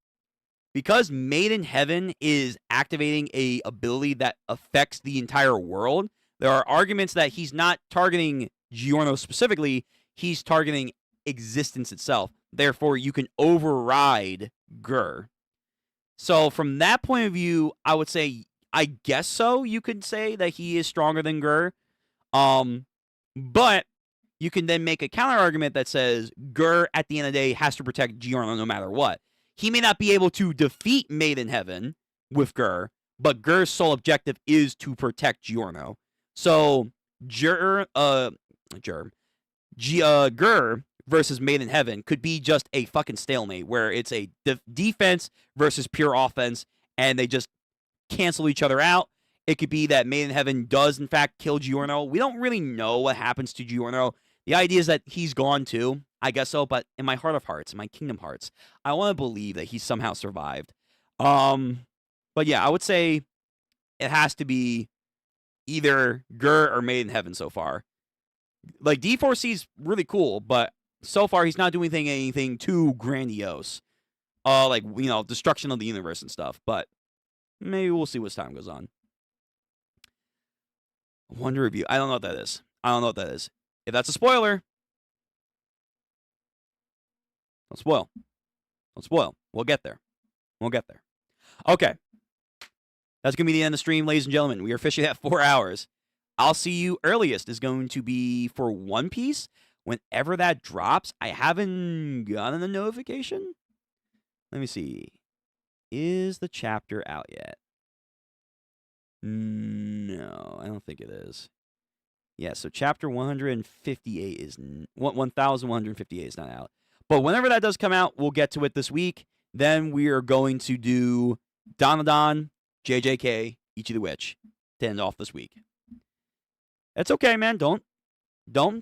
Because Made in Heaven is activating a ability that affects the entire world, there are arguments that he's not targeting Giorno specifically, he's targeting existence itself. Therefore, you can override Gur. So from that point of view, I would say, I guess so, you could say that he is stronger than Gur. But you can then make a counter argument that says Gur, at the end of the day, has to protect Giorno no matter what. He may not be able to defeat Made in Heaven with Gur, but Gur's sole objective is to protect Giorno. So Gur versus Made in Heaven could be just a fucking stalemate where it's a defense versus pure offense, and they just cancel each other out. It could be that Made in Heaven does, in fact, kill Giorno. We don't really know what happens to Giorno. The idea is that he's gone too. I guess so, but in my heart of hearts, in my Kingdom Hearts, I want to believe that he somehow survived. But yeah, I would say it has to be either Gur or Made in Heaven so far. Like, D4C is really cool, but so far he's not doing anything too grandiose. Like, you know, destruction of the universe and stuff, but maybe we'll see as time goes on. Wonder Review. I don't know what that is. If that's a spoiler, don't spoil. We'll get there. Okay. That's going to be the end of the stream, ladies and gentlemen. We are officially at 4 hours. I'll see you earliest is going to be for One Piece. Whenever that drops, I haven't gotten a notification. Let me see. Is the chapter out yet? No, I don't think it is. Yeah, so chapter 158 is 1158 is not out. But whenever that does come out, we'll get to it this week. Then we are going to do Danadon, JJK, Ichi the Witch to end off this week. That's okay, man. Don't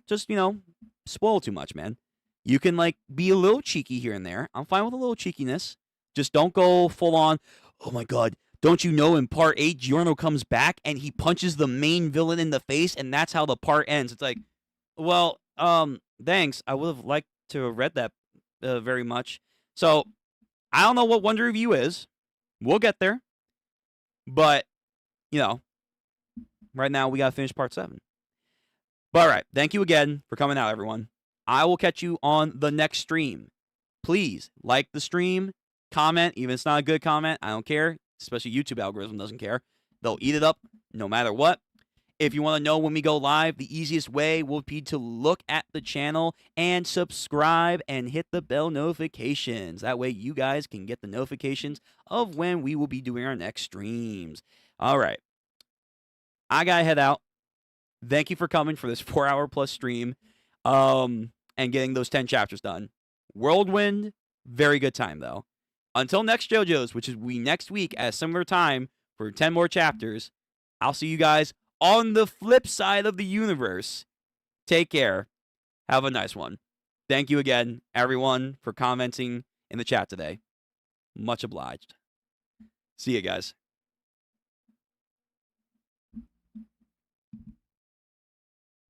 just, spoil too much, man. You can, be a little cheeky here and there. I'm fine with a little cheekiness. Just don't go full on, oh my god, don't you know in part 8, Giorno comes back and he punches the main villain in the face and that's how the part ends. It's like, well, thanks. I would have liked to have read that very much. So, I don't know what Wonder Review is. We'll get there. But, right now we got to finish part 7. But all right, thank you again for coming out, everyone. I will catch you on the next stream. Please like the stream, comment, even if it's not a good comment. I don't care. Especially YouTube algorithm doesn't care. They'll eat it up no matter what. If you want to know when we go live, the easiest way will be to look at the channel and subscribe and hit the bell notifications. That way you guys can get the notifications of when we will be doing our next streams. All right. I got to head out. Thank you for coming for this 4-hour plus stream and getting those 10 chapters done. Whirlwind, very good time, though. Until next JoJo's, which is next week at a similar time for 10 more chapters, I'll see you guys on the flip side of the universe. Take care. Have a nice one. Thank you again, everyone, for commenting in the chat today. Much obliged. See you guys.